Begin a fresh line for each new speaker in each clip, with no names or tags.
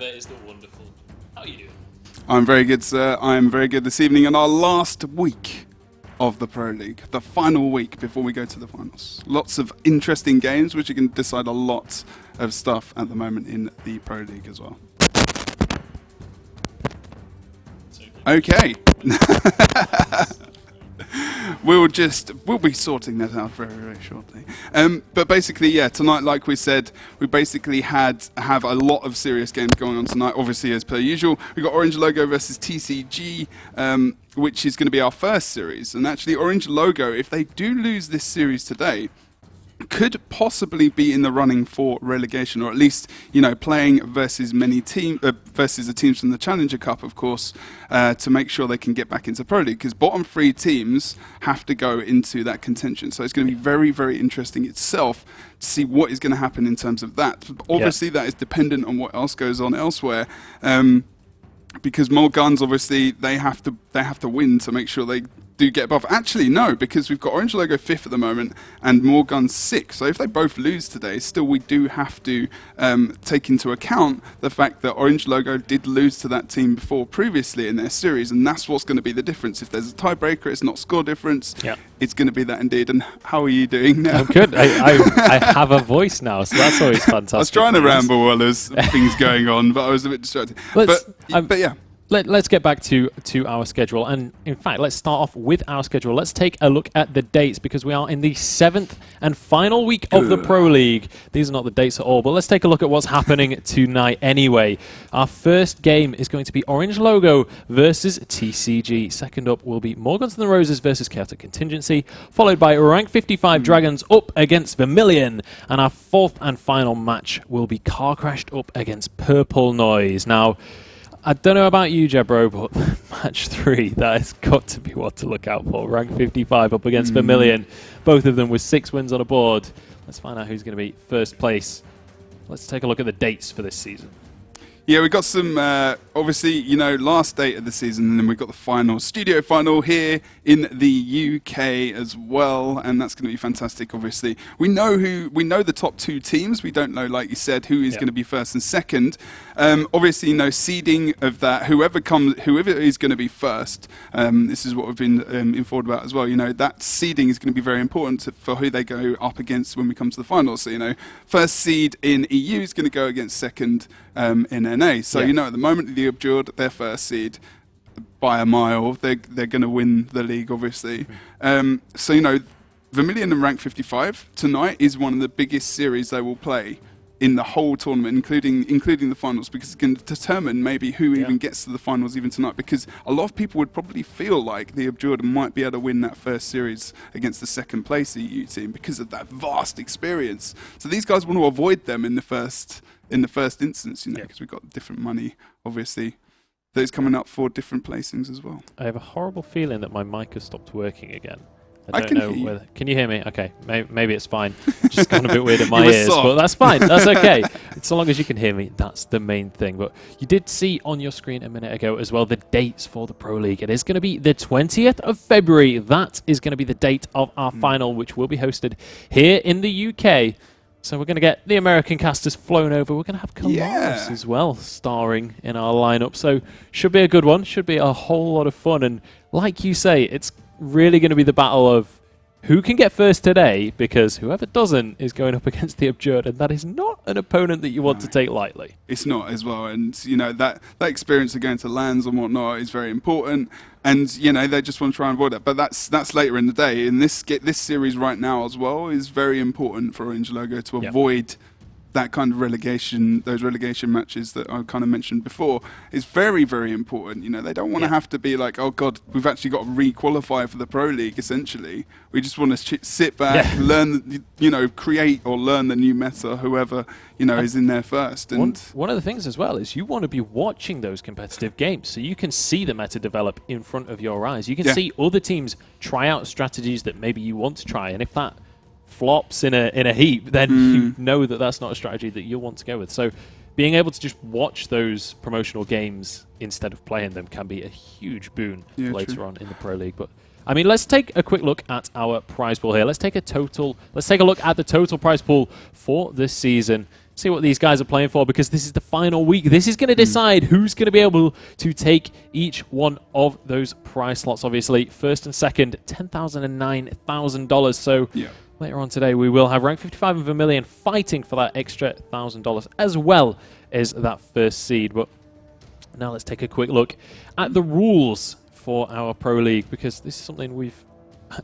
That is the wonderful. How are you doing?
I'm very good, sir. I'm very good this evening in our last week of the Pro League, the final week before we go to the finals. Lots of interesting games, which you can decide a lot of stuff at the moment in the Pro League as well. Okay. We'll be sorting that out very, very shortly. But basically, yeah, tonight, like we said, we basically have a lot of serious games going on tonight. Obviously, as per usual, we've got Orange Logo versus TCG, which is going to be our first series. And actually, Orange Logo, if they do lose this series today, could possibly be in the running for relegation, or at least, you know, playing versus versus the teams from the Challenger Cup, of course, to make sure they can get back into Pro League, because bottom 3 teams have to go into that contention. So it's going to be very, very interesting itself to see what is going to happen in terms of that. Obviously, that is dependent on what else goes on elsewhere. Because more guns, obviously, they have to win to make sure they do get above. Actually, no, because we've got Orange Logo 5th at the moment and more guns 6th. So if they both lose today, still we do have to take into account the fact that Orange Logo did lose to that team before previously in their series, and that's what's going to be the difference. If there's a tiebreaker, it's not score difference. Yep. It's going to be that indeed. And how are you doing now?
I'm good. I have a voice now, so that's always fantastic.
I was trying to ramble while there's things going on, but I was a bit distracted. But yeah.
Let's get back to our schedule, and in fact, let's start off with our schedule. Let's take a look at the dates, because we are in the 7th and final week of the Pro League. These are not the dates at all, but let's take a look at what's happening tonight anyway. Our first game is going to be Orange Logo versus TCG. Second up will be More Guns Than the Roses versus Chaotic Contingency, followed by Rank 55 Dragons up against Vermilion, and our 4th and final match will be Car Crashed up against Purple Noise. Now, I don't know about you, Jebro, but match 3, that has got to be what to look out for. Rank 55 up against Vermilion. Both of them with 6 wins on a board. Let's find out who's going to be first place. Let's take a look at the dates for this season.
Yeah, we've got some, obviously, you know, last date of the season, and then we've got the final, studio final here in the UK as well, and that's going to be fantastic, obviously. We know the top 2 teams. We don't know, like you said, who is going to be first and second. Obviously, you know, seeding of that, whoever is going to be first, this is what we've been informed about as well. You know, that seeding is going to be very important for who they go up against when we come to the finals. So, you know, first seed in EU is going to go against second in NA. So, you know, at the moment, the Abjured, their first seed by a mile. They're going to win the league, obviously. So, you know, Vermilion and Rank 55 tonight is one of the biggest series they will play in the whole tournament, including the finals, because it's going to determine maybe who even gets to the finals even tonight, because a lot of people would probably feel like the Abjured might be able to win that first series against the second place EU team because of that vast experience. So these guys want to avoid them in the first instance, you know, because we've got different money, obviously, that is coming up for different placings as well.
I have a horrible feeling that my mic has stopped working again. I don't know whether. Can you hear me? Okay, maybe it's fine. Just gone a bit weird in my ears, but that's fine. That's okay. So long as you can hear me, that's the main thing. But you did see on your screen a minute ago as well the dates for the Pro League. It is going to be the 20th of February. That is going to be the date of our final, which will be hosted here in the UK. So we're going to get the American casters flown over. We're going to have Kylo as well starring in our lineup. So should be a good one. Should be a whole lot of fun. And like you say, it's really going to be the battle of who can get first today, because whoever doesn't is going up against the Abjured, and that is not an opponent that you want to take lightly.
It's not as well, and you know that experience of going to LANs and whatnot is very important, and you know they just want to try and avoid that. But that's later in the day. And this series right now as well is very important for Orange Logo to avoid that kind of relegation, those relegation matches that I kind of mentioned before, is very, very important. You know, they don't want to have to be like, oh God, we've actually got to re-qualify for the Pro League, essentially. We just want to sit back, learn, you know, create or learn the new meta, whoever, you know, is in there first. And
one of the things as well is you want to be watching those competitive games so you can see the meta develop in front of your eyes. You can see other teams try out strategies that maybe you want to try, and if that flops in a heap, then you know that that's not a strategy that you'll want to go with. So being able to just watch those promotional games instead of playing them can be a huge boon later on in the Pro League. But I mean, let's take a quick look at our prize pool here. Let's take a look at the total prize pool for this season. see what these guys are playing for, because this is the final week. This is going to decide who's going to be able to take each one of those prize slots. Obviously, first and second, $10,000 and $9,000. So later on today, we will have rank 55 and Vermilion fighting for that extra $1,000 as well as that first seed. But now let's take a quick look at the rules for our Pro League, because this is something we've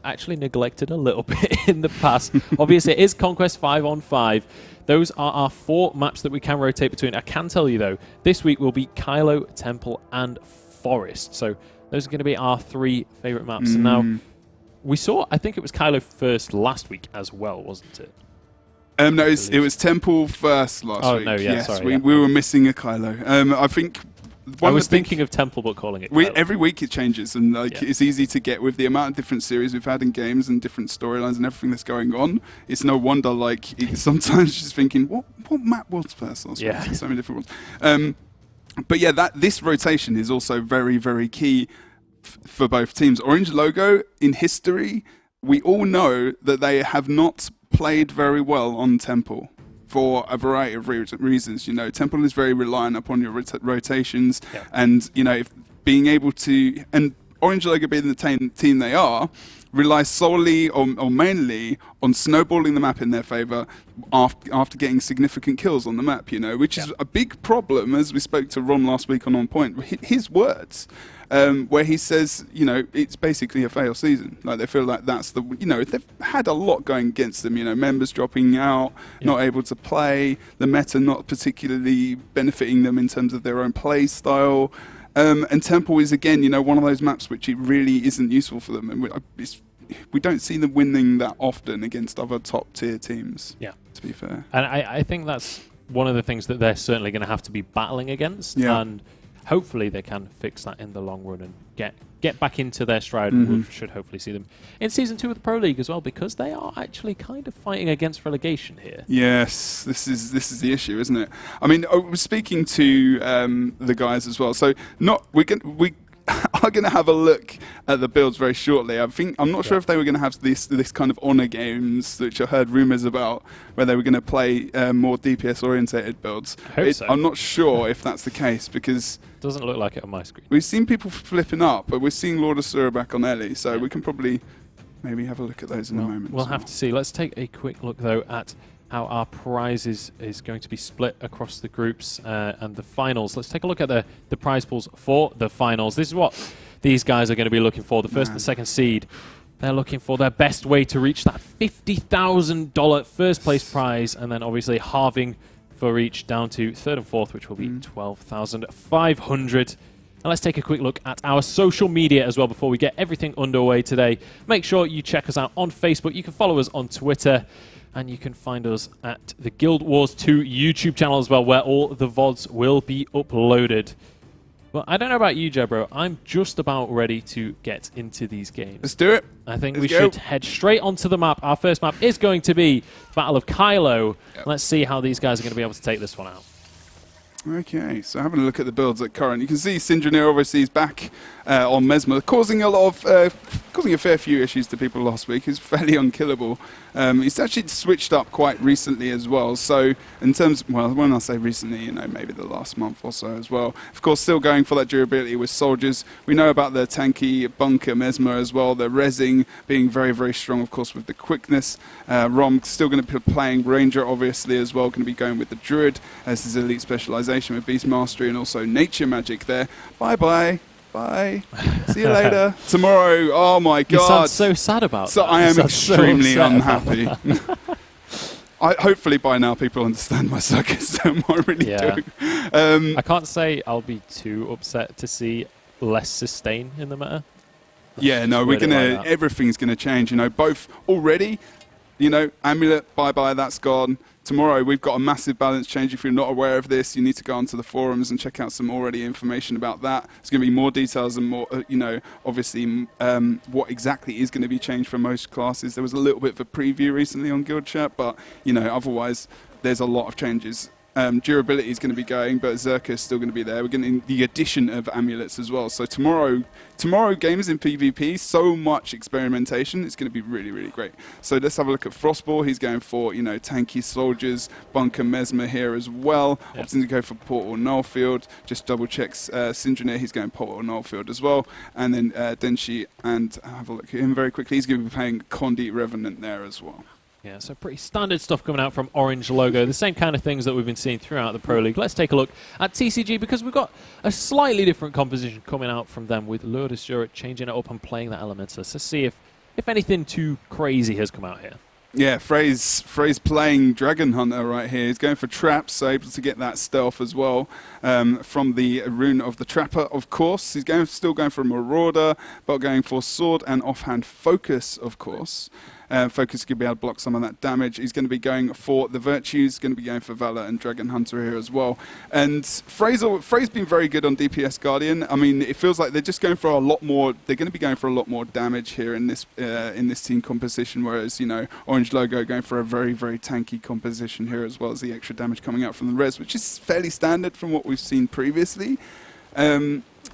actually neglected a little bit in the past. Obviously, it is Conquest 5-on-5. Those are our 4 maps that we can rotate between. I can tell you, though, this week will be Kylo, Temple, and Forest. So those are going to be our 3 favorite maps. And now, we saw, I think it was Kylo first last week as well, wasn't it?
No, it was Temple first last week.
No, yeah,
yes,
sorry.
We were missing a Kylo. I think...
I was thinking of Temple, but calling it Kylo.
Every week it changes, and it's easy to get with the amount of different series we've had in games and different storylines and everything that's going on. It's no wonder, sometimes just thinking, what map was first last week? So many different ones. But yeah, this rotation is also very, very key for both teams. Orange Logo, in history, we all know that they have not played very well on Temple, for a variety of reasons. Temple is very reliant upon your rotations, and if being able to, and Orange Logo being the team they are, relies solely or mainly on snowballing the map in their favor after getting significant kills on the map, which is a big problem, as we spoke to Ron last week on Point. His words, where he says, it's basically a fail season. Like, they feel like that's the, they've had a lot going against them, members dropping out, not able to play, the meta not particularly benefiting them in terms of their own play style. And Temple is, again, one of those maps which it really isn't useful for them. And we don't see them winning that often against other top-tier teams, to be fair.
And I think that's one of the things that they're certainly going to have to be battling against. And hopefully they can fix that in the long run and get back into their stride. We should hopefully see them in Season 2 of the Pro League as well, because they are actually kind of fighting against relegation here.
Yes, this is the issue, isn't it? I mean, I was speaking to the guys as well. So we are going to have a look at the builds very shortly. I'm not sure if they were going to have this kind of honor games, which I heard rumors about, where they were going to play more DPS orientated builds. I'm not sure if that's the case, because
doesn't look like it on my screen.
We've seen people flipping up, but we're seeing Lord of Sura back on Ellie, so we can probably maybe have a look at those in a moment.
We'll have to see. Let's take a quick look, though, at how our prizes is going to be split across the groups and the finals. Let's take a look at the prize pools for the finals. This is what these guys are going to be looking for. The first and second seed, they're looking for their best way to reach that $50,000 first place prize, and then obviously halving for each down to third and fourth, which will be $12,500. And let's take a quick look at our social media as well before we get everything underway today. Make sure you check us out on Facebook. You can follow us on Twitter. And you can find us at the Guild Wars 2 YouTube channel as well, where all the VODs will be uploaded. Well, I don't know about you, Jebro. I'm just about ready to get into these games.
Let's do it.
I think we should head straight onto the map. Our first map is going to be Battle of Kylo. Let's see how these guys are going to be able to take this one out.
Okay, so having a look at the builds at current, you can see Syndranir obviously is back on Mesmer, causing a fair few issues to people last week. He's fairly unkillable. He's actually switched up quite recently as well. So in terms, well, when I say recently, maybe the last month or so as well. Of course, still going for that durability with soldiers. We know about the tanky bunker Mesmer as well. The rezzing being very, very strong, of course, with the quickness. Rom still going to be playing Ranger, obviously, as well. Going to be going with the Druid as his elite specialization with Beast Mastery and also Nature Magic there. Bye-bye. Bye. See you later. Tomorrow. Oh my God.
You sound so sad about that.
I am extremely unhappy. Hopefully by now people understand my sarcasm. I really do.
I can't say I'll be too upset to see less sustain in the meta.
Everything's gonna change. Both already. Amulet, bye-bye, that's gone. Tomorrow, we've got a massive balance change. If you're not aware of this, you need to go onto the forums and check out some already information about that. There's going to be more details and more, obviously, what exactly is going to be changed for most classes. There was a little bit of a preview recently on Guild Chat, but, otherwise, there's a lot of changes durability is going to be going, but Zerka is still going to be there. We're getting the addition of amulets as well. So tomorrow games in PvP, so much experimentation. It's going to be really, really great. So let's have a look at Frostball. He's going for, you know, tanky soldiers, bunker Mesmer here as well.
Yep.
Opting to go for Portal Nullfield. Just double checks Syndranir. He's going Portal Nullfield as well. And then Denshi, and have a look at him very quickly. He's going to be playing Condi Revenant there as well.
Yeah, so pretty standard stuff coming out from Orange Logo. The same kind of things that we've been seeing throughout the Pro League. Let's take a look at TCG because we've got a slightly different composition coming out from them with Lourdes Juret changing it up and playing that Elementor. So see if anything too crazy has come out here.
Yeah, Frey's playing Dragon Hunter right here. He's going for traps, so able to get that stealth as well from the Rune of the Trapper, of course. He's still going for a Marauder, but going for Sword and Offhand Focus, of course. Focus could be able to block some of that damage. He's going to be going for the Virtues, going to be going for Valor and Dragon Hunter here as well. And Frey's been very good on DPS Guardian. I mean, it feels like they're just going for a lot more. They're going to be going for a lot more damage here in this team composition. Whereas, you know, Orange Logo going for a very, very tanky composition here, as well as the extra damage coming out from the res, which is fairly standard from what we've seen previously.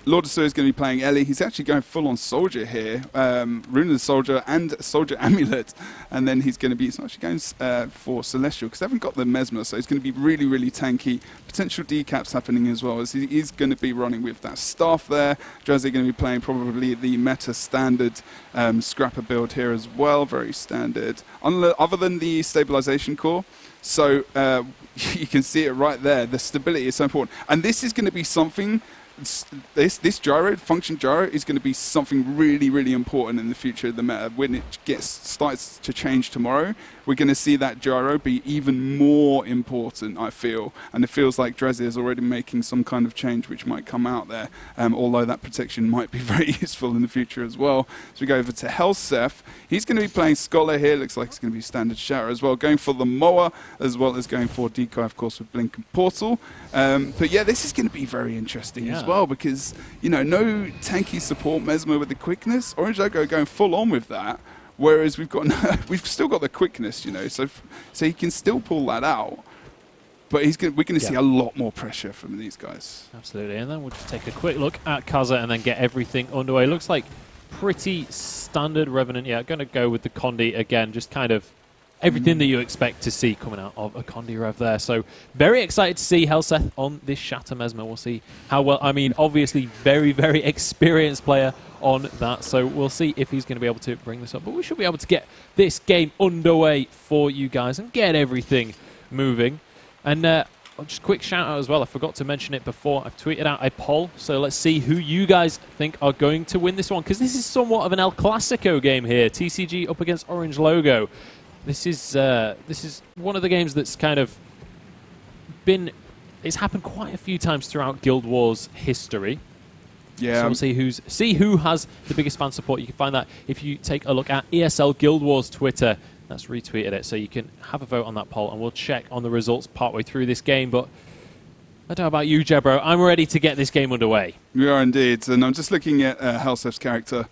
Lord of Sur is going to be playing Ellie. He's actually going full-on Soldier here. Rune of the Soldier and Soldier Amulet. And then he's actually going for Celestial, because they haven't got the Mesmer, so he's going to be really, really tanky. Potential decaps happening as well, as he's going to be running with that staff there. Drazzy going to be playing probably the meta standard Scrapper build here as well. Very standard. Other than the stabilization core. So you can see it right there. The stability is so important. And this is going to be something... This gyro, function gyro, is going to be something really, really important in the future of the meta. When it starts to change tomorrow, we're going to see that gyro be even more important, I feel. And it feels like Drazzy is already making some kind of change which might come out there, although that protection might be very useful in the future as well. So we go over to Helseth. He's going to be playing Scholar here. Looks like it's going to be standard Shatter as well. Going for the Moa, as well as going for Decoy, of course, with Blink and Portal. But yeah, this is going to be very interesting as well, because, you know, no tanky support Mesmer with the quickness. Orange Logo going full on with that, whereas we've still got the quickness, you know, so he can still pull that out. But we're going to see a lot more pressure from these guys.
Absolutely, and then we'll just take a quick look at Kaza and then get everything underway. Looks like pretty standard Revenant. Yeah, going to go with the Condi again, just kind of everything that you expect to see coming out of a Condi Rev there. So very excited to see Helseth on this Shatter Mesmer. We'll see how well, I mean, obviously very, very experienced player on that. So we'll see if he's going to be able to bring this up. But we should be able to get this game underway for you guys and get everything moving. And just a quick shout out as well. I forgot to mention it before. I've tweeted out a poll. So let's see who you guys think are going to win this one, because this is somewhat of an El Clasico game here. TCG up against Orange Logo. This is one of the games that's kind of it's happened quite a few times throughout Guild Wars history.
Yeah.
So we'll see who has the biggest fan support. You can find that if you take a look at ESL Guild Wars Twitter. That's retweeted it, so you can have a vote on that poll, and we'll check on the results partway through this game. But I don't know about you, Jebro. I'm ready to get this game underway.
We are indeed, and I'm just looking at Helseth's character,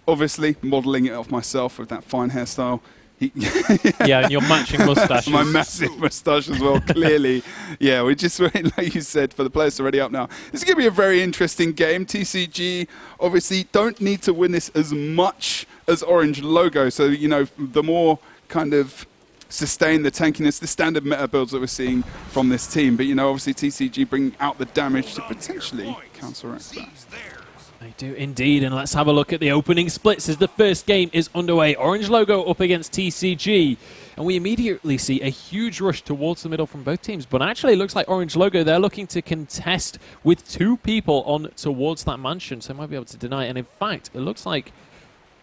obviously modelling it off myself with that fine hairstyle.
Yeah, and your matching moustaches.
My massive moustache as well, clearly. Yeah, we're just waiting, like you said, for the players to ready up now. This is going to be a very interesting game. TCG obviously don't need to win this as much as Orange Logo. So, you know, the more kind of sustain the tankiness, the standard meta builds that we're seeing from this team. But, you know, obviously TCG bringing out the damage to potentially counteract that.
They do indeed, and let's have a look at the opening splits as the first game is underway. Orange Logo up against TCG, and we immediately see a huge rush towards the middle from both teams, but actually it looks like Orange Logo, they're looking to contest with 2 people on towards that mansion, so they might be able to deny it, and in fact, it looks like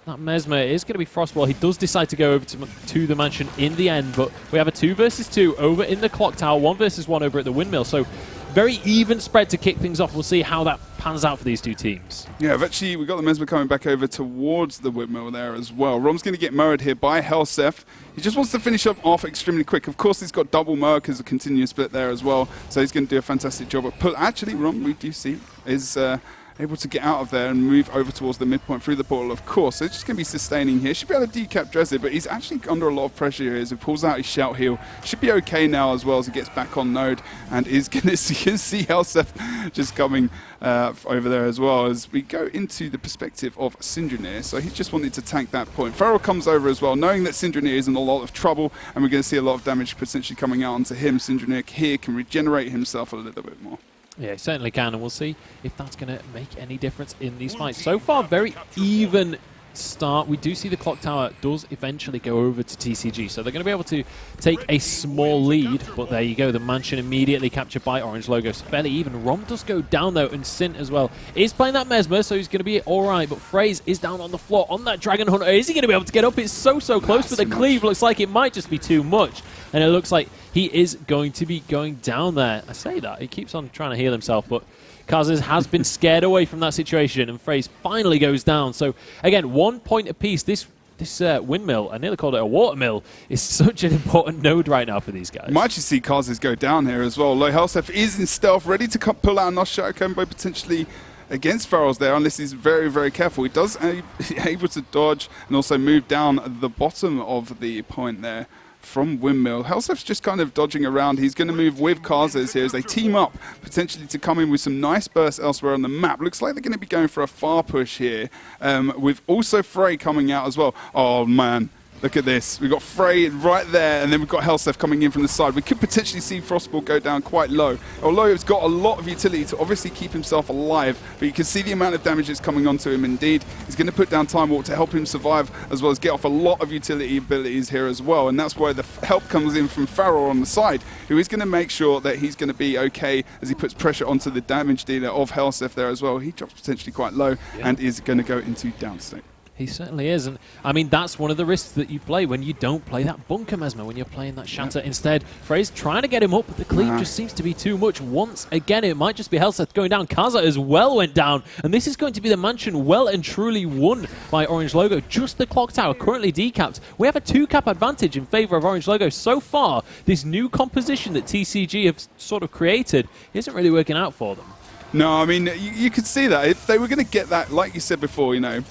that Mesmer is going to be Frostwall. He does decide to go over to the mansion in the end, but we have a 2 versus 2 over in the clock tower, 1 versus 1 over at the windmill, so very even spread to kick things off. We'll see how that pans out for these 2 teams.
Yeah, actually, we've got the Mesmer coming back over towards the windmill there as well. Rom's going to get murdered here by Helseth. He just wants to finish up off extremely quick. Of course, he's got double Murk as a continuous split there as well, so he's going to do a fantastic job. But actually, Rom, we do see, is able to get out of there and move over towards the midpoint through the portal, of course. So it's just going to be sustaining here. Should be able to decap Dresser, but he's actually under a lot of pressure here as he pulls out his shout heal. Should be okay now as well as he gets back on node and is going to see Helseth just coming over there as well as we go into the perspective of Syndranir. So he just wanted to tank that point. Feral comes over as well, knowing that Syndranir is in a lot of trouble, and we're going to see a lot of damage potentially coming out onto him. Syndranir here can regenerate himself a little bit more.
Yeah, he certainly can, and we'll see if that's going to make any difference in these fights. So far, very even start. We do see the clock tower does eventually go over to TCG, so they're going to be able to take a small lead, but there you go, the mansion immediately captured by Orange Logo. So fairly even. Rom does go down though, and Sint as well is playing that Mesmer, so he's going to be alright, but Fraze is down on the floor on that Dragon Hunter. Is he going to be able to get up? It's so close, but the cleave looks like it might just be too much, and it looks like he is going to be going down there. I say that, he keeps on trying to heal himself, but Kazes has been scared away from that situation, and Fraze finally goes down. So again, 1 point apiece. This windmill, I nearly called it a watermill, is such an important node right now for these guys.
You might actually see Kazes go down here as well. Helseth is in stealth, ready to pull out a nice shadow combo potentially against Ferals there, unless he's very careful. He does able to dodge and also move down the bottom of the point there from Windmill. Helseth's just kind of dodging around. He's going to move with Kazes here as they team up, potentially to come in with some nice bursts elsewhere on the map. Looks like they're going to be going for a far push here, with also Frey coming out as well. Oh, man. Look at this. We've got Frey right there, and then we've got Helseth coming in from the side. We could potentially see Frostball go down quite low. Although he's got a lot of utility to obviously keep himself alive, but you can see the amount of damage that's coming onto him indeed. He's going to put down Time Walk to help him survive, as well as get off a lot of utility abilities here as well. And that's where the help comes in from Farrell on the side, who is going to make sure that he's going to be okay as he puts pressure onto the damage dealer of Helseth there as well. He drops potentially quite low and is going to go into downstate.
He certainly is, and I mean that's one of the risks that you play when you don't play that Bunker Mesmer, when you're playing that Shatter instead. Fraze trying to get him up, but the cleave just seems to be too much. Once again, it might just be Helseth going down. Kaza as well went down, and this is going to be the mansion well and truly won by Orange Logo. Just the clock tower currently decapped. We have a 2-cap advantage in favor of Orange Logo. So far, this new composition that TCG have sort of created isn't really working out for them.
No, I mean, you could see that. If they were going to get that, like you said before, you know,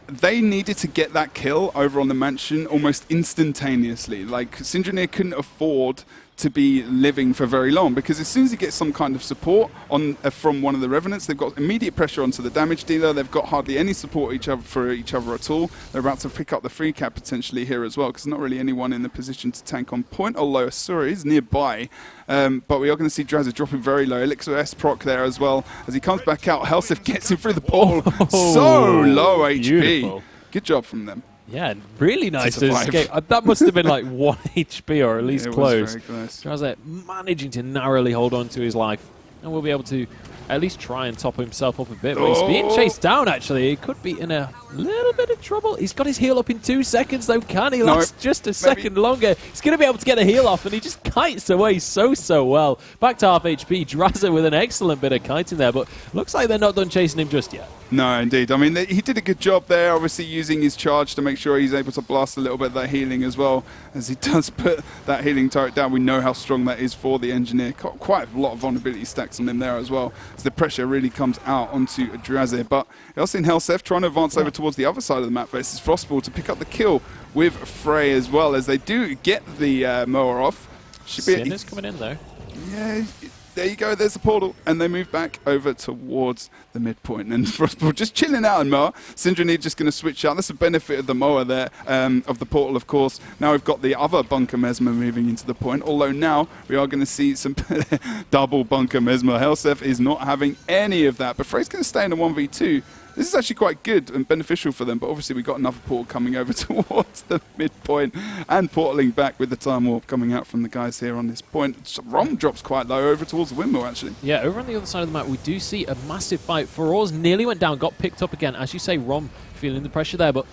they needed to get that kill over on the mansion almost instantaneously. Like, Syndranir couldn't afford to be living for very long, because as soon as he gets some kind of support on from one of the Revenants, they've got immediate pressure onto the damage dealer. They've got hardly any support for each other at all. They're about to pick up the free cap potentially here as well, because not really anyone in the position to tank on point, although Asura is nearby. But we are going to see Drazza dropping very low. Elixir S proc there as well. As he comes back out, Helseth gets him through the portal. So low HP.
Beautiful.
Good job from them.
Yeah, really nice to escape. That must have been like 1 HP or at least close.
Was very close.
Drazza managing to narrowly hold on to his life, and we'll be able to at least try and top himself up a bit. But he's being chased down, actually. He could be in a little bit of trouble. He's got his heal up in 2 seconds, though, can he? Lasts just a second longer. He's going to be able to get the heal off, and he just kites away so well. Back to half HP. Drazza with an excellent bit of kiting there, but looks like they're not done chasing him just yet.
No, indeed. I mean, he did a good job there, obviously using his charge to make sure he's able to blast a little bit of that healing as well. As he does put that healing turret down, we know how strong that is for the Engineer. Quite a lot of vulnerability stacks on him there as well, as the pressure really comes out onto Drazza. But you're also in Helseth trying to advance over towards the other side of the map versus Frostball to pick up the kill with Frey as well, as they do get the mower off.
Sin is coming in though.
Yeah. There you go, there's the portal, and they move back over towards the midpoint. And Frostball just chilling out in Moa. Syndranir just going to switch out. That's the benefit of the Moa there, of the portal, of course. Now we've got the other Bunker Mesmer moving into the point, although now we are going to see some double Bunker Mesmer. Helseth is not having any of that, but Frey's going to stay in a 1v2. This is actually quite good and beneficial for them, but obviously we've got another portal coming over towards the midpoint and portaling back with the Time Warp coming out from the guys here on this point. So Rom drops quite low over towards the windmill, actually.
Yeah, over on the other side of the map, we do see a massive fight. Feroz nearly went down, got picked up again. As you say, Rom feeling the pressure there, but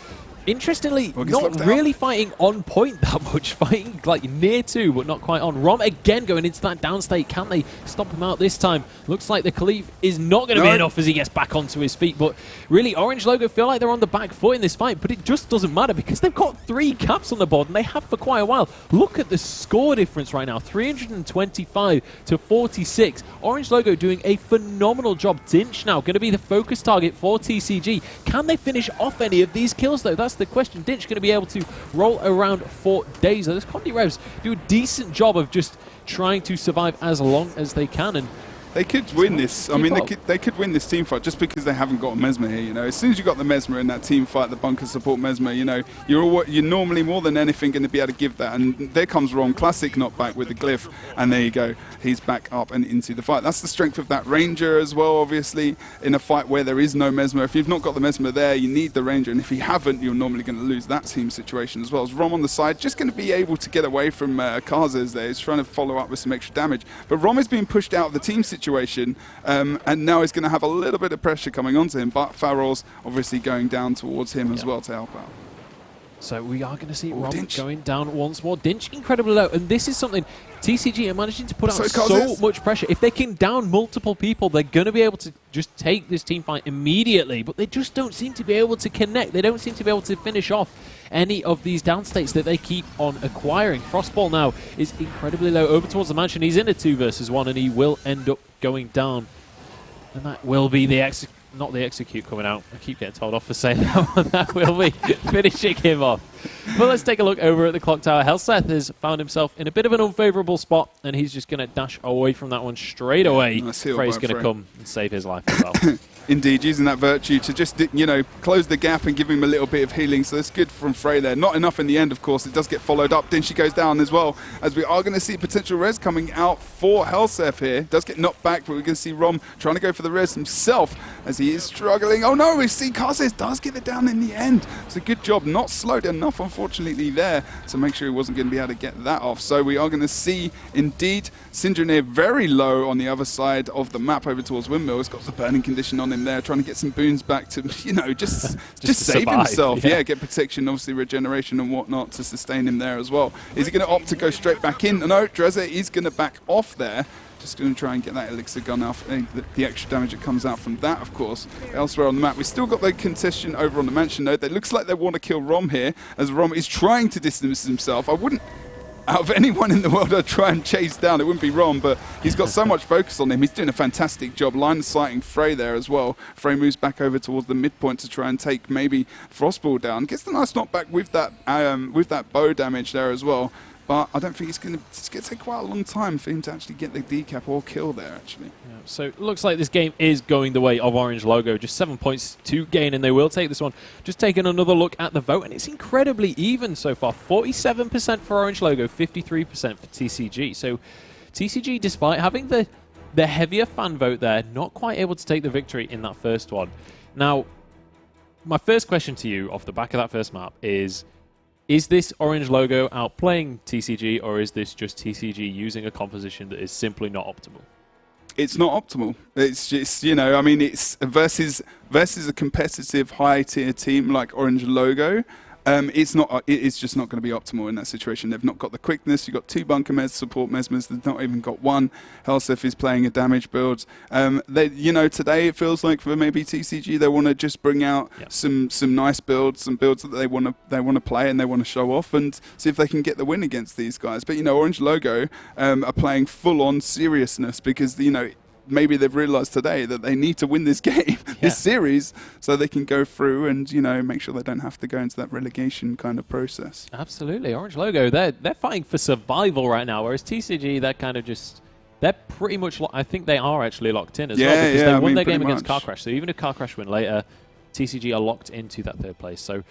Interestingly,
Well, gets
not
locked out.
really fighting on point that much, fighting like near to, but not quite on. Rom again going into that down state. Can they stomp him out this time? Looks like the cleave is not going to be enough as he gets back onto his feet. But really, Orange Logo feel like they're on the back foot in this fight, but it just doesn't matter because they've got 3 caps on the board and they have for quite a while. Look at the score difference right now, 325 to 46. Orange Logo doing a phenomenal job. Dinch now going to be the focus target for TCG. Can they finish off any of these kills though? That's the question. Dinch going to be able to roll around for days. Those Condi Revs do a decent job of just trying to survive as long as they can, and
they could win this. I mean, they could win this team fight just because they haven't got a Mesmer here. You know, as soon as you got the Mesmer in that team fight, the bunker support Mesmer, you know, you're normally more than anything going to be able to give that. And there comes Rom, classic knockback with the glyph, and there you go. He's back up and into the fight. That's the strength of that Ranger as well. Obviously, in a fight where there is no Mesmer, if you've not got the Mesmer there, you need the Ranger, and if you haven't, you're normally going to lose that team situation as well. As Rom on the side, just going to be able to get away from Kazes there. He's trying to follow up with some extra damage, but Rom is being pushed out of the team situation. And now he's going to have a little bit of pressure coming onto him, but Farrell's obviously going down towards him as well to help out.
So we are going to see Rom going down once more. Dinch incredibly low, and this is something TCG are managing to put out so much pressure. If they can down multiple people, they're going to be able to just take this team fight immediately, but they just don't seem to be able to connect. They don't seem to be able to finish off any of these downstates that they keep on acquiring. Frostball now is incredibly low over towards the mansion. He's in a 2 versus 1, and he will end up going down. And that will be the not the execute coming out. I keep getting told off for saying that one. That will be finishing him off. But let's take a look over at the clock tower. Helseth has found himself in a bit of an unfavourable spot, and he's just going to dash away from that one straight away. Frey's going to come and save his life as well.
Indeed, using that virtue to just, you know, close the gap and give him a little bit of healing. So that's good from Frey there. Not enough in the end, of course. It does get followed up. Dinchi goes down as well, as we are going to see potential res coming out for Helseth here. Does get knocked back, but we're going to see Rom trying to go for the res himself as he is struggling. Oh no, we see Kazes does get it down in the end. It's a good job. Not slowed enough, unfortunately, there to make sure he wasn't going to be able to get that off. So we are going to see, indeed, Syndranir very low on the other side of the map over towards Windmill. He's got the burning condition on him there, trying to get some boons back to, you know, just save himself. Yeah, get protection, obviously regeneration and whatnot to sustain him there as well. Is he going to opt to go straight back in? No, Dreza is going to back off there. Just going to try and get that elixir gun off, the extra damage that comes out from that, of course. Elsewhere on the map, we've still got the contestation over on the mansion node. It looks like they want to kill Rom here, as Rom is trying to distance himself. I wouldn't, out of anyone in the world I'd try and chase down, it wouldn't be Rom, but he's got so much focus on him. He's doing a fantastic job line of sighting Frey there as well. Frey moves back over towards the midpoint to try and take maybe Frostball down. Gets the nice knockback with that bow damage there as well. But I don't think it's going to take quite a long time for him to actually get the decap or kill there, actually.
Yeah, so it looks like this game is going the way of Orange Logo. Just 7 points to gain, and they will take this one. Just taking another look at the vote, and it's incredibly even so far. 47% for Orange Logo, 53% for TCG. So TCG, despite having the heavier fan vote there, not quite able to take the victory in that first one. Now, my first question to you off the back of that first map is this Orange Logo outplaying TCG, or is this just TCG using a composition that is simply not optimal?
It's not optimal. It's just, you know, I mean, it's versus a competitive high-tier team like Orange Logo. It's just not going to be optimal in that situation. They've not got the quickness. You've got 2 bunker meds, support mesmers. They've not even got 1. Helseth is playing a damage build. You know, today it feels like for maybe TCG they want to just bring out some nice builds, some builds that they want to play and they want to show off and see if they can get the win against these guys. But you know, Orange Logo are playing full-on seriousness because you know, maybe they've realized today that they need to win this game, this series, so they can go through and, you know, make sure they don't have to go into that relegation kind of process.
Absolutely. Orange Logo, they're fighting for survival right now, whereas TCG, they're kind of just, they're pretty much, I think they are actually locked in as well, because they won their game against Car Crash. So even if Car Crash win later, TCG are locked into that 3rd place. So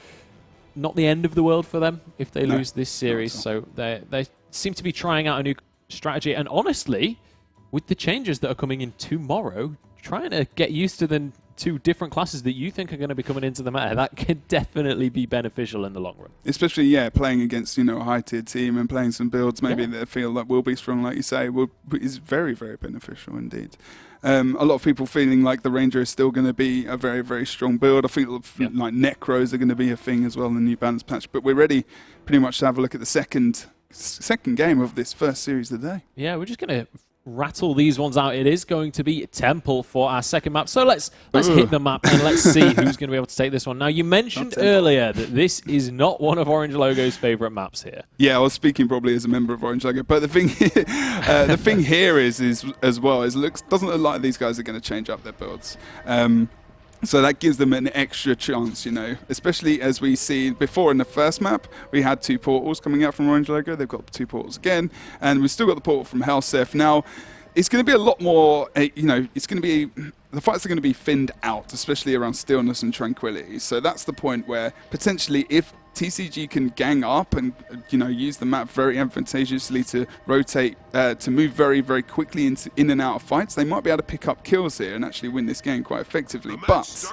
not the end of the world for them if they lose this series. So they seem to be trying out a new strategy. And honestly, with the changes that are coming in tomorrow, trying to get used to the two different classes that you think are going to be coming into the meta, that could definitely be beneficial in the long run.
Especially, yeah, playing against, you know, a high-tier team and playing some builds maybe that feel that will be strong, like you say, is very, very beneficial indeed. A lot of people feeling like the Ranger is still going to be a very, very strong build. I feel like Necros are going to be a thing as well in the new balance patch. But we're ready pretty much to have a look at the second game of this first series of the day.
Yeah, we're just going to rattle these ones out. It is going to be Temple for our second map. So let's hit the map and let's see who's going to be able to take this one. Now, you mentioned earlier that this is not one of Orange Logo's favorite maps here. Yeah,
I was speaking probably as a member of Orange Logo, but the thing the thing here is as well is doesn't look like these guys are going to change up their builds. So that gives them an extra chance, you know, especially as we see before in the first map, we had 2 portals coming out from Orange Logo. They've got 2 portals again, and we've still got the portal from Helseth. Now, it's going to be a lot more, you know, it's going to be, the fights are going to be thinned out, especially around stillness and tranquility. So that's the point where potentially if TCG can gang up and, you know, use the map very advantageously to rotate, to move very, very quickly in and out of fights, they might be able to pick up kills here and actually win this game quite effectively. But,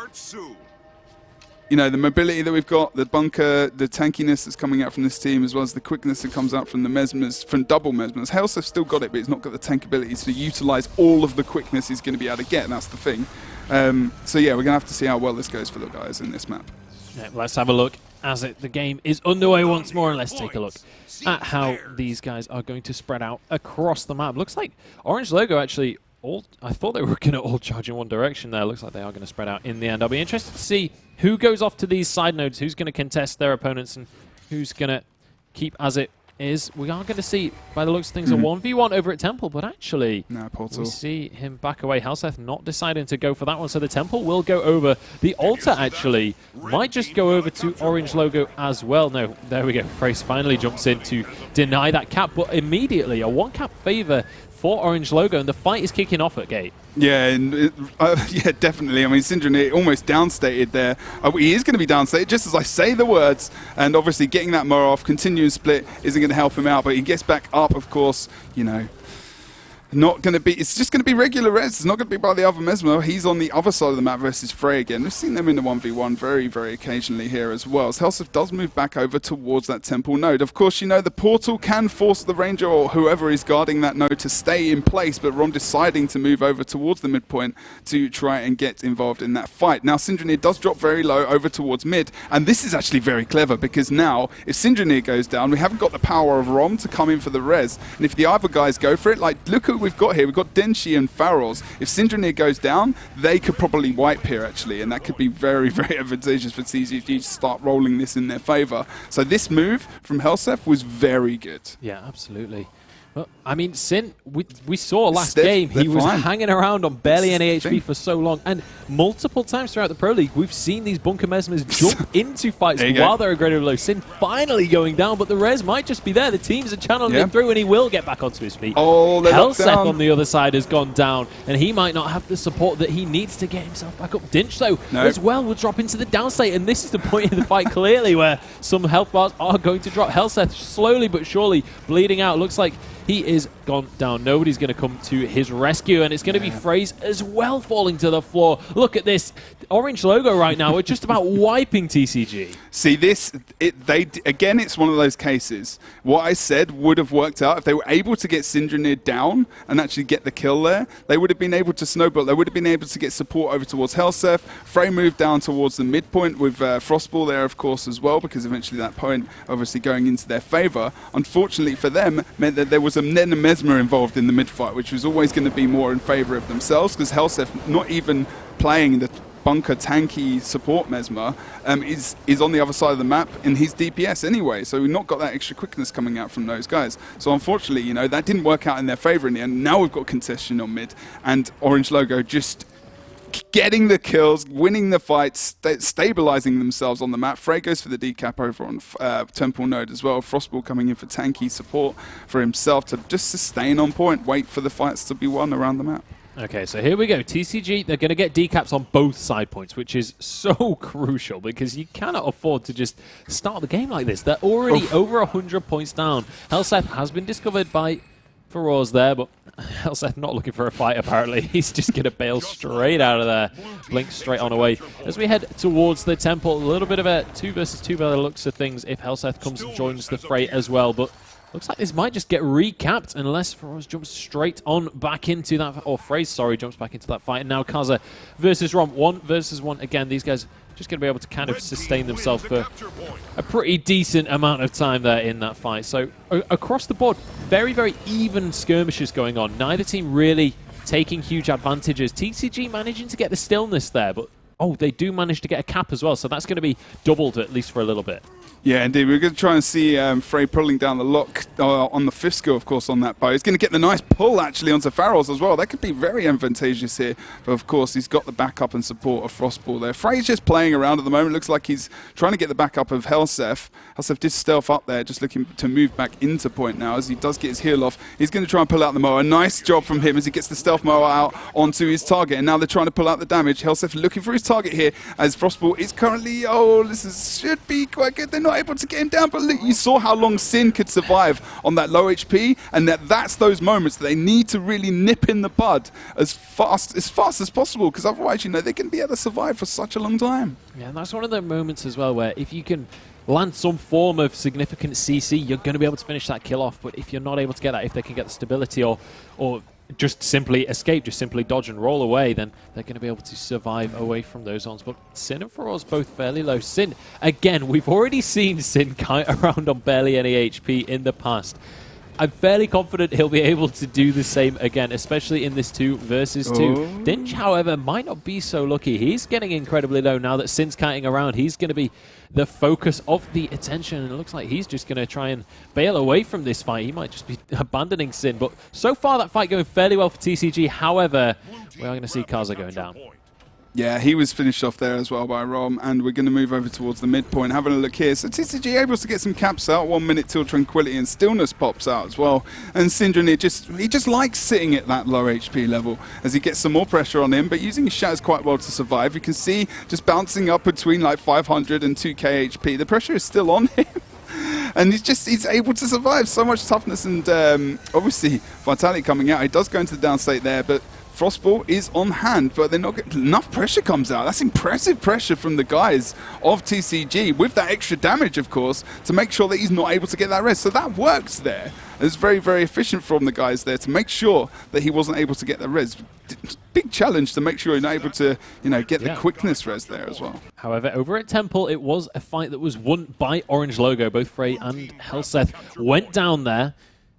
you know, the mobility that we've got, the bunker, the tankiness that's coming out from this team, as well as the quickness that comes out from the Mesmers, from double Mesmers. Helseth's still got it, but he's not got the tank ability to utilize all of the quickness he's going to be able to get, and that's the thing. So yeah, we're going to have to see how well this goes for the guys in this map.
Yeah, let's have a look as the game is underway once more, and let's take a look at how these guys are going to spread out across the map. Looks like Orange Logo actually, I thought they were going to all charge in one direction there. Looks like they are going to spread out in the end. I'll be interested to see who goes off to these side nodes, who's going to contest their opponents, and who's going to keep as it is. We are going to see, by the looks of things, a 1v1 over at Temple, but actually, we see him back away. Helseth not deciding to go for that one, so the Temple will go over. The Altar, actually, might just go over to Orange Logo as well. No, there we go. Frace finally jumps in to deny that cap, but immediately a 1-cap favor for Orange Logo, and the fight is kicking off at gate.
Yeah, and yeah, definitely. I mean, Syndrome almost downstated there. He is going to be downstated just as I say the words, and obviously getting that Mora off, continuing split isn't going to help him out, but he gets back up, of course, you know. Not going to be, it's just going to be regular res. It's not going to be by the other Mesmer. He's on the other side of the map versus Frey again. We've seen them in the 1v1 very, very occasionally here as well. So Helseth does move back over towards that Temple node. Of course, you know, the portal can force the Ranger or whoever is guarding that node to stay in place, but Rom deciding to move over towards the midpoint to try and get involved in that fight. Now, Syndronir does drop very low over towards mid, and this is actually very clever because now, if Syndronir goes down, we haven't got the power of Rom to come in for the res. And if the other guys go for it, like, look at we've got here. We've got Denshi and Pharos. If Syndronir goes down, they could probably wipe here, actually, and that could be very, very advantageous for CCG to start rolling this in their favor. So this move from Helseth was very good.
Yeah, absolutely. Well, I mean, Sin, we saw last game, he was hanging around on barely any HP for so long, and multiple times throughout the Pro League, we've seen these Bunker Mesmers jump into fights while they're aggressive low. Sin finally going down, but the res might just be there. The teams are channeling him through, and he will get back onto his feet.
Oh,
Helseth on the other side has gone down, and he might not have the support that he needs to get himself back up. Dinch, though, as well, will drop into the down state, and this is the point in the fight, clearly, where some health bars are going to drop. Helseth slowly but surely bleeding out. Looks like he is gone down. Nobody's going to come to his rescue, and it's going to be Fraze as well falling to the floor. Look at this. Orange Logo right now are just about wiping TCG.
See, this, again, it's one of those cases. What I said would have worked out. If they were able to get Syndronir down and actually get the kill there, they would have been able to snowball. They would have been able to get support over towards Helseth. Frey moved down towards the midpoint with Frostball there, of course, as well, because eventually that point obviously going into their favor. Unfortunately for them, meant that there was a Mesmer involved in the mid-fight, which was always going to be more in favor of themselves, because Helseth, not even playing the bunker tanky support Mesmer, is on the other side of the map in his DPS anyway, so we've not got that extra quickness coming out from those guys. So unfortunately, you know, that didn't work out in their favor in the end. Now we've got contention on mid, and Orange Logo just getting the kills, winning the fights, stabilizing themselves on the map. Frey goes for the decap over on Temple node as well. Frostball coming in for tanky support for himself to just sustain on point, wait for the fights to be won around the map.
Okay, so here we go. TCG, they're going to get decaps on both side points, which is so crucial because you cannot afford to just start the game like this. They're already over 100 points down. Helseth has been discovered by Feroz there, but Helseth not looking for a fight, apparently. He's just going to bail straight out of there. Blink straight on away. As we head towards the temple, a little bit of a 2 versus 2 by the looks of things if Helseth comes and joins the fray as well. But looks like this might just get recapped unless Feroz jumps straight on back into that, or Phrase, sorry, jumps back into that fight. And now Kaza versus Rom. 1 versus 1. Again, these guys just going to be able to kind of sustain themselves for a pretty decent amount of time there in that fight. So across the board, very, very even skirmishes going on. Neither team really taking huge advantages. TCG managing to get the stillness there, but they do manage to get a cap as well. So that's going to be doubled at least for a little bit.
Yeah, indeed. We're going to try and see Frey pulling down the lock on the 5th skill, of course, on that bow. He's going to get the nice pull, actually, onto Faroz as well. That could be very advantageous here. But, of course, he's got the backup and support of Frostball there. Frey's just playing around at the moment. Looks like he's trying to get the backup of Helseth. Helseth did stealth up there, just looking to move back into point now. As he does get his heal off, he's going to try and pull out the Moa. Nice job from him as he gets the stealth Moa out onto his target. And now they're trying to pull out the damage. Helseth looking for his target here as Frostball is currently... should be quite good. They're not able to get him down. But look, you saw how long Sin could survive on that low HP, and that's those moments that they need to really nip in the bud as fast as possible, because otherwise, they can be able to survive for such a long time. Yeah,
and that's one of the moments as well where if you can land some form of significant CC, you're going to be able to finish that kill off. But if you're not able to get that, if they can get the stability or just simply escape, just simply dodge and roll away, then they're going to be able to survive away from those zones. But Sin and Feroz both fairly low. Sin, again, we've already seen Sin kite around on barely any HP in the past. I'm fairly confident he'll be able to do the same again, especially in this 2 versus 2. Dinch, however, might not be so lucky. He's getting incredibly low now that Sin's kiting around. He's going to be the focus of the attention, and it looks like he's just going to try and bail away from this fight. He might just be abandoning Sin, but so far that fight going fairly well for TCG. However, we are going to see Kaza going down.
Yeah, he was finished off there as well by Rom, and we're going to move over towards the midpoint. Having a look here. So TCG able to get some caps out. 1 minute till Tranquility and Stillness pops out as well. And Syndrome, he just likes sitting at that low HP level as he gets some more pressure on him, but using his shatters quite well to survive. You can see just bouncing up between like 500 and 2k HP. The pressure is still on him. And he's able to survive. So much toughness and obviously vitality coming out. He does go into the down state there, but Frostball is on hand, but they're not getting enough pressure comes out. That's impressive pressure from the guys of TCG with that extra damage, of course, to make sure that he's not able to get that res. So that works there. It's very, very efficient from the guys there to make sure that he wasn't able to get the res. Big challenge to make sure you're not able to, get the quickness res there as well.
However, over at Temple, it was a fight that was won by Orange Logo. Both Frey and Helseth went down there,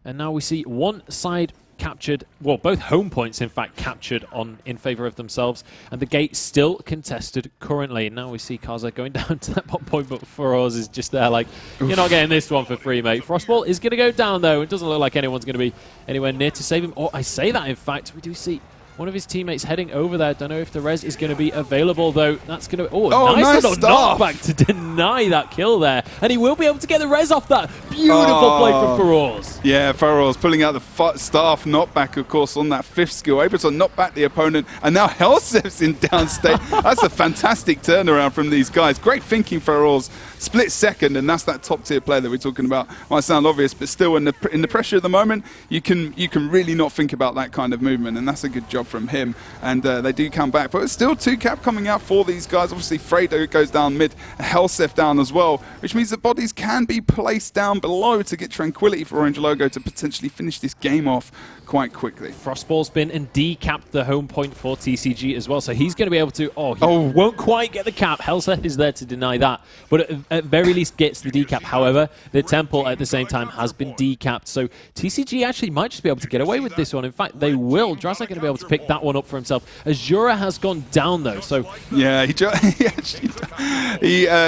and now we see one side captured, well, both home points in fact captured in favor of themselves, and the gate still contested currently. Now we see Kaza going down to that bot point, but Feroz is just there like, you're not getting this one for free, mate. Frostball is going to go down though. It doesn't look like anyone's going to be anywhere near to save him. Or I say that, in fact, we do see one of his teammates heading over there. Don't know if the res is going to be available, though. That's going to... nice little knockback to deny that kill there. And he will be able to get the res off that. Beautiful play from Feroz.
Yeah, Feroz pulling out the staff knockback, of course, on that 5th skill. Able to knock back the opponent. And now Helseth's in downstate. That's a fantastic turnaround from these guys. Great thinking, Feroz. Split second, and that's that top-tier player that we're talking about. Might sound obvious, but still, in the pressure of the moment, you can really not think about that kind of movement, and that's a good job from him. And they do come back, but it's still 2 cap coming out for these guys. Obviously, Fredo goes down mid, Helseth down as well, which means that bodies can be placed down below to get Tranquility for Orange Logo to potentially finish this game off quite quickly.
Frostball's been and decapped the home point for TCG as well, so he's going to be able to... won't quite get the cap. Helseth is there to deny that, but at very least gets the decap. However, the Temple at the same time has been decapped, so TCG actually might just be able to get away with this one. In fact, they will. Drazak going to be able to pick that one up for himself. Azura has gone down though, so...
Yeah, he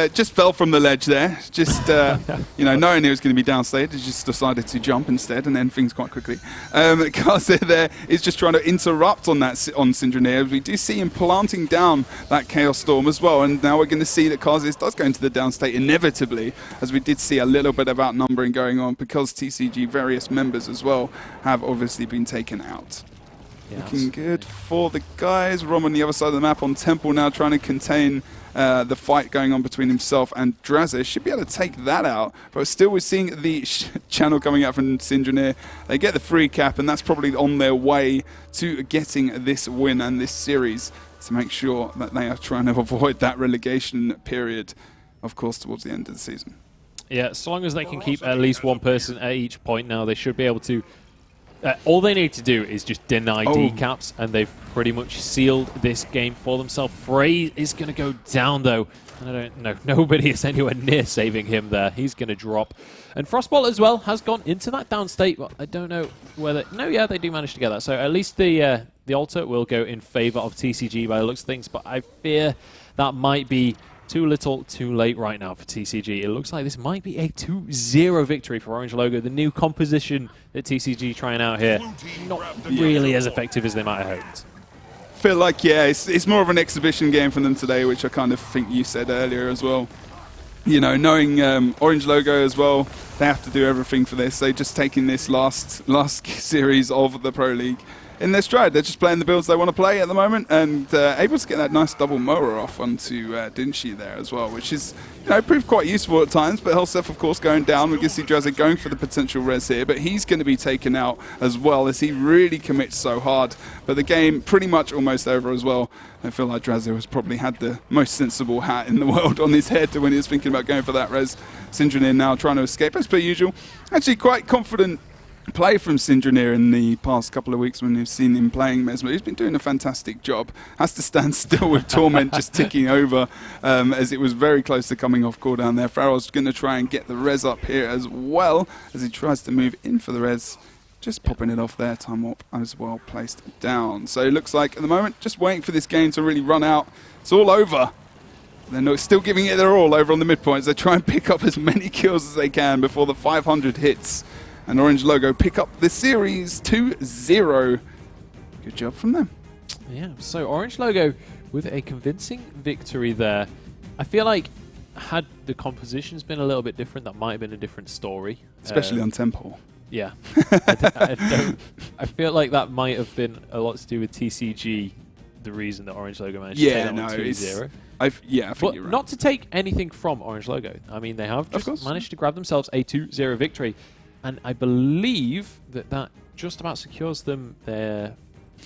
just fell from the ledge there. Just, knowing he was going to be downstage, he just decided to jump instead and end things quite quickly. Kaza there is just trying to interrupt on Syndrome. We do see him planting down that Chaos Storm as well, and now we're going to see that Kaza does go into the downstate inevitably, as we did see a little bit of outnumbering going on because TCG various members as well have obviously been taken out. Looking good for the guys. Rom on the other side of the map on Temple now, trying to contain the fight going on between himself and Drazzer. Should be able to take that out, but still we're seeing the channel coming out from Syndrome. They get the free cap, and that's probably on their way to getting this win and this series to make sure that they are trying to avoid that relegation period, of course, towards the end of the season.
Yeah, so long as they can keep at least one person at each point now, they should be able to. All they need to do is just deny decaps, and they've pretty much sealed this game for themselves. Frey is going to go down, though. And I don't know. Nobody is anywhere near saving him there. He's going to drop. And Frostbolt as well has gone into that down state. Well, I don't know whether... No, yeah, they do manage to get that. So at least the altar will go in favor of TCG by the looks of things. But I fear that might be too little, too late right now for TCG. It looks like this might be a 2-0 victory for Orange Logo. The new composition that TCG trying out here, not really as effective as they might have hoped.
Feel like, yeah, it's more of an exhibition game for them today, which I kind of think you said earlier as well. You know, knowing Orange Logo as well, they have to do everything for this. They're just taking this last series of the Pro League in their stride. They're just playing the builds they want to play at the moment, and able to get that nice double mower off onto Dinshi there as well, which is, you know, proved quite useful at times. But Helseth, of course, going down. We can see Drazzer going for the potential res here, but he's going to be taken out as well as he really commits so hard. But the game pretty much almost over as well. I feel like Drazzer has probably had the most sensible hat in the world on his head when he was thinking about going for that res. Syndrome now trying to escape as per usual. Actually quite confident play from Syndrome in the past couple of weeks when you've seen him playing Mesmer. He's been doing a fantastic job. Has to stand still with Torment just ticking over as it was very close to coming off cooldown there. Farrell's going to try and get the res up here as well as he tries to move in for the res. Just popping it off there. Time Warp as well placed down. So it looks like at the moment just waiting for this game to really run out. It's all over. They're still giving it their all over on the midpoints. They try and pick up as many kills as they can before the 500 hits. And Orange Logo pick up the series 2-0. Good job from them.
Yeah, so Orange Logo with a convincing victory there. I feel like had the compositions been a little bit different, that might have been a different story.
Especially on Temple.
Yeah. I feel like that might have been a lot to do with TCG, the reason that Orange Logo managed to take that 2-0.
I think you're right.
Not to take anything from Orange Logo. I mean, they have just managed to grab themselves a 2-0 victory. And I believe that just about secures them there.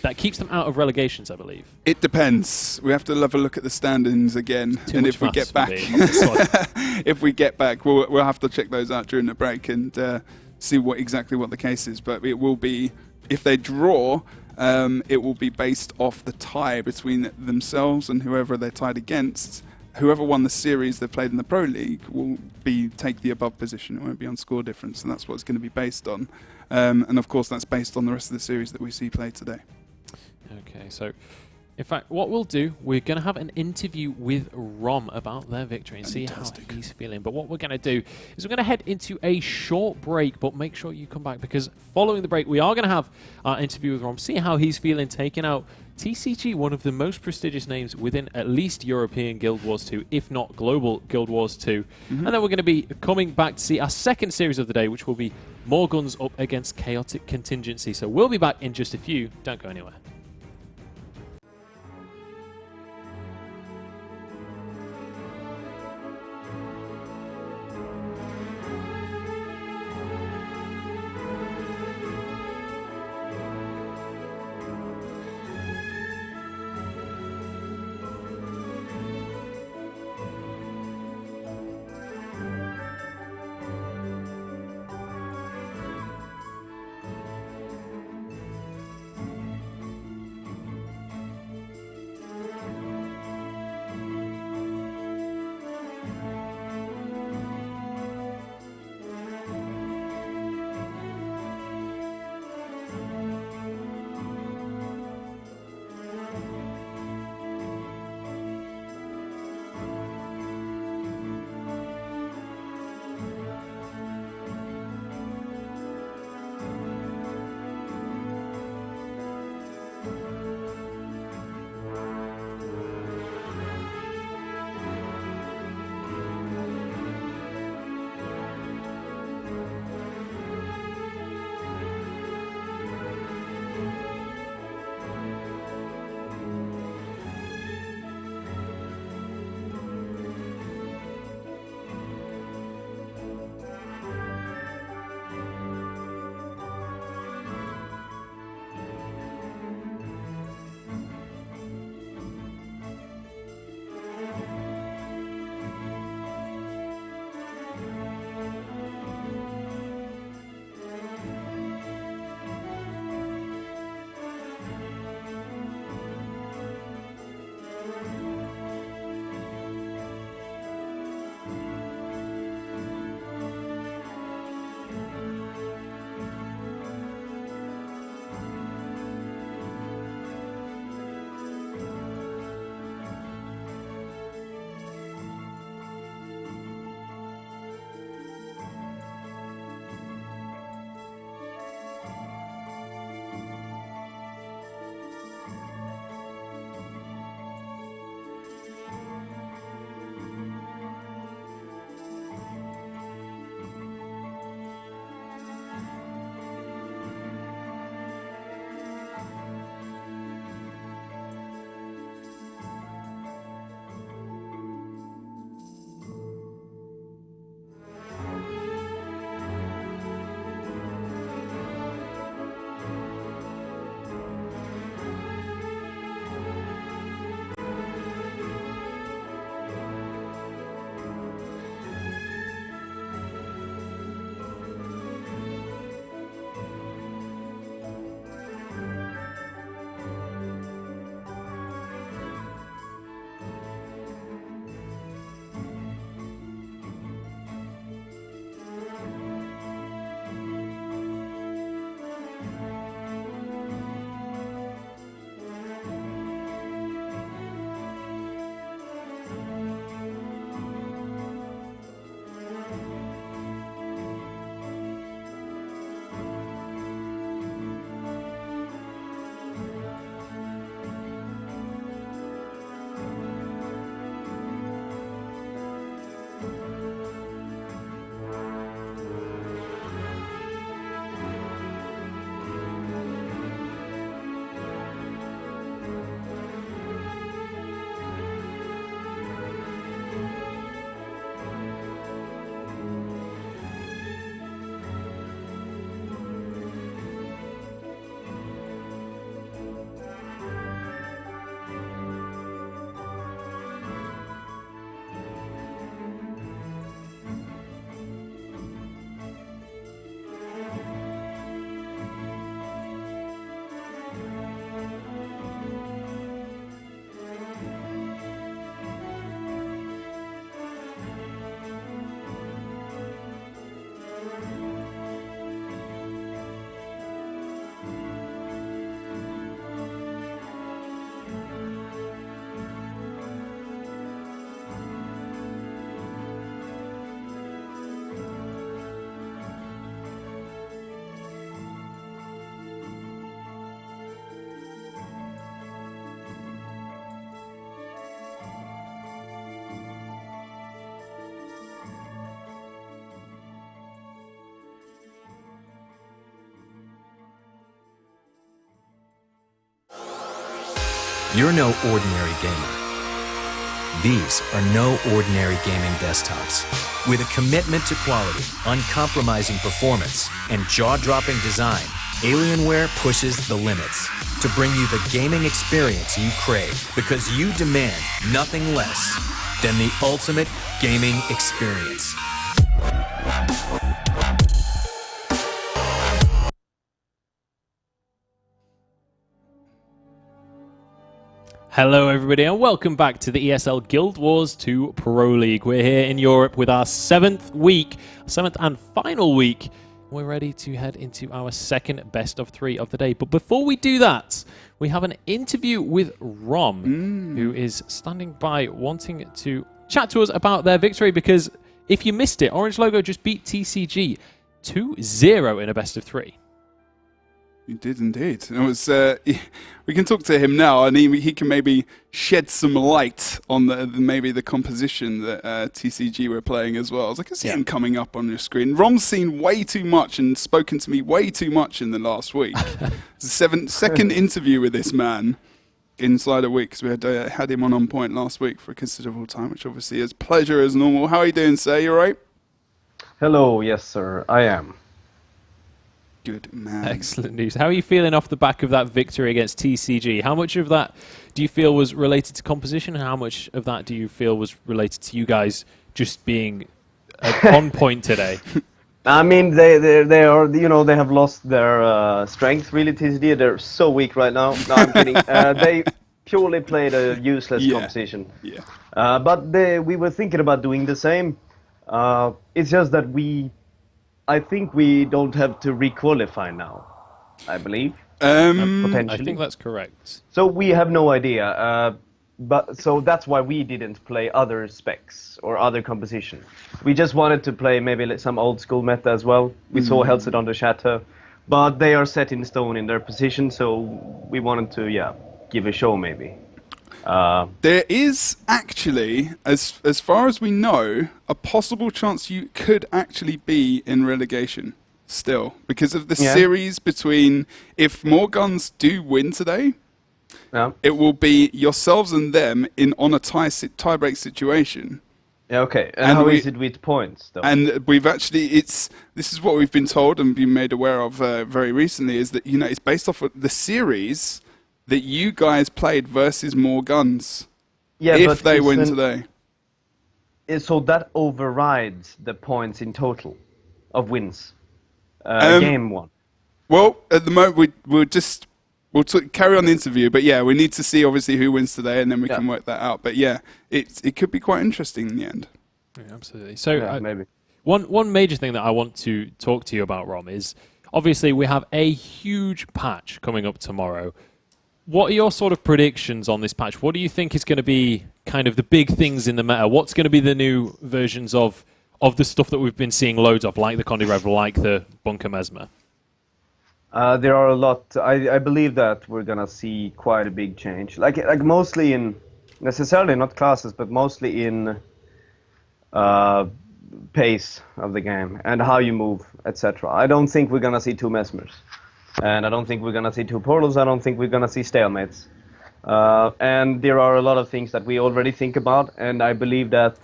That keeps them out of relegations, I believe. It
depends. We have to have a look at the standings again. And if we get back, if we get back, we'll have to check those out during the break and see exactly what the case is. But it will be, if they draw, it will be based off the tie between themselves and whoever they're tied against. Whoever won the series they played in the Pro League will take the above position. It won't be on score difference, and that's what it's going to be based on. And of course, that's based on the rest of the series that we see played today.
Okay, so in fact, what we'll do, we're going to have an interview with Rom about their victory and see how he's feeling. But what we're going to do is we're going to head into a short break, but make sure you come back because following the break, we are going to have our interview with Rom, see how he's feeling taking out TCG, one of the most prestigious names within at least European Guild Wars 2, if not global Guild Wars 2. And then we're going to be coming back to see our second series of the day, which will be More Guns up against Chaotic Contingency. So we'll be back in just a few. Don't go anywhere.
You're no ordinary gamer. These are no ordinary gaming desktops. With a commitment to quality, uncompromising performance, and jaw-dropping design, Alienware pushes the limits to bring you the gaming experience you crave, because you demand nothing less than the ultimate gaming experience.
Hello everybody and welcome back to the ESL Guild Wars 2 Pro League. We're here in Europe with our 7th and final week. We're ready to head into our second best of 3 of the day. But before we do that, we have an interview with Rom, who is standing by wanting to chat to us about their victory, because if you missed it, Orange Logo just beat TCG 2-0 in a best of 3.
You did indeed. And it was, we can talk to him now, and he can maybe shed some light on maybe the composition that TCG were playing as well. I can see him coming up on your screen. Rom's seen way too much and spoken to me way too much in the last week. It's the second interview with this man inside a week, because we had him on Point last week for a considerable time, which obviously is pleasure as normal. How are you doing, sir? You all right?
Hello, yes, sir. I am.
Good man.
Excellent news. How are you feeling off the back of that victory against TCG? How much of that do you feel was related to composition, and how much of that do you feel was related to you guys just being on point today?
I mean, they are, you know, they have lost their strength, really, TCG. They're so weak right now. No, I'm kidding. They purely played a useless composition.
Yeah.
But we were thinking about doing the same. It's just that I think we don't have to re-qualify now, I believe, potentially.
I think that's correct.
So we have no idea, so that's why we didn't play other specs or other composition. We just wanted to play maybe some old school meta as well. We saw Hellset on the Shatter, but they are set in stone in their position, so we wanted to, give a show maybe.
There is actually, as far as we know, a possible chance you could actually be in relegation still, because of the series between, if More Guns do win today, it will be yourselves and them on a tie-break situation.
Yeah, okay. And how is it with points, though?
And we've actually, this is what we've been told and been made aware of very recently, is that, it's based off of the series that you guys played versus More Guns, if they win today.
So that overrides the points in total of wins. Game one.
Well, at the moment, we'll carry on the interview, but we need to see obviously who wins today, and then we can work that out. But it could be quite interesting in the end.
Yeah, absolutely. So
maybe.
One major thing that I want to talk to you about, Rom, is obviously we have a huge patch coming up tomorrow. What are your sort of predictions on this patch? What do you think is going to be kind of the big things in the meta? What's going to be the new versions of the stuff that we've been seeing loads of, like the Condi Rev, like the Bunker Mesmer?
There are a lot. I believe that we're going to see quite a big change. Like mostly in, necessarily not classes, but mostly in pace of the game and how you move, etc. I don't think we're going to see 2 Mesmers. And I don't think we're going to see 2 portals. I don't think we're going to see stalemates. And there are a lot of things that we already think about. And I believe that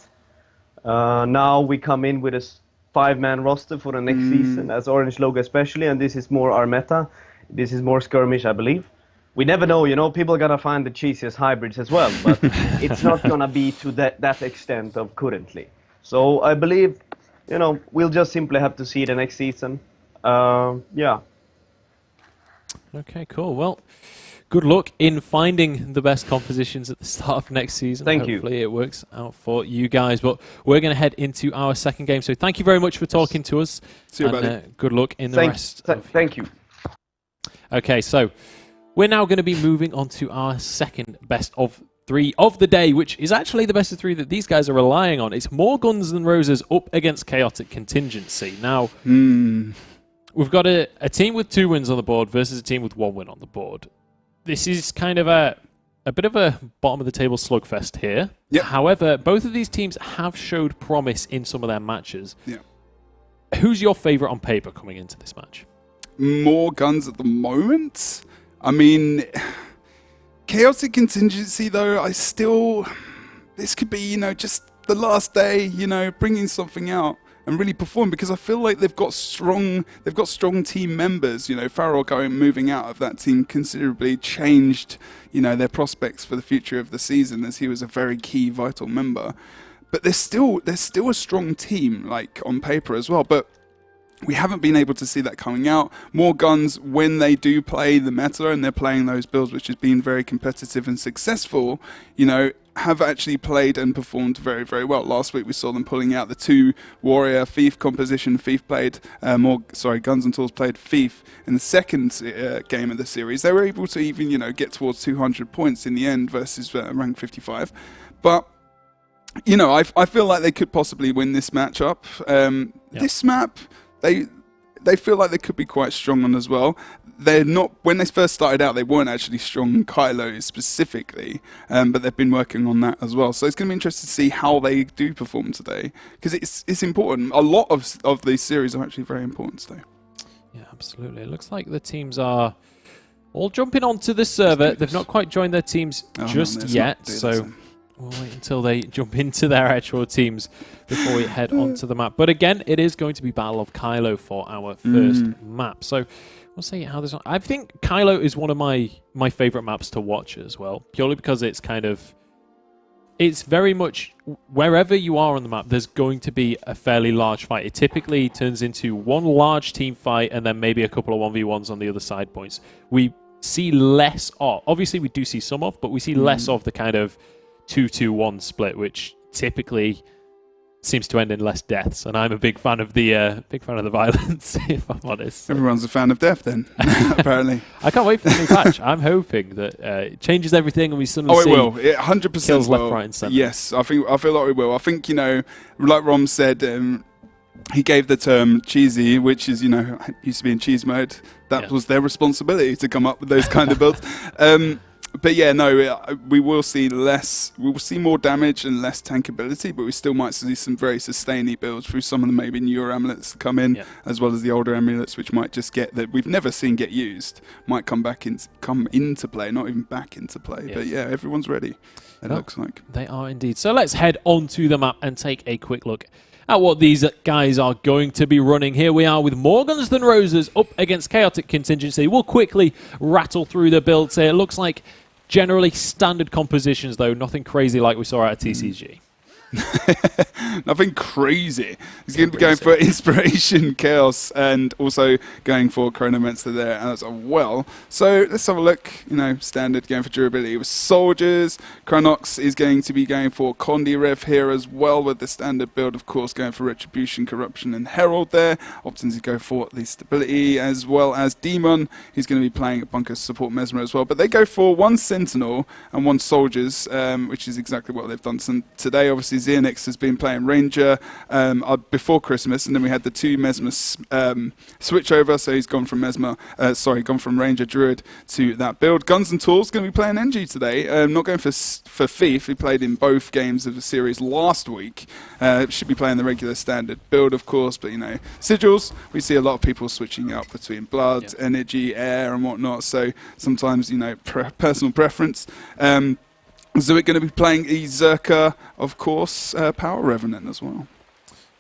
now we come in with a 5-man roster for the next season, as Orange Logo especially. And this is more our meta. This is more skirmish, I believe. We never know, people are going to find the cheesiest hybrids as well. But it's not going to be to that extent of currently. So I believe, we'll just simply have to see the next season.
Okay, cool. Well, good luck in finding the best compositions at the start of next season.
Thank you.
Hopefully it works out for you guys. But we're going to head into our second game. So thank you very much for talking to us.
See you, buddy.
Good luck in the rest.
Thank you.
Okay, so we're now going to be moving on to our second best of 3 of the day, which is actually the best of 3 that these guys are relying on. It's More Guns Than Roses up against Chaotic Contingency. Now, we've got a team with 2 wins on the board versus a team with 1 win on the board. This is kind of a bit of a bottom-of-the-table slugfest here.
Yep.
However, both of these teams have showed promise in some of their matches.
Yeah.
Who's your favourite on paper coming into this match?
More Guns at the moment. I mean, Chaotic Contingency, though, this could be, just the last day, bringing something out and really perform, because I feel like they've got strong team members. Farrell moving out of that team considerably changed, their prospects for the future of the season, as he was a very key, vital member. But there's still a strong team, like on paper as well. But we haven't been able to see that coming out. More guns, when they do play the meta and they're playing those builds, which has been very competitive and successful, have actually played and performed very, very well. Last week we saw them pulling out the 2 Warrior Thief composition. Guns and Tools played Thief in the second game of the series. They were able to even, get towards 200 points in the end versus rank 55. But I feel like they could possibly win this matchup. This map, they feel like they could be quite strong on as well. They're not, when they first started out, they weren't actually strong in Kylo specifically, but they've been working on that as well. So it's going to be interesting to see how they do perform today, because it's important. A lot of these series are actually very important today.
Yeah, absolutely. It looks like the teams are all jumping onto the server. They've not quite joined their teams just yet, so we'll wait until they jump into their actual teams before we head onto the map. But again, it is going to be Battle of Kylo for our first map. So we'll see how this. I think Kylo is one of my favorite maps to watch as well, purely because it's very much wherever you are on the map, there's going to be a fairly large fight. It typically turns into one large team fight and then maybe a couple of 1v1s on the other side points. We see less of, obviously we do see some of, but we see less of the kind of 2-2-1 split, which typically seems to end in less deaths, and I'm a big fan of the violence, if I'm honest.
Everyone's a fan of death, then, apparently.
I can't wait for the new patch. I'm hoping that it changes everything, and we suddenly see.
Oh, it will. It 100%
kills
will.
left, right, and centre.
Yes, I feel like it will. I think like Rom said, he gave the term cheesy, which is used to be in cheese mode. That was their responsibility to come up with those kind of builds. But yeah, no, we will see less. We will see more damage and less tankability, but we still might see some very sustainy builds through some of the maybe newer amulets that come in, as well as the older amulets, which might just get that we've never seen get used, might come into play, not even back into play. Yes. But yeah, everyone's ready. It looks like
they are indeed. So let's head onto the map and take a quick look at what these guys are going to be running. Here we are with more Guns Than Roses up against Chaotic Contingency. We'll quickly rattle through the builds here. It looks like generally standard compositions, though. Nothing crazy like we saw out of TCG.
Nothing crazy. He's going to be going for Inspiration, Chaos, and also going for Chronomancer there as well. So let's have a look. Standard going for durability with Soldiers. Chronox is going to be going for Condi Rev here as well, with the standard build, of course, going for Retribution, Corruption, and Herald there. Options to go for the stability, as well as Demon. He's going to be playing a Bunker Support Mesmer as well. But they go for 1 Sentinel and 1 Soldiers, which is exactly what they've done. So today, obviously, Xenix has been playing Ranger before Christmas, and then we had the 2 Mesmer switch over, so he's gone from Ranger Druid to that build. Guns and Tools going to be playing NG today, not going for Thief. He played in both games of the series last week. Should be playing the regular standard build, of course, but Sigils, we see a lot of people switching out between Blood, Energy, Air, and whatnot, so sometimes, personal preference. So we're going to be playing Zerka, of course, Power Revenant as well.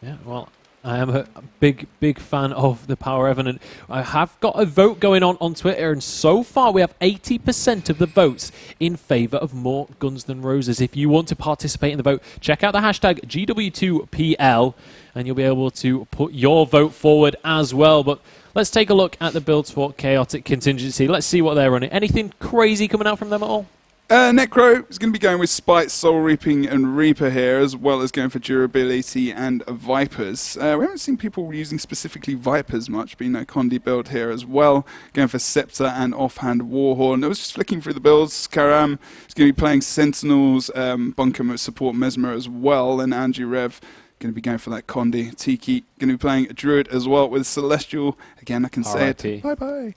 Yeah, well, I am a big fan of the Power Revenant. I have got a vote going on Twitter, and so far we have 80% of the votes in favour of more Guns Than Roses. If you want to participate in the vote, check out the hashtag GW2PL, and you'll be able to put your vote forward as well. But let's take a look at the builds for Chaotic Contingency. Let's see what they're running. Anything crazy coming out from them at all?
Necro is going to be going with Spite, Soul Reaping, and Reaper here, as well as going for durability and Vipers. We haven't seen people using specifically Vipers much, but Condi build here as well. Going for Scepter and Offhand Warhorn. I was just flicking through the builds. Karam is going to be playing Sentinels, Bunker Support Mesmer as well, and Angie Rev going to be going for that Condi. Tiki going to be playing a Druid as well with Celestial. Again, I can say it. Bye-bye.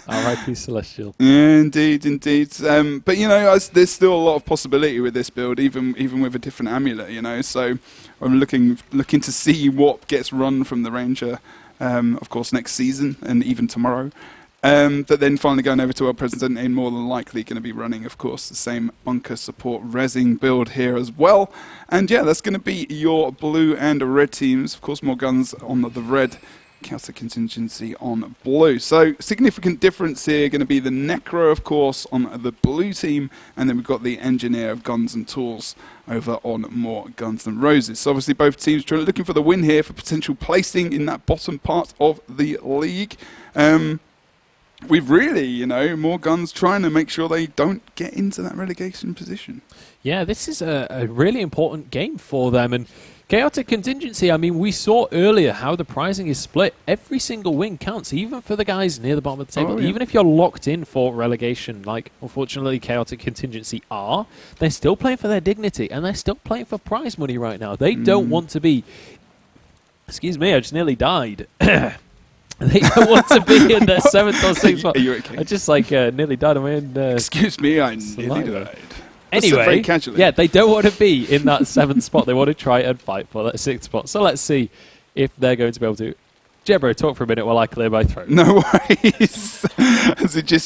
R.I.P. Celestial.
Yeah, indeed. But, there's still a lot of possibility with this build, even with a different amulet, So I'm looking to see what gets run from the Ranger, of course, next season and even tomorrow. But then finally going over to our president, and more than likely going to be running, of course, the same bunker support resing build here as well. And yeah, that's going to be your blue and red teams. Of course, more guns on the red, Chaotic Contingency on blue. So significant difference here going to be the Necro, of course, on the blue team, and then we've got the Engineer of Guns and Tools over on more Guns N' Roses. So obviously both teams looking for the win here for potential placing in that bottom part of the league. We've really, more guns trying to make sure they don't get into that relegation position.
Yeah, this is a really important game for them. And Chaotic Contingency, I mean, we saw earlier how the pricing is split. Every single win counts, even for the guys near the bottom of the table. Even if you're locked in for relegation, like, unfortunately, Chaotic Contingency are, they're still playing for their dignity, and they're still playing for prize money right now. They don't want to be... Excuse me, I just nearly died. They don't want to be in the 7th or 6th spot.
Are you okay?
I just nearly died. I mean,
excuse me, I nearly died.
Anyway, yeah, they don't want to be in that 7th spot. They want to try and fight for that 6th spot. So let's see if they're going to be able to. Jebro, talk for a minute while I clear my throat.
No worries.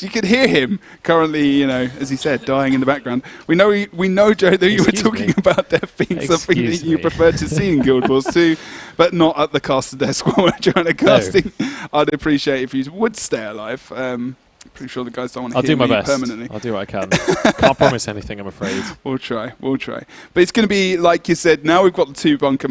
You could hear him currently, as he said, dying in the background. We know, Joe, that you were talking about death being something that you prefer to see in Guild Wars 2, but not at the caster desk while we're trying to casting. I'd appreciate if you would stay alive. Pretty sure the guys don't want to hear me permanently.
I'll do what I can. Can't promise anything, I'm afraid.
We'll try. But it's going to be, like you said, now we've got the two bunker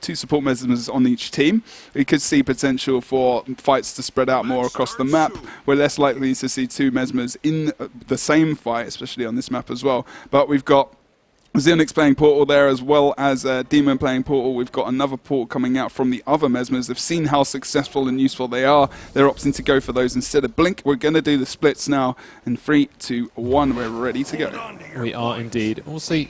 two support mesmers on each team. We could see potential for fights to spread out more across the map. We're less likely to see two mesmers in the same fight, especially on this map as well. But we've got Xenix playing Portal there, as well as Demon playing Portal. We've got another Portal coming out from the other mesmers. They've seen how successful and useful they are. They're opting to go for those instead of Blink. We're going to do the splits now. In 3, 2, 1, we're ready to go.
We are indeed. We'll see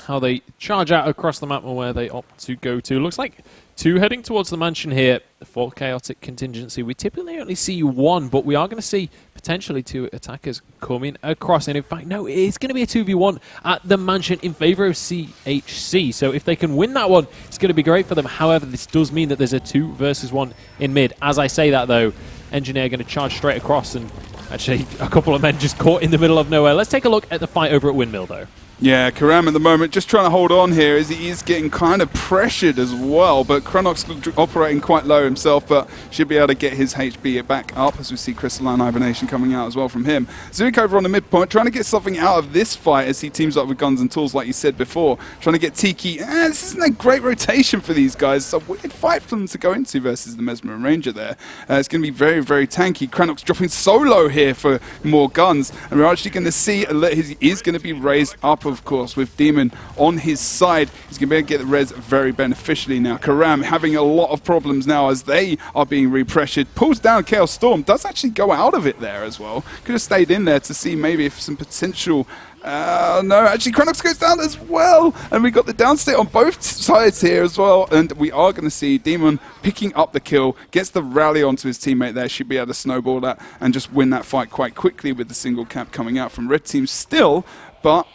how they charge out across the map and where they opt to go to. Looks like 2 heading towards the mansion here for Chaotic Contingency. We typically only see 1, but we are going to see potentially 2 attackers coming across. And in fact, no, it's going to be a 2v1 at the mansion in favor of CHC. So if they can win that one, it's going to be great for them. However, this does mean that there's a 2 versus 1 in mid. As I say that, though, Engineer going to charge straight across, and actually a couple of men just caught in the middle of nowhere. Let's take a look at the fight over at Windmill, though.
Yeah, Karam at the moment just trying to hold on here as he is getting kind of pressured as well, but Chronox operating quite low himself, but should be able to get his HB back up as we see Crystalline Hibernation coming out as well from him. Zuik over on the midpoint, trying to get something out of this fight as he teams up with Guns and Tools like you said before, trying to get Tiki. This isn't a great rotation for these guys. It's a weird fight for them to go into versus the Mesmer and Ranger there. It's going to be very, very tanky. Cranox dropping solo here for more guns, and we're actually going to see he is going to be raised up, of course, with Demon on his side. He's going to be able to get the res very beneficially now. Karam having a lot of problems now as they are being repressured. Pulls down Chaos Storm. Does actually go out of it there as well. Could have stayed in there to see maybe if some potential... no, actually Chronox goes down as well. And we got the downstate on both sides here as well. And we are going to see Demon picking up the kill. Gets the rally onto his teammate there. Should be able to snowball that and just win that fight quite quickly with the single cap coming out from Red Team still. But...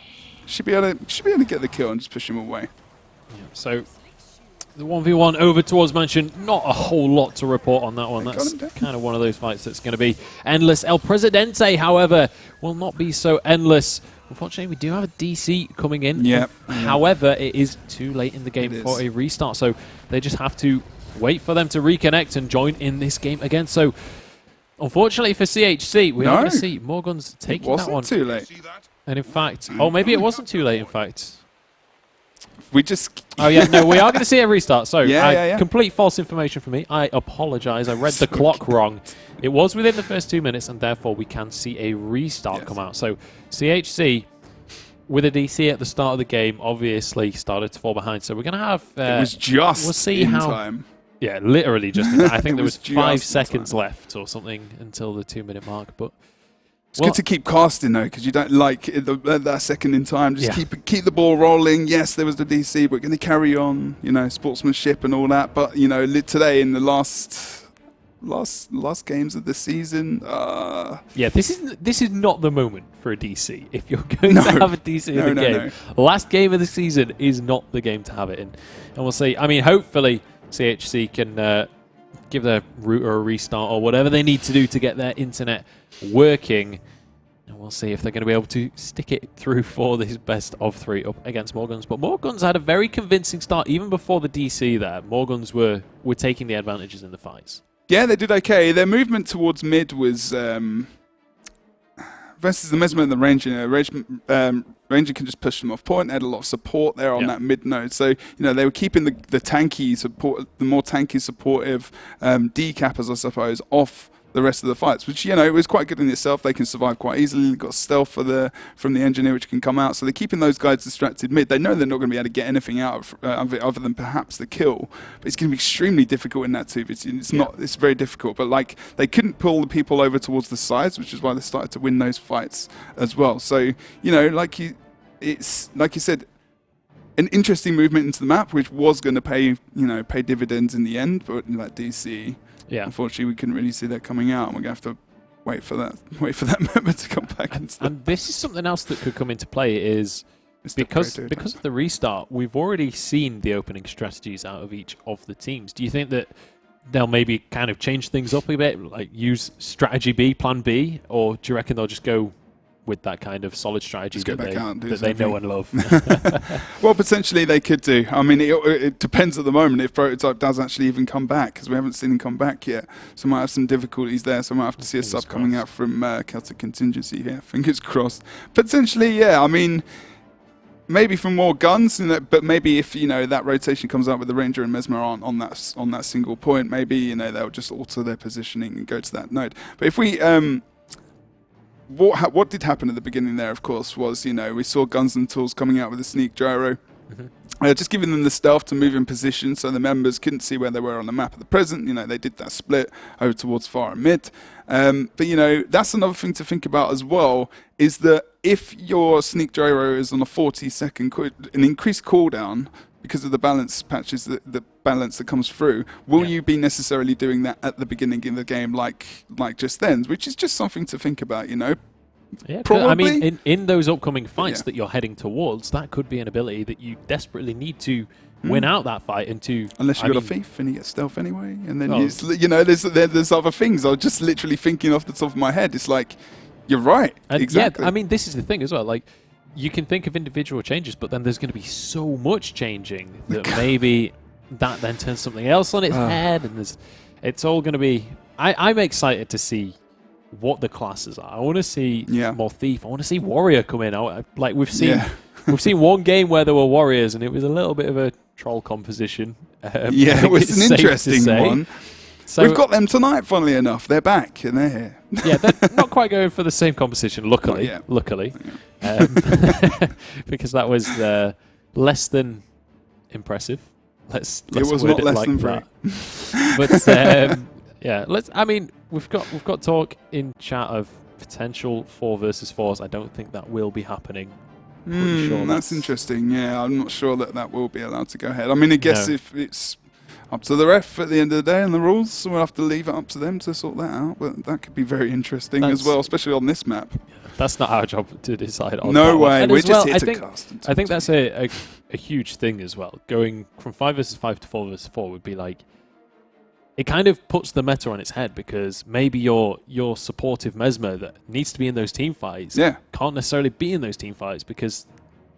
Should be able to get the kill and just push him away.
Yeah, so the 1v1 over towards Mansion. Not a whole lot to report on that one. That's kind of one of those fights that's going to be endless. El Presidente, however, will not be so endless. Unfortunately, we do have a DC coming in.
Yep.
However, it is too late in the game for a restart, so they just have to wait for them to reconnect and join in this game again. So, unfortunately for CHC, we are going to see more guns taking that one.
It wasn't too late.
And in fact, maybe it wasn't too late, in fact.
We just...
Oh, yeah, no, we are going to see a restart. So,
yeah.
Complete false information for me. I apologize. I read the clock wrong. It was within the first 2 minutes, and therefore we can see a restart come out. So, CHC, with a DC at the start of the game, obviously started to fall behind. So, we're going to have...
it was just
we'll see
in
how,
time.
Yeah, literally just in time. I think there was 5 seconds
time
left or something until the 2 minute mark, but...
It's good to keep casting though, because you don't like that second in time. Just keep the ball rolling. Yes, there was the DC, but we're going to carry on, sportsmanship and all that. But today in the last games of the season,
yeah, this is not the moment for a DC. If you're going to have a DC in the game, last game of the season is not the game to have it in. And we'll see. I mean, hopefully CHC can give their router a restart or whatever they need to do to get their internet working. And we'll see if they're going to be able to stick it through for this best of 3 up against Morguns. But Morguns had a very convincing start even before the DC there. Morguns were taking the advantages in the fights. Yeah,
they did okay. Their movement towards mid was... versus the Mesmer and the Ranger, Ranger can just push them off point. They had a lot of support there on that mid node. So, they were keeping the tanky support, the more tanky supportive decappers, I suppose, off the rest of the fights, which, it was quite good in itself. They can survive quite easily. They've got stealth from the engineer, which can come out. So they're keeping those guys distracted mid. They know they're not going to be able to get anything out of it other than perhaps the kill. But it's going to be extremely difficult in that 2v2. It's very difficult. But they couldn't pull the people over towards the sides, which is why they started to win those fights as well. So, it's like you said, an interesting movement into the map, which was going to pay dividends in the end. But that DC. Yeah. Unfortunately, we couldn't really see that coming out, and we're going to have to wait for that member to come back.
And this is something else that could come into play is because of the restart, we've already seen the opening strategies out of each of the teams. Do you think that they'll maybe kind of change things up a bit, like use strategy B, plan B, or do you reckon they'll just go with that kind of solid strategy that they know and love?
Well, potentially they could do. I mean, it depends at the moment if Prototype does actually even come back, because we haven't seen him come back yet. So we might have some difficulties there. So we might have to see a sub coming out from Celtic Contingency here. Fingers crossed. Potentially, yeah. I mean, maybe for more guns, but maybe if that rotation comes out with the Ranger and Mesmer aren't on that single point, maybe they'll just alter their positioning and go to that node. But if we what did happen at the beginning there, of course, was, we saw Guns and Tools coming out with a sneak gyro. Just giving them the stealth to move in position so the members couldn't see where they were on the map at the present. They did that split over towards far and mid. But, that's another thing to think about as well, is that if your sneak gyro is on a 40-second, an increased cooldown, because of the balance patches, the balance that comes through, will you be necessarily doing that at the beginning of the game like just then? Which is just something to think about,
Yeah, probably. I mean, in those upcoming fights that you're heading towards, that could be an ability that you desperately need to win out that fight into.
Unless you've got a thief and you get stealth anyway, and then there's other things. I was just literally thinking off the top of my head. It's like, you're right.
And
exactly.
Yeah, I mean, this is the thing as well. Like, you can think of individual changes, but then there's going to be so much changing that maybe that then turns something else on its head, and it's all going to be... I'm excited to see what the classes are. I want to see more Thief. I want to see Warrior come in. Like we've seen one game where there were Warriors, and it was a little bit of a troll composition.
It was an interesting one. So we've got them tonight, funnily enough. They're back, and they're here.
Yeah, they're not quite going for the same composition, luckily. Because that was less than impressive. Let's
it was
word
not
it
less
like
than
that. But I mean, we've got talk in chat of potential 4 versus 4s. I don't think that will be happening.
Sure that's interesting. Yeah, I'm not sure that will be allowed to go ahead. I mean, I guess if it's up to the ref at the end of the day and the rules, so we'll have to leave it up to them to sort that out. But that could be very interesting as well, especially on this map.
That's not our job to decide on.
No way. We're just here to cast.
I think that's a huge thing as well. Going from 5 versus 5 to 4 versus 4 would be like, it kind of puts the meta on its head, because maybe your supportive Mesmer that needs to be in those team fights can't necessarily be in those team fights because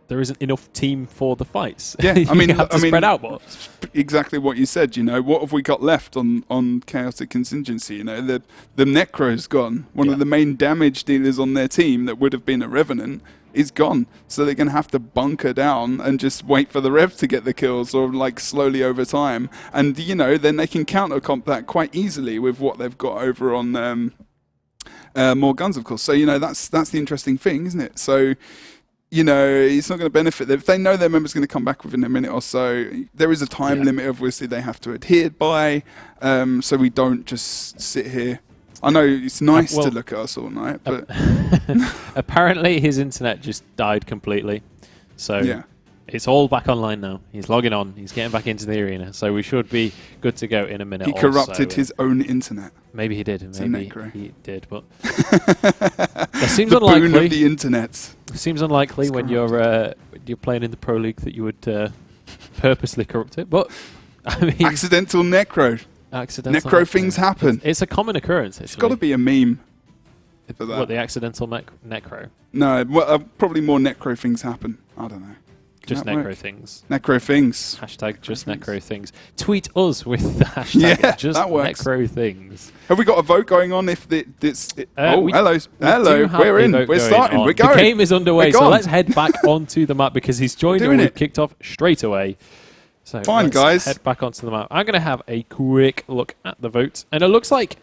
there isn't enough team for the fights.
Yeah, I mean,
spread out more.
Exactly what you said. What have we got left on Chaotic Contingency? The Necro's gone. One of the main damage dealers on their team that would have been a Revenant is gone. So they're going to have to bunker down and just wait for the Rev to get the kills, or like slowly over time. And then they can counter-comp that quite easily with what they've got over on more guns, of course. So that's the interesting thing, isn't it? So. It's not going to benefit them. If they know their member's going to come back within a minute or so, there is a time limit, obviously, they have to adhere by, so we don't just sit here. I know it's nice to look at us all night, but...
Apparently his internet just died completely, so it's all back online now. He's logging on, he's getting back into the arena, so we should be good to go in a minute.
He corrupted his own internet.
Maybe he did, maybe he did, but
it
seems
the
unlikely.
Boon of the internet.
It seems unlikely when you're playing in the Pro League that you would purposely corrupt it, but I mean,
accidental necro.
Accidental
necro things happen.
It's a common occurrence.
It's got to be a meme for that.
What, the accidental necro?
No, well, probably more necro things happen. I don't know.
Just necro things.
Necro things.
Hashtag just necro things. Tweet us with the hashtag just
that works.
necro things.
Have we got a vote going on? If it's
We
hello,
do have
we're
a
in,
vote
we're
going
starting,
on.
we're going.
The game is underway,
We're
so
gone.
let's head back onto the map because he's joined and we've kicked off straight away. So
Fine,
let's
guys.
head back onto the map. I'm going to have a quick look at the votes, and it looks like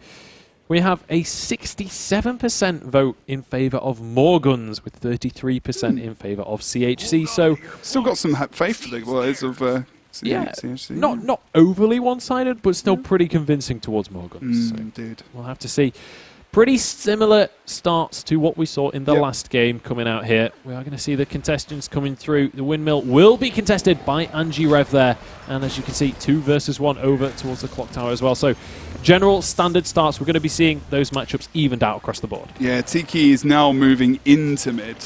we have a 67% vote in favour of more guns, with 33% in favour of CHC. So
Still got some faith for the guys of CHC.
not overly one-sided, but still pretty convincing towards more guns. So
Dude.
we'll have to see. Pretty similar starts to what we saw in the
Yep.
last game coming out here. We are going to see the contestants coming through. The windmill will be contested by Angie Rev there. And as you can see, 2 versus 1 over towards the clock tower as well. So general standard starts, we're going to be seeing those matchups evened out across the board.
Yeah, Tiki is now moving into mid.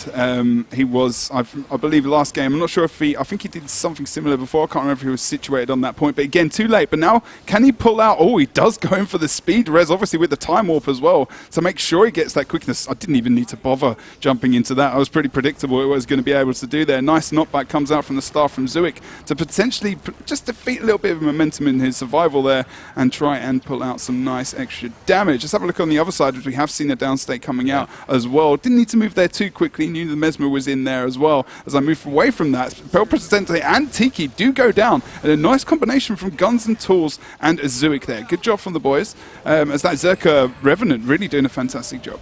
He was, I believe, last game. I'm not sure if I think he did something similar before. I can't remember if he was situated on that point. But again, too late. But now, can he pull out? Oh, he does go in for the speed res, obviously with the time warp as well. So make sure he gets that quickness. I didn't even need to bother jumping into that. I was pretty predictable what he was going to be able to do there. Nice knockback comes out from the star from Zuik to potentially just defeat a little bit of momentum in his survival there and try and pull out some nice extra damage. Let's have a look on the other side, which we have seen a downstate coming out as well. Didn't need to move there too quickly. Knew the Mesmer was in there as well. As I move away from that, Pel Presidente and Tiki do go down. And a nice combination from Guns and Tools and Zuik there. Good job from the boys. As that Zerka Revenant really doing a fantastic job.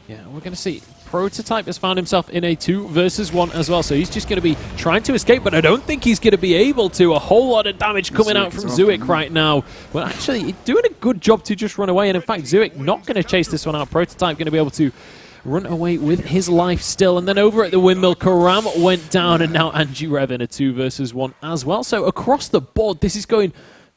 Yeah, we're going to see. Prototype has found himself in a 2 versus 1 as well, so he's just going to be trying to escape, but I don't think he's going to be able to. A whole lot of damage coming out from Zuik right now. Well, actually, he's doing a good job to just run away, and in fact, Zuik not going to chase this one out. Prototype going to be able to run away with his life still. And then over at the windmill, Karam went down, and now Angie Rev in a 2 versus 1 as well. So across the board, this is going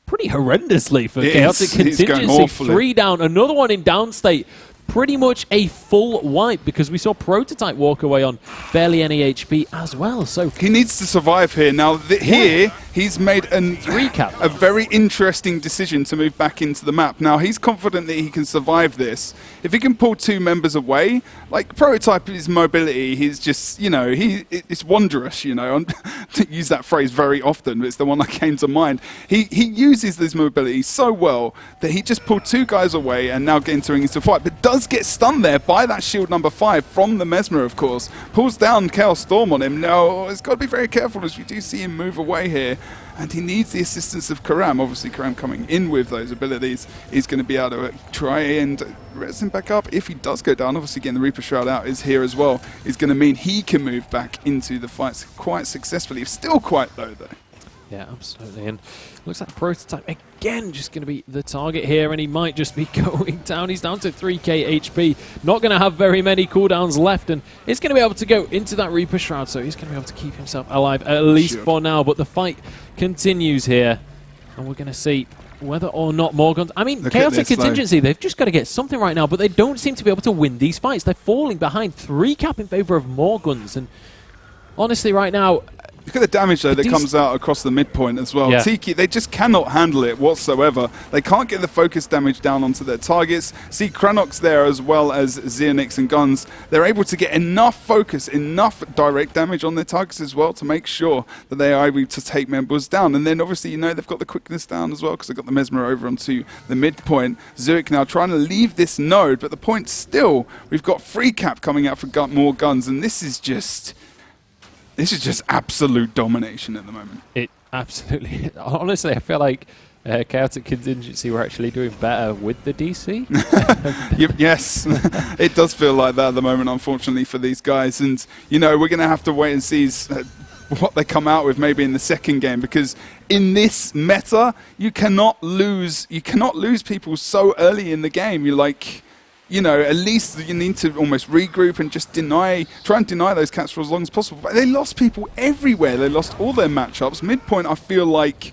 pretty horrendously for Chaotic Contingency. 3 down, another one in downstate. Pretty much a full wipe because we saw Prototype walk away on barely any HP as well. So
he needs to survive here. Now here he's made a very interesting decision to move back into the map. Now he's confident that he can survive this. If he can pull 2 members away, like Prototype, his mobility, he's just, you know, it's wondrous, you know. To use that phrase very often, but it's the one that came to mind. He uses this mobility so well that he just pulled 2 guys away and now entering into a fight, but does get stunned there by that shield number 5 from the Mesmer, of course. Pulls down Chaos Storm on him. Now, he's got to be very careful as we do see him move away here. And he needs the assistance of Karam. Obviously, Karam coming in with those abilities. He's going to be able to try and res him back up if he does go down. Obviously, getting the Reaper Shroud out is here as well. Is going to mean he can move back into the fights quite successfully. Still quite low, though.
Yeah, absolutely. And looks like Prototype again just going to be the target here, and he might just be going down. He's down to 3k HP. Not going to have very many cooldowns left, and he's going to be able to go into that Reaper Shroud, so he's going to be able to keep himself alive, at least for now. But the fight continues here, and we're going to see whether or not more guns... I mean, Chaotic Contingency, they've just got to get something right now, but they don't seem to be able to win these fights. They're falling behind 3 cap in favor of more guns, and honestly, right now...
Look at the damage, though, that comes out across the midpoint as well.
Yeah.
Tiki, they just cannot handle it whatsoever. They can't get the focus damage down onto their targets. See Kranox there as well as Xeonix and Guns. They're able to get enough focus, enough direct damage on their targets as well to make sure that they are able to take members down. And then, obviously, you know, they've got the quickness down as well because they've got the Mesmer over onto the midpoint. Zuik now trying to leave this node, but the point still, we've got free cap coming out for more guns, and this is just absolute domination at the moment.
It absolutely... Honestly, I feel like Chaotic Contingency were actually doing better with the DC.
Yes, it does feel like that at the moment, unfortunately, for these guys. And, you know, we're going to have to wait and see what they come out with maybe in the second game, because in this meta, you cannot lose people so early in the game. You're like... You know, at least you need to almost regroup and just try and deny those cats for as long as possible. But they lost people everywhere. They lost all their matchups. Midpoint, I feel like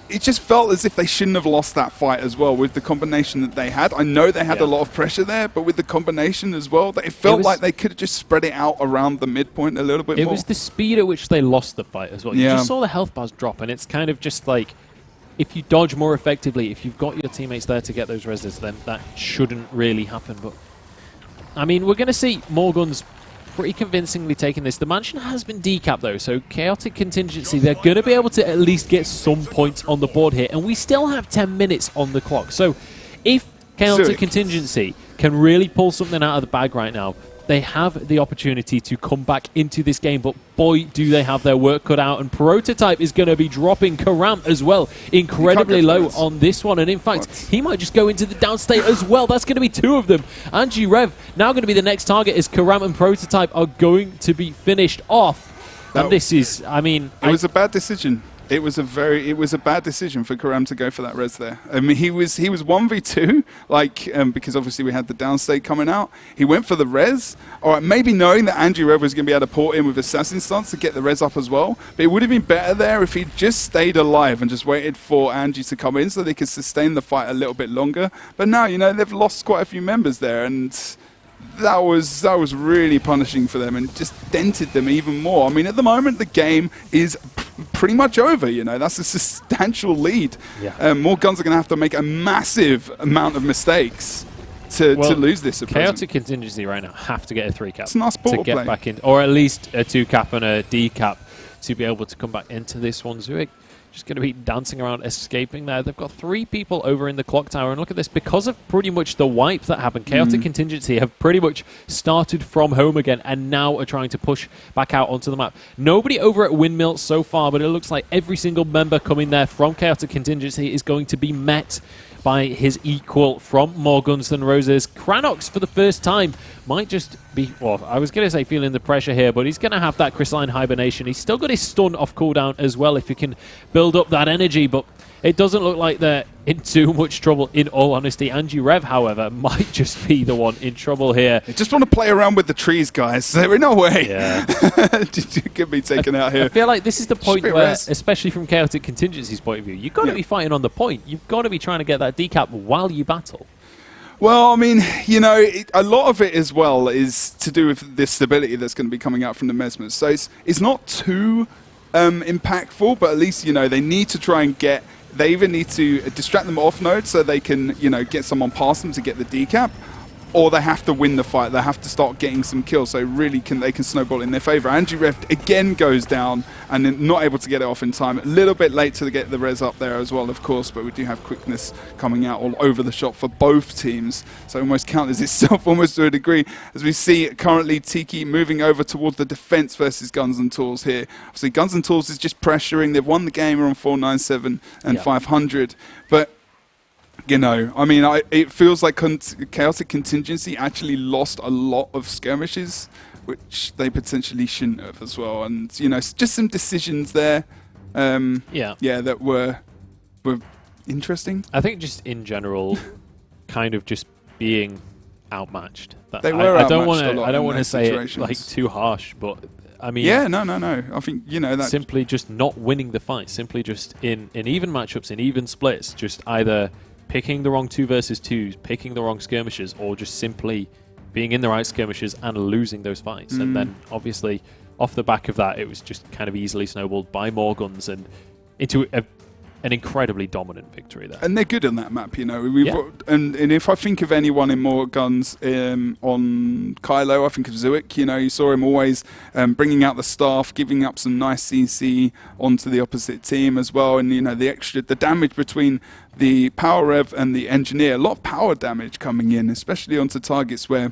it just felt as if they shouldn't have lost that fight as well with the combination that they had. I know they had a lot of pressure there, but with the combination as well, it felt like they could have just spread it out around the midpoint a little bit more.
It was the speed at which they lost the fight as well. You just saw the health bars drop, and it's kind of just like... if you dodge more effectively, if you've got your teammates there to get those reses, then that shouldn't really happen. But, I mean, we're going to see Morguns pretty convincingly taking this. The mansion has been decapped, though, so Chaotic Contingency, they're going to be able to at least get some points on the board here. And we still have 10 minutes on the clock. So if Chaotic Contingency can really pull something out of the bag right now, they have the opportunity to come back into this game, but boy, do they have their work cut out. And Prototype is going to be dropping Karam as well, incredibly low on this one. And in fact, he might just go into the downstate as well. That's going to be 2 of them. Angie Rev now going to be the next target as Karam and Prototype are going to be finished off. And this is, I mean...
It was a bad decision. It was a bad decision for Karam to go for that res there. I mean, he was 1v2, because obviously we had the downstate coming out. He went for the res. All right, maybe knowing that Angie Rev was going to be able to port in with Assassin Stance to get the res up as well. But it would have been better there if he'd just stayed alive and just waited for Angie to come in so they could sustain the fight a little bit longer. But now, you know, they've lost quite a few members there, and that was really punishing for them and just dented them even more. I mean, at the moment, the game is pretty much over, you know. That's a substantial lead. Yeah. More Guns are going to have to make a massive amount of mistakes to lose this.
Chaotic Contingency right now have to get a 3 cap
it's a nice
to get back in, or at least a 2 cap and a D cap to be able to come back into this one. Zuik just going to be dancing around, escaping there. They've got 3 people over in the clock tower, and look at this. Because of pretty much the wipe that happened, Chaotic Contingency have pretty much started from home again and now are trying to push back out onto the map. Nobody over at Windmill so far, but it looks like every single member coming there from Chaotic Contingency is going to be met by his equal from More Guns Than Roses. Cranox, for the first time, might just be, well, I was going to say feeling the pressure here, but he's going to have that Crystalline Hibernation. He's still got his stun off cooldown as well if he can build up that energy, but it doesn't look like they're in too much trouble, in all honesty. Angie Rev, however, might just be the one in trouble here.
They just want to play around with the trees, guys. There no way.
Yeah.
You could be taken out here.
I feel like this is the point where, especially from Chaotic Contingency's point of view, you've got to be fighting on the point. You've got to be trying to get that decap while you battle.
Well, I mean, you know, a lot of it as well is to do with the stability that's going to be coming out from the Mesmers. So it's not too impactful, but at least, you know, they need to try and get... They either need to distract them off node so they can, you know, get someone past them to get the decap, or they have to win the fight. They have to start getting some kills, so really they can snowball in their favor. Angie Rev again goes down and then not able to get it off in time. A little bit late to get the res up there as well, of course, but we do have quickness coming out all over the shop for both teams, so it almost counters itself almost to a degree, as we see currently Tiki moving over towards the defense versus Guns and Tools here. Obviously, Guns and Tools is just pressuring. They've won the game on 497 and 500, but you know, I mean, it feels like Chaotic Contingency actually lost a lot of skirmishes, which they potentially shouldn't have as well. And, you know, just some decisions there, that were interesting.
I think just in general, kind of just being outmatched.
They were outmatched.
I don't want to say it like too harsh, but I mean,
yeah, no. I think, you know, that
simply just not winning the fight, simply just in even matchups, in even splits, just either picking the wrong 2 versus 2s, picking the wrong skirmishes, or just simply being in the right skirmishes and losing those fights. And then, obviously, off the back of that, it was just kind of easily snowballed by More Guns and into an incredibly dominant victory there.
And they're good on that map, you know. And if I think of anyone in More Guns on Kylo, I think of Zuik. You know, you saw him always bringing out the staff, giving up some nice CC onto the opposite team as well. And, you know, the damage between the Power Rev and the Engineer, a lot of power damage coming in, especially onto targets where,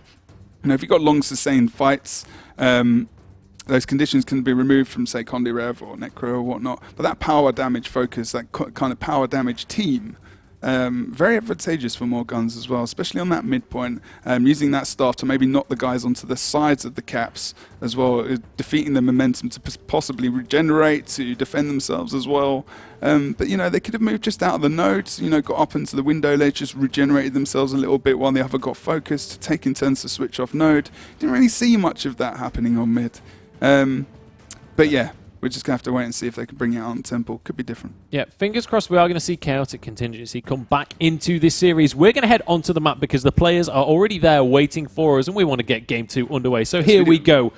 you know, if you've got long sustained fights, those conditions can be removed from, say, Condi Rev or Necro or whatnot. But that power damage focus, that kind of power damage team, very advantageous for More Guns as well, especially on that midpoint, using that staff to maybe knock the guys onto the sides of the caps as well, defeating the momentum to possibly regenerate, to defend themselves as well. But, you know, they could have moved just out of the nodes, you know, got up into the window ledge, just regenerated themselves a little bit while the other got focused, taking turns to switch off node. Didn't really see much of that happening on mid. But yeah, we're just going to have to wait and see if they can bring it out on Temple. Could be different.
Yeah, fingers crossed we are going to see Chaotic Contingency come back into this series. We're going to head onto the map because the players are already there waiting for us, and we want to get Game 2 underway. So here we go.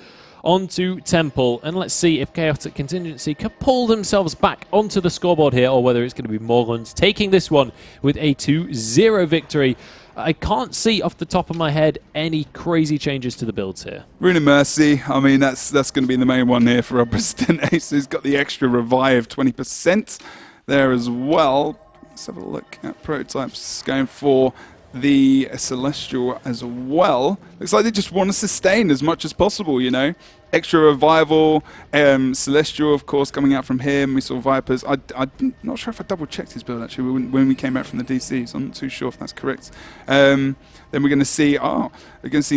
onto Temple, and let's see if Chaotic Contingency can pull themselves back onto the scoreboard here, or whether it's going to be Morgans taking this one with a 2-0 victory. I can't see off the top of my head any crazy changes to the builds here.
Rune of Mercy, I mean, that's going to be the main one here for our President Ace, who's got the extra revive 20% there as well. Let's have a look at prototypes going for the Celestial as well. Looks like they just want to sustain as much as possible, you know. Extra revival, Celestial, of course, coming out from him. We saw Vipers. I'm not sure if I double-checked his build, actually, when we came back from the DC, so I'm not too sure if that's correct. Then we're going to see,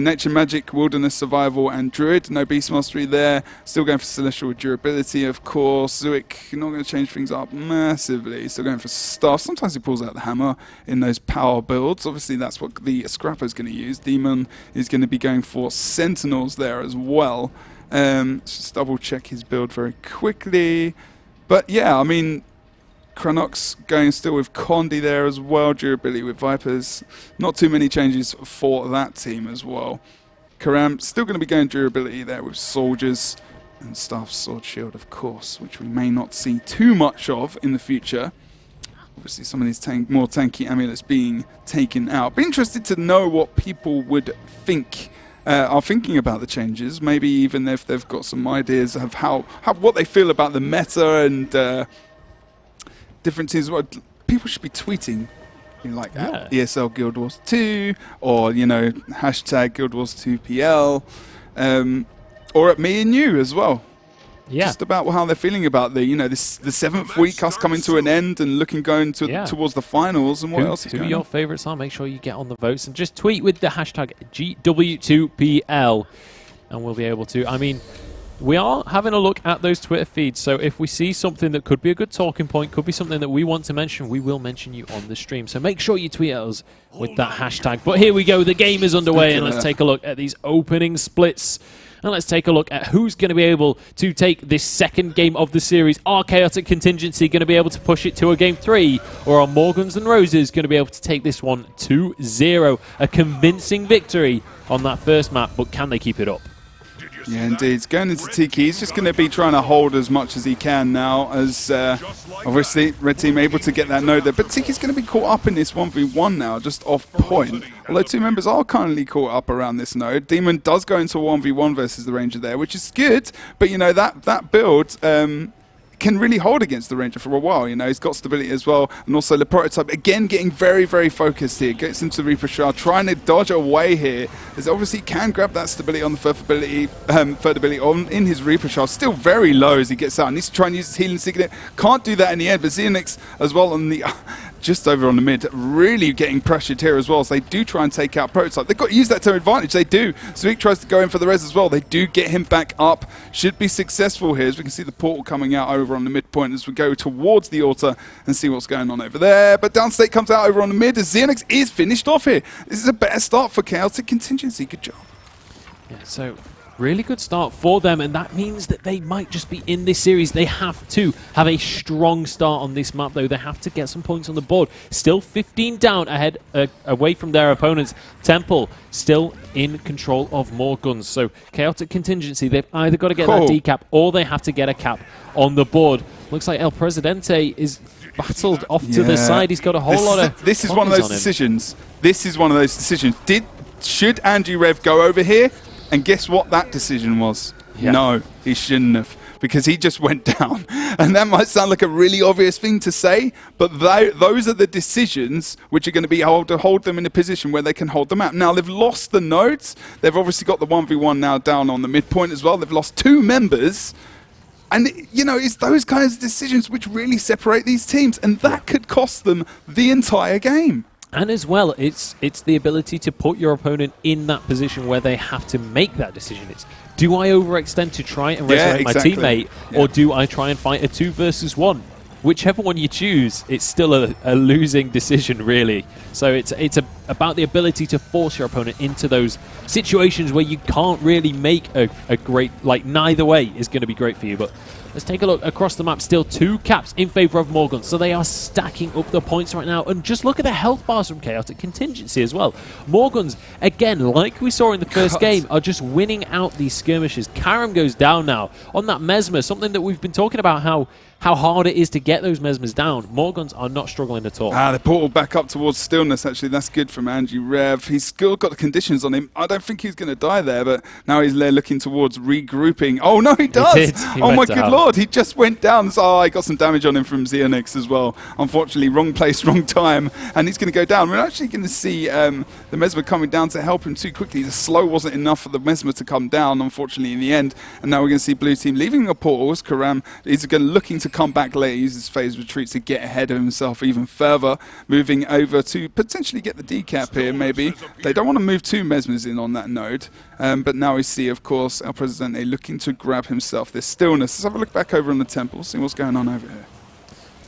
Nature Magic, Wilderness Survival, and Druid. No Beast Mastery there. Still going for Celestial with Durability, of course. Zuik, not going to change things up massively. Still going for Staff. Sometimes he pulls out the Hammer in those power builds. Obviously, that's what the Scrapper's going to use. Demon is going to be going for Sentinels there as well. Let's just double check his build very quickly. But yeah, I mean, Cronox going still with Condi there as well. Durability with Vipers. Not too many changes for that team as well. Karam still going to be going durability there with Soldiers and Staff Sword Shield, of course, which we may not see too much of in the future. Obviously, some of these more tanky amulets being taken out. Be interested to know what people would think. Are thinking about the changes, maybe even if they've got some ideas of what they feel about the meta and different teams. What people should be tweeting, like at ESL Guild Wars 2, or hashtag Guild Wars 2PL, or at me and you as well.
Yeah.
Just about how they're feeling about the 7th week, us coming to an end and going towards the finals, and what else is going on.
Who your favourites are, make sure you get on the votes and just tweet with the hashtag GW2PL and we'll be able to. I mean, we are having a look at those Twitter feeds, so if we see something that could be a good talking point, could be something that we want to mention, we will mention you on the stream. So make sure you tweet at us with that hashtag. But here we go, the game is underway, and let's take a look at these opening splits. And let's take a look at who's going to be able to take this second game of the series. Are Chaotic Contingency going to be able to push it to a game 3? Or are Morgans and Roses going to be able to take this one 2-0? A convincing victory on that first map, but can they keep it up?
Yeah, indeed. Going into Tiki, he's just going to be trying to hold as much as he can now, as obviously Red Team able to get that node there. But Tiki's going to be caught up in this 1v1 now, just off point. Although two members are currently caught up around this node. Demon does go into a 1v1 versus the Ranger there, which is good. But, that build can really hold against the Ranger for a while. He's got stability as well, and also the prototype again getting very, very focused here. Gets into the Reaper Shard, trying to dodge away here, as obviously can grab that stability on the third ability on in his Reaper Shard. Still very low as he gets out. Needs to try and use his healing signet. Can't do that in the end, but Xenix as well on the just over on the mid, really getting pressured here as well, as they do try and take out prototype. They've got to use that to their advantage. They do. Zuik tries to go in for the res as well. They do get him back up. Should be successful here, as we can see the portal coming out over on the midpoint as we go towards the altar and see what's going on over there. But Downstate comes out over on the mid as Xenix is finished off here. This is a better start for Chaotic Contingency. Good job.
Yeah, so really good start for them, and that means that they might just be in this series. They have to have a strong start on this map, though. They have to get some points on the board. Still 15 down ahead, away from their opponents. Temple still in control of more guns. So Chaotic Contingency, they've either got to get that decap or they have to get a cap on the board. Looks like El Presidente is battled off to the side. He's got a whole lot of...
This is one of those decisions. This is one of those decisions. Should Andrew Rev go over here? And guess what that decision was? Yeah. No, he shouldn't have, because he just went down. And that might sound like a really obvious thing to say, but those are the decisions which are going to be able to hold them in a position where they can hold them out. Now, they've lost the nodes. They've obviously got the 1v1 now down on the midpoint as well. They've lost 2 members. And, it's those kinds of decisions which really separate these teams. And that could cost them the entire game.
And as well, it's the ability to put your opponent in that position where they have to make that decision. It's, do I overextend to try and resurrect my teammate, or do I try and fight a 2 versus 1? whichever one you choose, it's still a losing decision, really. So it's about the ability to force your opponent into those situations where you can't really make a great, like, neither way is going to be great for you. But let's take a look across the map. Still 2 caps in favor of Morgan, so they are stacking up the points right now. And just look at the health bars from Chaotic Contingency as well. Morgans, again, like we saw in the first game, are just winning out these skirmishes. Karam goes down now on that Mesmer, something that we've been talking about, how hard it is to get those Mesmers down. Morgans are not struggling at all.
The portal back up towards Stillness, actually. That's good from Angie Rev. He's still got the conditions on him. I don't think he's going to die there, but now he's there looking towards regrouping. Oh, no, he does!
He
oh, my
to
good
hell.
lord, he just went down. So I got some damage on him from Xeonix as well. Unfortunately, wrong place, wrong time, and he's going to go down. We're actually going to see the Mesmer coming down to help him too quickly. The slow wasn't enough for the Mesmer to come down, unfortunately, in the end. And now we're going to see Blue Team leaving the portals. Karam is looking to come back later. Use his phase retreat to get ahead of himself even further, moving over to potentially get the decap here, maybe. They don't want to move 2 Mesmers in on that node, but now we see, of course, El Presidente looking to grab himself this Stillness. Let's have a look back over on the temple, see what's going on over here.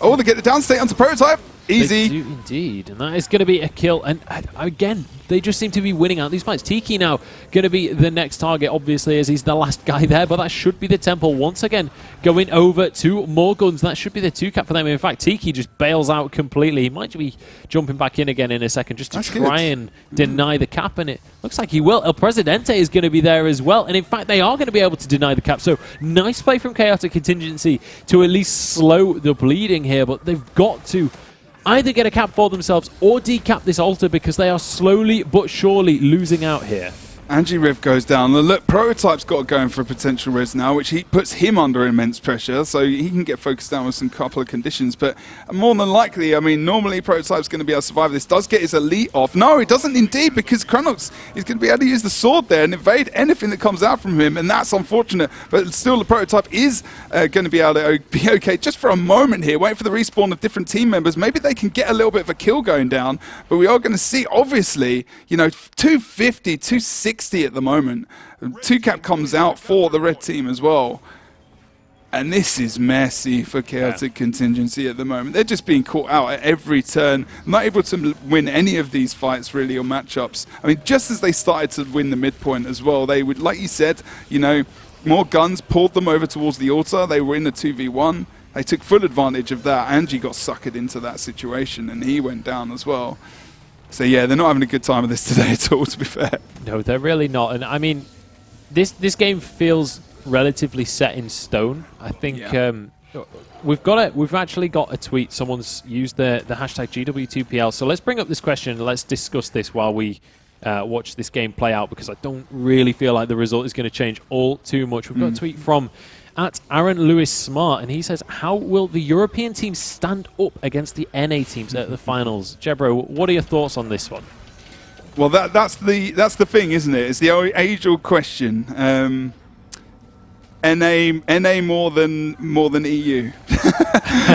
Oh, they get the downstate onto Prototype. Easy.
They do indeed, and that is going to be a kill. And again, they just seem to be winning out these fights. Tiki now going to be the next target, obviously, as he's the last guy there, but that should be the temple once again going over to Morgans. That should be the 2 cap for them. In fact, Tiki just bails out completely. He might be jumping back in again in a second just to try and deny the cap, and it looks like he will. El Presidente is going to be there as well, and in fact, they are going to be able to deny the cap. So nice play from Chaotic Contingency to at least slow the bleeding here, but they've got to either get a cap for themselves or decap this altar, because they are slowly but surely losing out here.
Angie Riv goes down. Look, Prototype's got going for a potential res now, which puts him under immense pressure, so he can get focused down with some couple of conditions. But more than likely, I mean, normally Prototype's going to be able to survive this. Does get his elite off. No, he doesn't indeed, because Chronox is going to be able to use the sword there and evade anything that comes out from him, and that's unfortunate. But still, the Prototype is going to be able to be okay just for a moment here. Wait for the respawn of different team members. Maybe they can get a little bit of a kill going down, but we are going to see, obviously, you know, 250, 260 at the moment. 2 cap comes out for the red team as well. And this is messy for Chaotic Contingency at the moment. They're just being caught out at every turn, not able to win any of these fights really, or matchups. I mean, just as they started to win the midpoint as well, they would, like you said, you know, more guns pulled them over towards the altar. They were in the 2v1. They took full advantage of that. Angie got suckered into that situation, and he went down as well. So yeah, they're not having a good time of this today at all, to be fair.
No, they're really not. And I mean, this game feels relatively set in stone. I think we've actually got a tweet. Someone's used the hashtag GW2PL. So let's bring up this question. Let's discuss this while we watch this game play out, because I don't really feel like the result is going to change all too much. We've got a tweet from at Aaron Lewis Smart, and he says, how will the European teams stand up against the NA teams at the finals? Jebro, what are your thoughts on this one?
Well, that's the thing, isn't it? It's the age-old question. NA more than EU,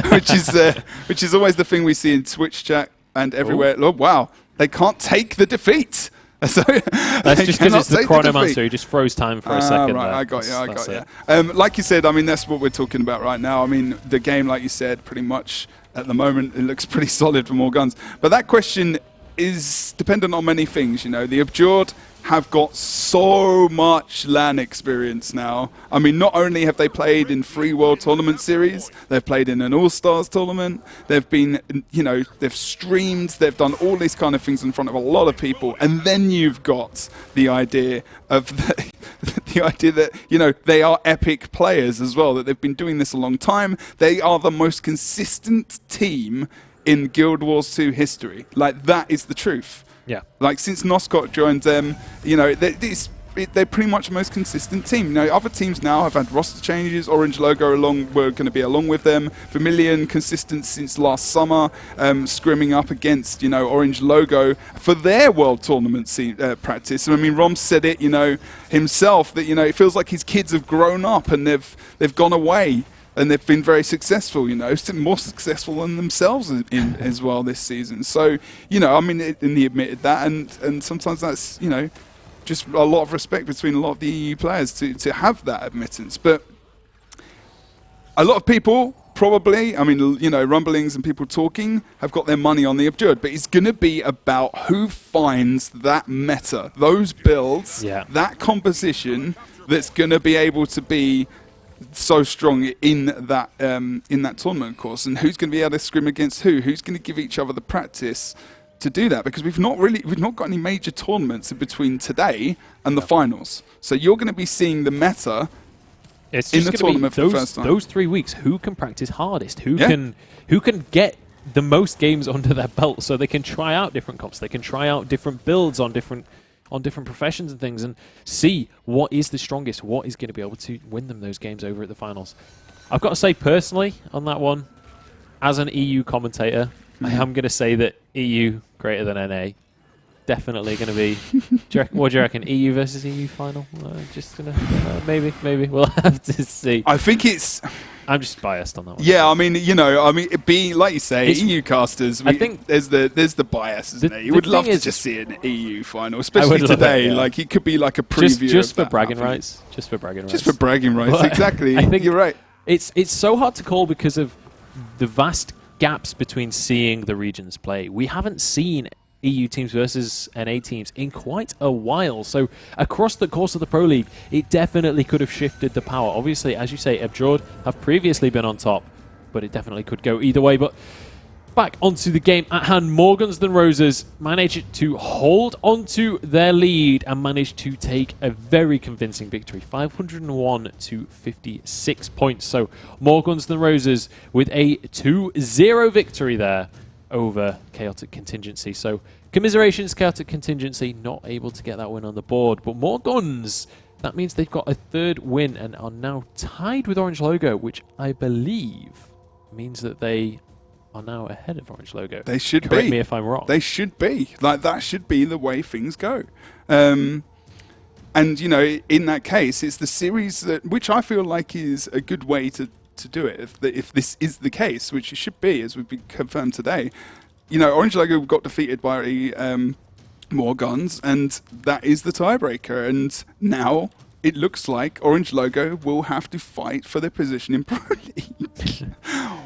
which is always the thing we see in Twitch chat and everywhere. Oh, wow, they can't take the defeat. So
that's just because it's the Chronomancer. He just froze time for a second.
Right, I got you. Like you said, I mean, that's what we're talking about right now. I mean, the game, like you said, pretty much at the moment, it looks pretty solid for more guns. But that question is dependent on many things. You know, the Abjured have got so much LAN experience now. I mean, not only have they played in 3 World Tournament Series, they've played in an All-Stars tournament, they've been, you know, they've streamed, they've done all these kind of things in front of a lot of people, and then you've got the idea of the idea that, you know, they are epic players as well, that they've been doing this a long time. They are the most consistent team in Guild Wars 2 history. Like, that is the truth.
Yeah.
Like, since Noscott joined them, you know, they're pretty much the most consistent team. You know, other teams now have had roster changes. Orange Logo were going to be along with them. Vermilion, consistent since last summer, scrimming up against, you know, Orange Logo for their World Tournament practice. And I mean, Rom said it, you know, himself, that, you know, it feels like his kids have grown up and they've gone away. And they've been very successful, you know, more successful than themselves as well this season. So, you know, I mean, and he admitted that, and sometimes that's, you know, just a lot of respect between a lot of the EU players to have that admittance. But a lot of people probably, I mean, you know, rumblings and people talking have got their money on the Abjurd, but it's going to be about who finds that meta, those builds, that composition that's going to be able to be so strong in that tournament, of course, and who's going to be able to scrim against who's going to give each other the practice to do that, because we've not got any major tournaments in between today and the finals. So you're going to be seeing the meta.
It's
in
just
the tournament for the first time.
Those 3 weeks, who can practice hardest? Who can get the most games under their belt, so they can try out different comps, they can try out different builds on different professions and things, and see what is the strongest, what is going to be able to win them those games over at the finals. I've got to say personally on that one, as an EU commentator, I am going to say that EU greater than NA. Definitely going to be. What do you reckon? EU versus EU final? Just gonna maybe we'll have to see.
I think it's.
I'm just biased on that one.
Yeah, I mean, you know, it being like you say, EU casters. I think there's the bias, isn't there? You would love to just see an EU final, especially today. Like it could be like a preview.
Just for bragging rights. Just for bragging rights.
Just for bragging rights. Exactly.
I think
you're right.
It's so hard to call because of the vast gaps between seeing the regions play. We haven't seen EU teams versus NA teams in quite a while. So across the course of the Pro League, it definitely could have shifted the power. Obviously, as you say, Abjurd have previously been on top, but it definitely could go either way. But back onto the game at hand, More Guns Than Roses managed to hold onto their lead and managed to take a very convincing victory, 501 to 56 points. So More Guns Than Roses with a 2-0 victory there over Chaotic Contingency. So commiserations, Chaotic Contingency not able to get that win on the board, but More Guns, that means they've got a 3rd win and are now tied with Orange Logo, which I believe means that they are now ahead of Orange Logo.
They should
Correct me if I'm wrong.
They should be. Like, that should be the way things go. And, you know, in that case, it's the series which I feel like is a good way to do it. If this is the case, which it should be, as we've been confirmed today, you know, Orange Logo got defeated by More Guns, and that is the tiebreaker. And now it looks like Orange Logo will have to fight for their position in Pro League.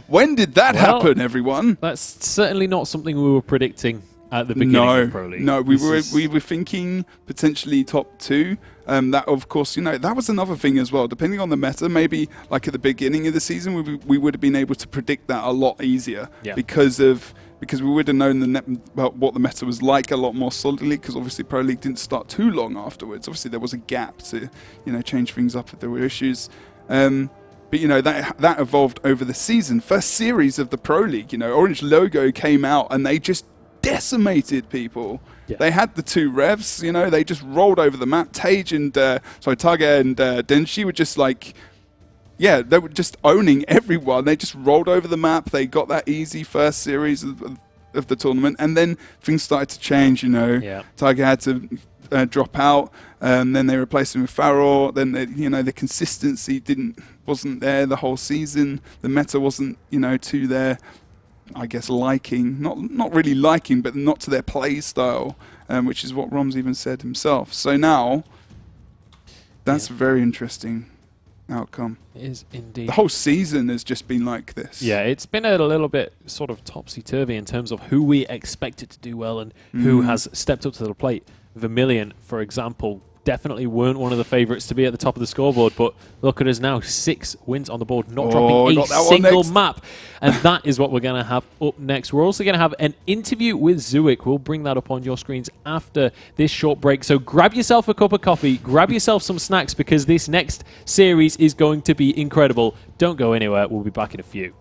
When did that happen, everyone?
That's certainly not something we were predicting at the beginning of Pro League.
No, we were thinking potentially top 2. That, of course, you know, that was another thing as well. Depending on the meta, maybe like at the beginning of the season, we would have been able to predict that a lot easier because we would have known what the meta was like a lot more solidly. Because obviously, Pro League didn't start too long afterwards. Obviously, there was a gap to, you know, change things up if there were issues. But, you know, that evolved over the season. First series of the Pro League, you know, Orange Logo came out and they just decimated people. Yeah. They had the 2 revs, you know, they just rolled over the map. Tage and, Tage and Denshi were just like, yeah, they were just owning everyone. They just rolled over the map. They got that easy first series of the tournament, and then things started to change, you know. Yeah. Tage had to drop out, then they replaced him with Farrell. Then, you know, the consistency wasn't there the whole season. The meta wasn't, you know, to their, I guess, liking, not really liking, but not to their play style, which is what Rom's even said himself. So now, that's a very interesting outcome.
It is indeed.
The whole season has just been like this.
Yeah, it's been a little bit sort of topsy-turvy in terms of who we expected to do well and who has stepped up to the plate. Vermilion, for example, definitely weren't one of the favourites to be at the top of the scoreboard, but look at us now, 6 wins on the board, not dropping a single map. And that is what we're going to have up next. We're also going to have an interview with Zuik. We'll bring that up on your screens after this short break. So grab yourself a cup of coffee, grab yourself some snacks, because this next series is going to be incredible. Don't go anywhere. We'll be back in a few.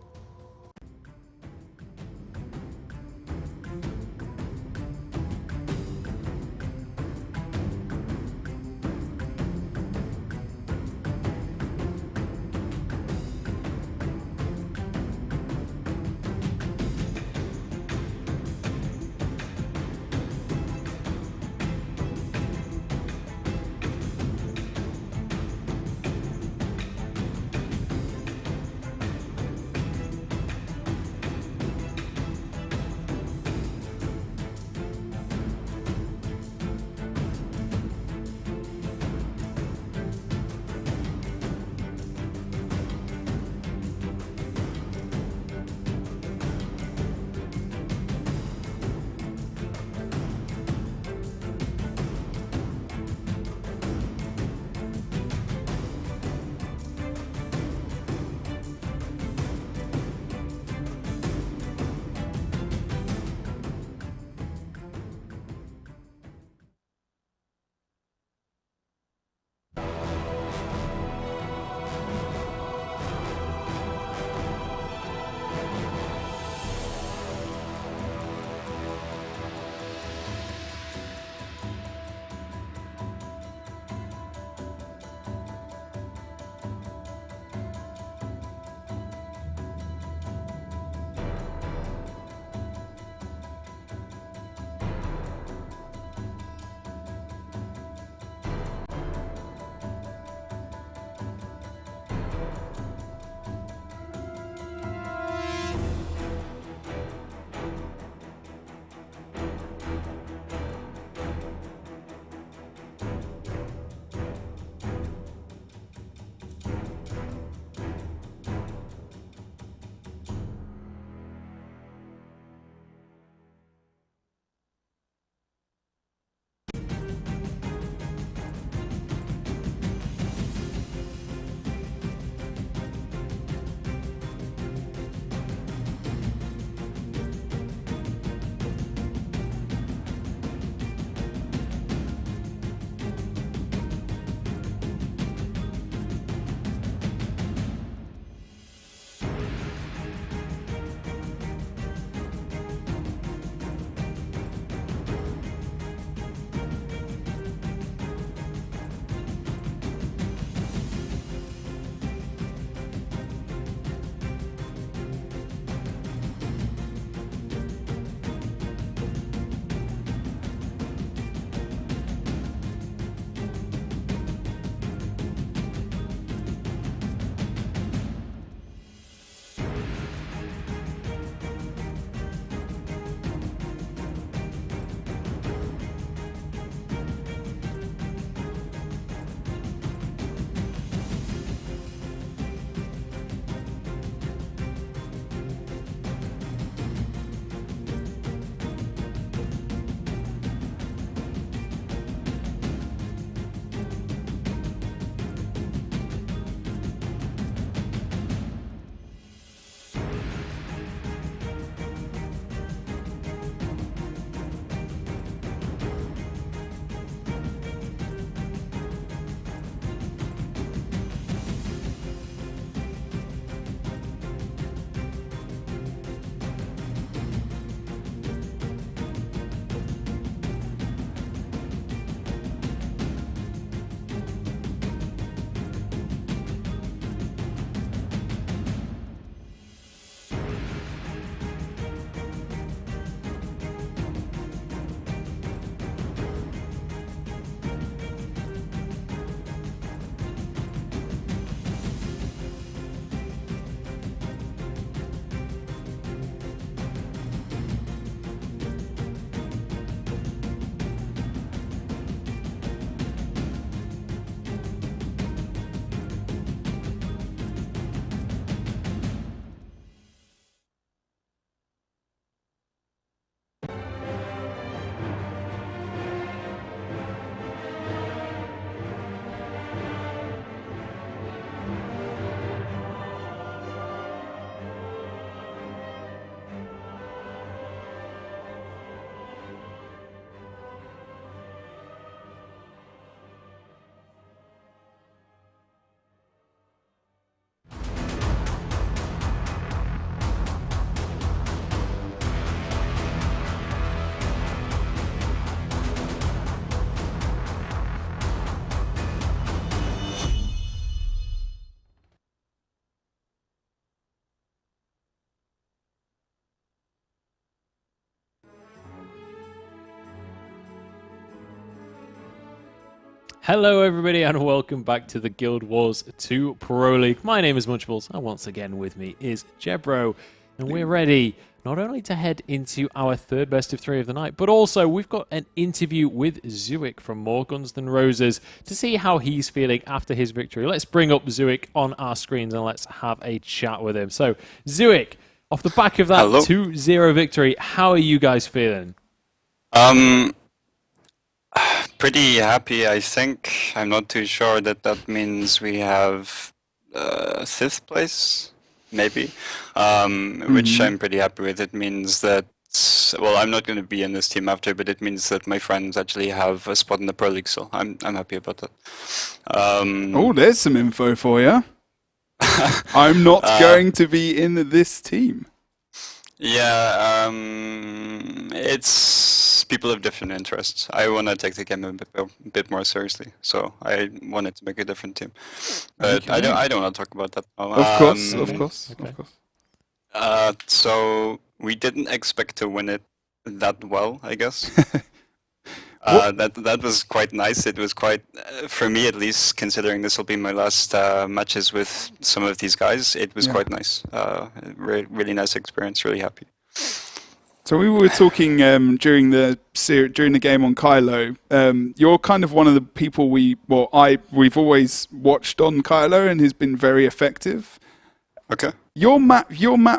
Hello everybody and welcome back to the Guild Wars 2 Pro League. My name is Munchables and once again with me is Jebro. And we're ready not only to head into our third best of 3 of the night, but also we've got an interview with Zuik from More Guns Than Roses to see how he's feeling after his victory. Let's bring up Zuik on our screens and let's have a chat with him. So Zuik, off the back of that 2-0 victory, how are you guys feeling?
Pretty happy, I think. I'm not too sure that means we have 5th place, maybe, which I'm pretty happy with. It means that, well, I'm not going to be in this team after, but it means that my friends actually have a spot in the Pro League, so I'm happy about that.
Oh, there's some info for you. I'm not going to be in this team.
Yeah, it's people have different interests. I want to take the game a bit more seriously, so I wanted to make a different team. But
Okay.
I don't want to talk about that now.
Of course.
So we didn't expect to win it that well, I guess. That was quite nice. It was quite, for me at least, considering this will be my last matches with some of these guys, it was quite nice. Really nice experience, really happy.
So we were talking during the game on Kylo. You're kind of one of the people we've always watched on Kylo and has been very effective.
Okay.
Your map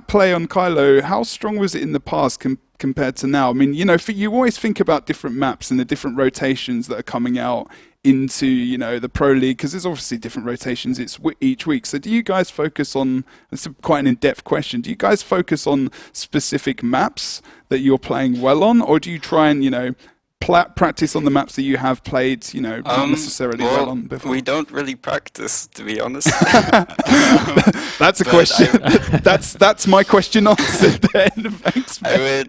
play on Kylo, how strong was it in the past compared to now? I mean, you always think about different maps and the different rotations that are coming out into, the Pro League, because there's obviously different rotations each week. So do you guys focus on, it's quite an in-depth question, do you guys focus on specific maps that you're playing well on, or do you try and, practice on the maps that you have played, not necessarily well on before?
We don't really practice, to be honest.
That's a question. That's my question answered then. Thanks,
I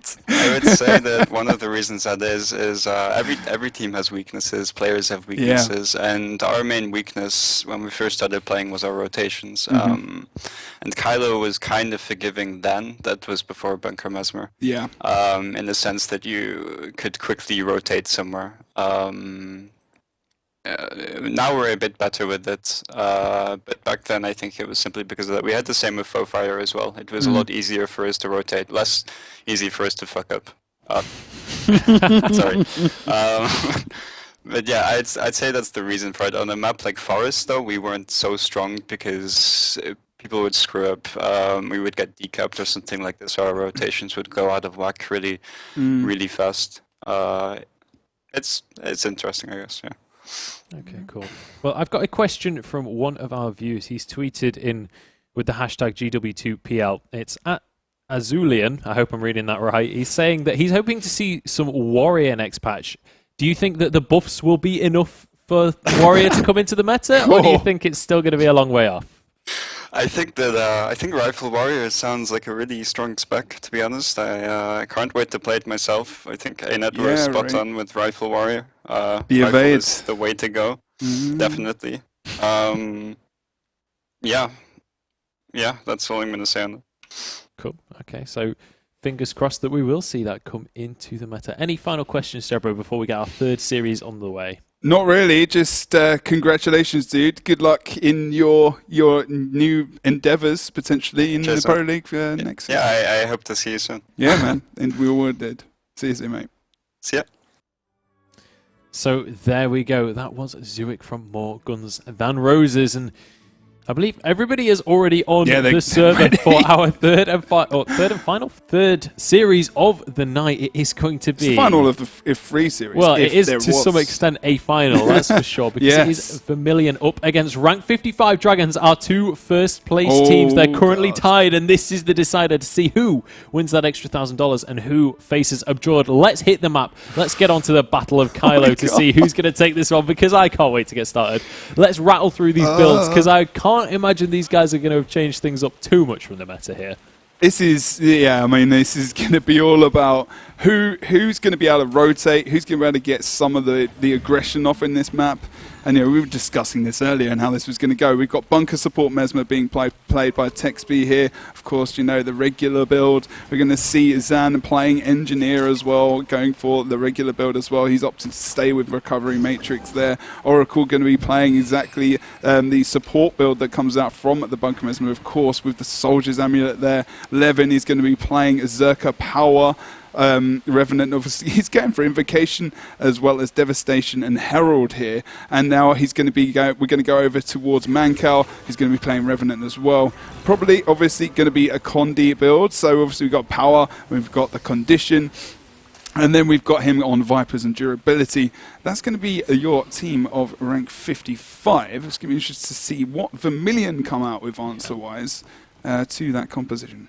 would say that one of the reasons that is every team has weaknesses, players have weaknesses, and our main weakness when we first started playing was our rotations. And Kylo was kind of forgiving then. That was before Bunker Mesmer.
Yeah.
In the sense that you could quickly rotate somewhere. Now we're a bit better with it, but back then I think it was simply because of that. We had the same with Fire as well. It was a lot easier for us to rotate, less easy for us to fuck up. Sorry. But yeah, I'd say that's the reason for it. On a map like Forest, though, we weren't so strong because people would screw up. We would get decapped or something like this, or our rotations would go out of whack really fast. It's interesting, I guess, yeah.
Okay, cool. Well, I've got a question from one of our viewers. He's tweeted in with the hashtag GW2PL. It's at Azulian. I hope I'm reading that right. He's saying that he's hoping to see some Warrior next patch. Do you think that the buffs will be enough for Warrior to come into the meta, or do you think it's still going to be a long way off?
I think Rifle Warrior sounds like a really strong spec, to be honest. I can't wait to play it myself. I think ANET were spot on with Rifle Warrior. The evade is the way to go, definitely. Yeah, that's all I'm going to say on it.
Cool. Okay, so fingers crossed that we will see that come into the meta. Any final questions, Jebro, before we get our third series on the way?
Not really. Just congratulations, dude. Good luck in your new endeavours, potentially in the Pro League next season.
Yeah, I hope to see you soon.
Yeah, man. And we all did. See you soon, mate.
See ya.
So there we go. That was Zuik from More Guns Than Roses, and I believe everybody is already on the server for our third series of the night. It is going to be
the final of the free series.
Well, it is to some extent a final, that's for sure, because it is Vermilion up against Rank 55 Dragons, our two first place teams. They're currently tied, and this is the decider to see who wins that extra $1,000 and who faces Abjured. Let's hit the map. Let's get on to the Battle of Kylo to see who's going to take this one, because I can't wait to get started. Let's rattle through these builds, because I can't imagine these guys are going to have changed things up too much from the meta here.
This is, this is going to be all about who's going to be able to rotate, who's going to be able to get some of the aggression off in this map. And we were discussing this earlier and how this was going to go. We've got bunker support Mesmer being played by Texby here. Of course, the regular build. We're going to see Zan playing engineer as well, going for the regular build as well. He's opted to stay with recovery matrix there. Oracle going to be playing exactly the support build that comes out from the bunker Mesmer, of course, with the soldier's amulet there. Levin is going to be playing Zerka power. Revenant, obviously, he's going for Invocation as well as Devastation and Herald here. And now he's going to be we're going to go over towards Mankal. He's going to be playing Revenant as well. Probably, obviously, going to be a Condi build. So, obviously, we've got power, we've got the condition, and then we've got him on Vipers and durability. That's going to be your team of rank 55. It's going to be interesting to see what Vermilion come out with answer-wise to that composition.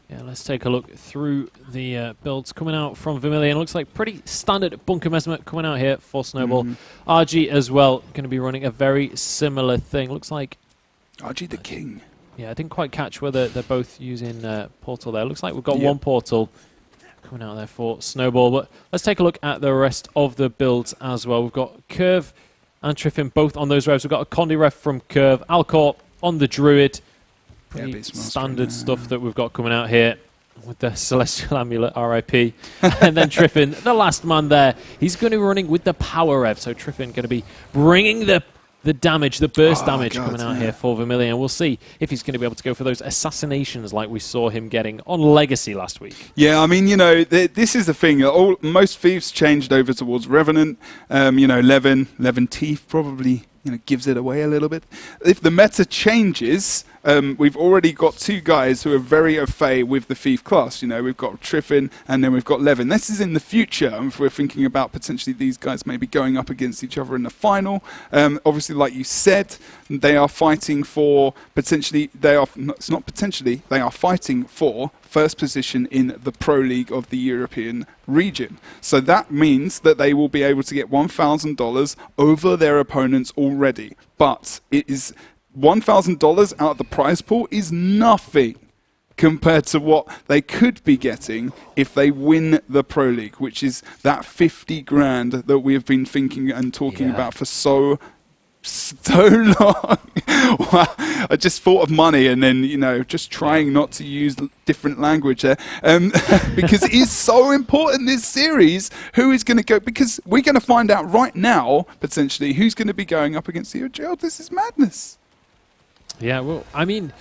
Yeah, let's take a look through the builds coming out from Vermilion. Looks like pretty standard bunker Mesmer coming out here for Snowball. RG as well, going to be running a very similar thing. Looks like
RG the king.
Yeah, I didn't quite catch whether they're both using Portal there. Looks like we've got one Portal coming out there for Snowball. But let's take a look at the rest of the builds as well. We've got Curve and Triffin both on those revs. We've got a Condi ref from Curve, Alcor on the Druid. Pretty standard stuff that we've got coming out here with the Celestial Amulet, RIP. And then Triffin, the last man there, he's going to be running with the Power Rev. So Triffin going to be bringing the damage, the burst damage coming out here for Vermilion. We'll see if he's going to be able to go for those assassinations like we saw him getting on Legacy last week.
Yeah, I mean, this is the thing. Most Thieves changed over towards Revenant. Levin Teeth probably gives it away a little bit. If the meta changes, we've already got two guys who are very au fait with the Thief class. We've got Triffin and then we've got Levin. This is in the future. If we're thinking about potentially these guys maybe going up against each other in the final. Obviously, like you said, they are fighting for they are fighting for first position in the Pro League of the European region. So that means that they will be able to get $1,000 over their opponents already. But it is $1,000 out of the prize pool is nothing compared to what they could be getting if they win the Pro League, which is that 50 grand that we have been thinking and talking about for so long. Wow. I just thought of money and then, just trying not to use different language there. Because it is so important, this series, who is going to go, because we're going to find out right now, potentially, who's going to be going up against the OGL. This is madness.
Yeah, well, I mean,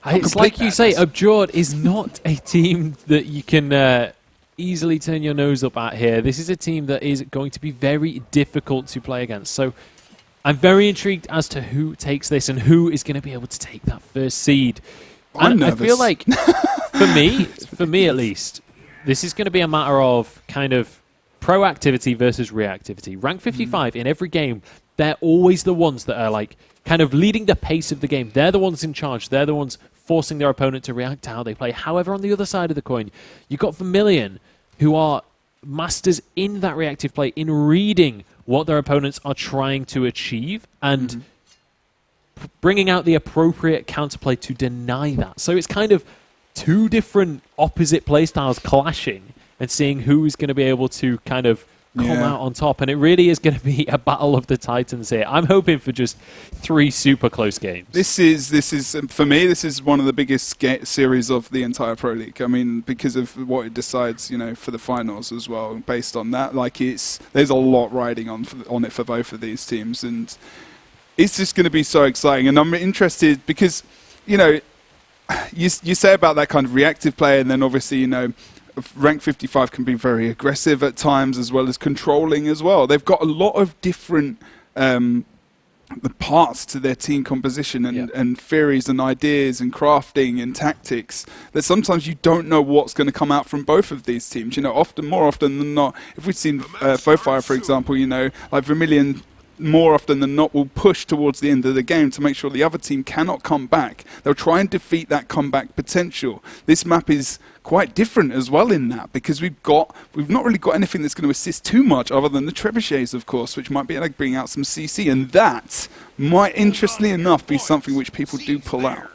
it's like you say, Abjord is not a team that you can easily turn your nose up at here. This is a team that is going to be very difficult to play against. So I'm very intrigued as to who takes this and who is going to be able to take that first seed.
I'm nervous.
I feel like, for me at least, this is going to be a matter of kind of proactivity versus reactivity. Rank 55 in every game, they're always the ones that are like kind of leading the pace of the game. They're the ones in charge. They're the ones forcing their opponent to react to how they play. However, on the other side of the coin, you've got Vermilion, who are masters in that reactive play, in reading what their opponents are trying to achieve and bringing out the appropriate counterplay to deny that. So it's kind of two different opposite playstyles clashing and seeing who's going to be able to kind of come out on top. And it really is going to be a battle of the titans here. I'm hoping for just 3 super close games.
This is for me, this is one of the biggest series of the entire Pro League. I mean, because of what it decides, for the finals as well. Based on that, there's a lot riding on it for both of these teams, and it's just going to be so exciting. And I'm interested because, you say about that kind of reactive play, and then obviously, rank 55 can be very aggressive at times as well as controlling as well. They've got a lot of different parts to their team composition and theories and ideas and crafting and tactics that sometimes you don't know what's going to come out from both of these teams. More often than not, if we've seen Fofire, for example, like Vermilion, more often than not will push towards the end of the game to make sure the other team cannot come back. They'll try and defeat that comeback potential. This map is quite different as well in that, because we've not really got anything that's going to assist too much other than the trebuchets, of course, which might be able to bring out some CC, and that might, interestingly enough, be something which people do pull out.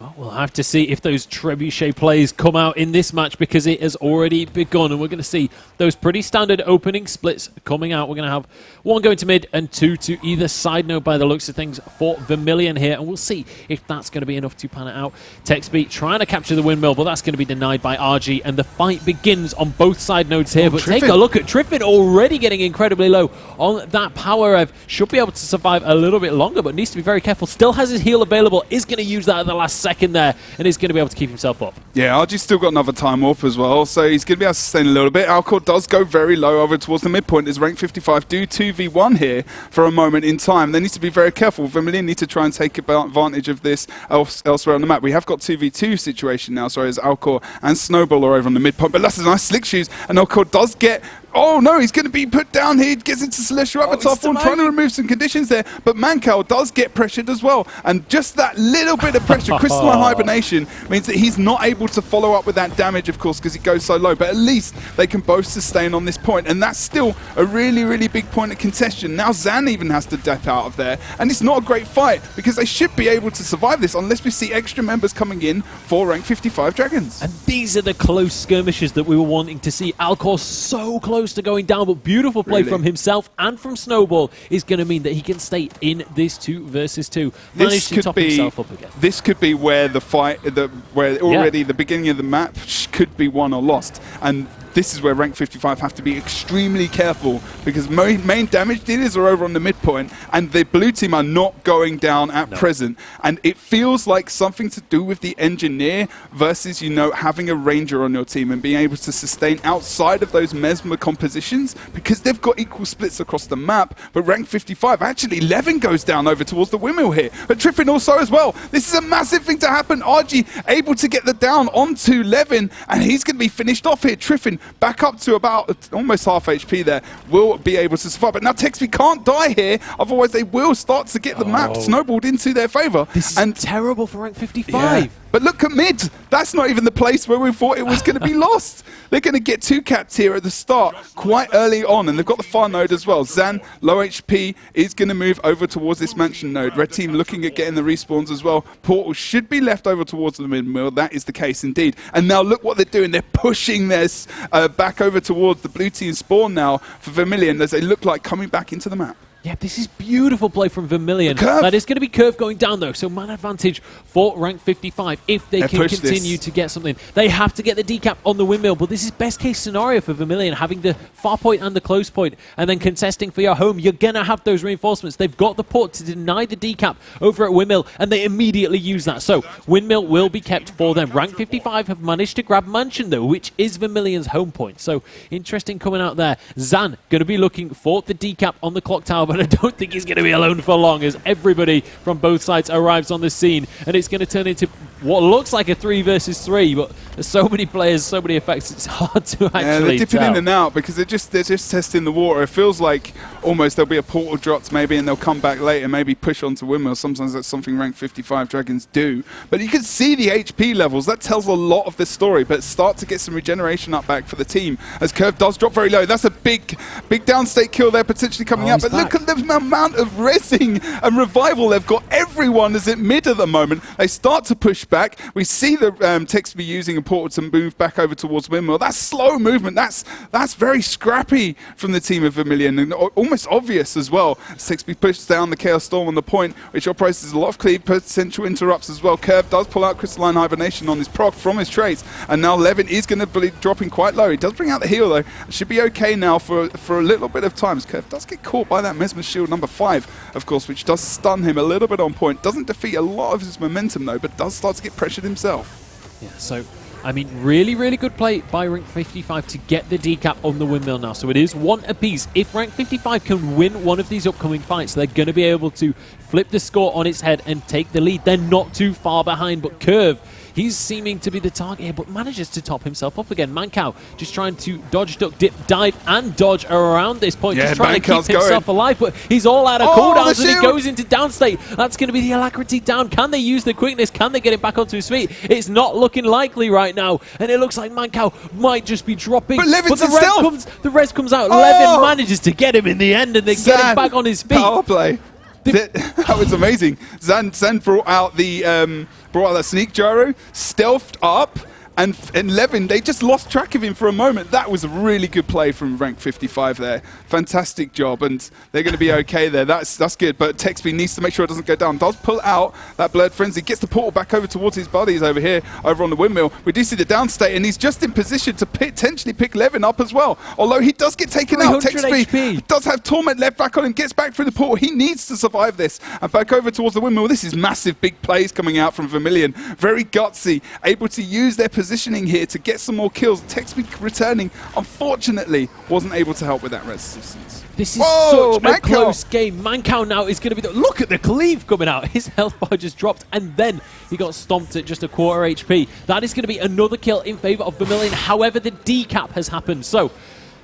Well, we'll have to see if those trebuchet plays come out in this match because it has already begun, and we're going to see those pretty standard opening splits coming out. We're going to have one going to mid and two to either side node by the looks of things for Vermilion here, and we'll see if that's going to be enough to pan it out. Texby trying to capture the windmill, but that's going to be denied by RG, and the fight begins on both side nodes here. But take a look at Triffin already getting incredibly low on that power rev. Should be able to survive a little bit longer, but needs to be very careful. Still has his heal available, is going to use that at the last second there, and he's going to be able to keep himself up.
Yeah, RG's still got another time warp as well, so he's going to be able to sustain a little bit. Alcor does go very low over towards the midpoint as rank 55 do 2v1 here for a moment in time. They need to be very careful. Vermilion need to try and take advantage of this elsewhere on the map. We have got 2v2 situation now, sorry, as Alcor and Snowball are over on the midpoint, but that's a nice slick shoes, and Alcor does get... Oh no, he's going to be put down here. He gets into Celestial Avatar form, trying to remove some conditions there. But Mancal does get pressured as well. And just that little bit of pressure, Crystalline Hibernation, means that he's not able to follow up with that damage, of course, because he goes so low. But at least they can both sustain on this point. And that's still a really, really big point of contention. Now Zan even has to dip out of there. And it's not a great fight, because they should be able to survive this unless we see extra members coming in for rank 55 Dragons.
And these are the close skirmishes that we were wanting to see. Alcor so close to going down, but beautiful play from himself and from Snowball is going to mean that he can stay in this 2 versus 2. Manage to top himself up again.
This could be where the fight, where already the beginning of the map could be won or lost. And this is where rank 55 have to be extremely careful, because main damage dealers are over on the midpoint and the blue team are not going down at present. And it feels like something to do with the engineer versus, you know, having a ranger on your team and being able to sustain outside of those mesmer compositions, because they've got equal splits across the map. But rank 55, actually Levin goes down over towards the windmill here, but Triffin also as well. This is a massive thing to happen. RG able to get the down onto Levin, and he's going to be finished off here. Triffin back up to about almost half HP there, will be able to survive. But now Texby can't die here, otherwise they will start to get the map snowballed into their favor.
This is terrible for rank 55.
Yeah. But look at mid. That's not even the place where we thought it was going to be lost. They're going to get 2 caps here at the start quite early on, and they've got the far node as well. Zan, low HP, is going to move over towards this mansion node. Red team looking at getting the respawns as well. Portal should be left over towards the mid-mill. That is the case indeed. And now look what they're doing. They're pushing this back over towards the blue team spawn now for Vermilion as they look like coming back into the map.
Yeah, this is beautiful play from Vermilion. That is going to be curve going down, though, so man advantage for rank 55 if they can continue to get something. They have to get the decap on the windmill, but this is best case scenario for Vermilion, having the far point and the close point, and then contesting for your home. You're going to have those reinforcements. They've got the port to deny the decap over at windmill, and they immediately use that. So windmill will be kept for them. Rank 55 have managed to grab mansion, though, which is Vermilion's home point. So interesting coming out there. Zan going to be looking for the decap on the clock tower, but I don't think he's going to be alone for long as everybody from both sides arrives on the scene, and it's going to turn into what looks like a 3 versus 3, but there's so many players, so many effects, it's hard to actually
they're dipping
tell.
in and out because they're just testing the water. It feels like almost there'll be a portal dropped maybe and they'll come back later, maybe push onto windmill. Sometimes that's something rank 55 Dragons do. But you can see the HP levels. That tells a lot of the story, but start to get some regeneration up back for the team as Curve does drop very low. That's a big downstate kill there potentially coming up. But look at the amount of resing and revival they've got. Everyone is at mid at the moment. They start to push back. We see the Texby using a portal to move back over towards windmill. That's slow movement. That's very scrappy from the team of Vermilion and almost obvious as well. Texby pushes down the Chaos Storm on the point, which operates a lot of cleave potential interrupts as well. Curve does pull out Crystalline Hibernation on his proc from his traits, and now Levin is going to be dropping quite low. He does bring out the heal though. It should be okay now for a little bit of time. Curve does get caught by that Mesmer Shield number 5, of course, which does stun him a little bit on point. Doesn't defeat a lot of his momentum though, but does start to get pressured himself.
Yeah, so I mean, really, really good play by rank 55 to get the decap on the windmill now. So it is 1 apiece. If rank 55 can win one of these upcoming fights, they're going to be able to flip the score on its head and take the lead. They're not too far behind, but Curve, he's seeming to be the target here, but manages to top himself up again. Mancow just trying to dodge, duck, dip, dive, and dodge around this point. Yeah, just trying to keep himself alive, but he's all out of cooldowns and he goes into downstate. That's going to be the alacrity down. Can they use the quickness? Can they get it back onto his feet? It's not looking likely right now, and it looks like Mancow might just be dropping.
But
the res comes out. Levin manages to get him in the end, and they get him back on his feet.
Power play. That was amazing. Zan brought out that sneak gyro, stealthed up, and Levin, they just lost track of him for a moment. That was a really good play from rank 55 there. Fantastic job, and they're going to be okay there. That's good, but Texby needs to make sure it doesn't go down. Does pull out that Blurred Frenzy, gets the portal back over towards his buddies over here, over on the windmill. We do see the downstate, and he's just in position to potentially pick Levin up as well. Although he does get taken out. Texby does have Torment left back on him, gets back through the portal. He needs to survive this. And back over towards the windmill. This is massive big plays coming out from Vermilion. Very gutsy, able to use their positioning here to get some more kills. Texby returning, unfortunately, wasn't able to help with that resistance.
This is such a close game. Mankau now is going to be look at the cleave coming out. His health bar just dropped, and then he got stomped at just a quarter HP. That is going to be another kill in favor of Vermilion. However, the decap has happened. So,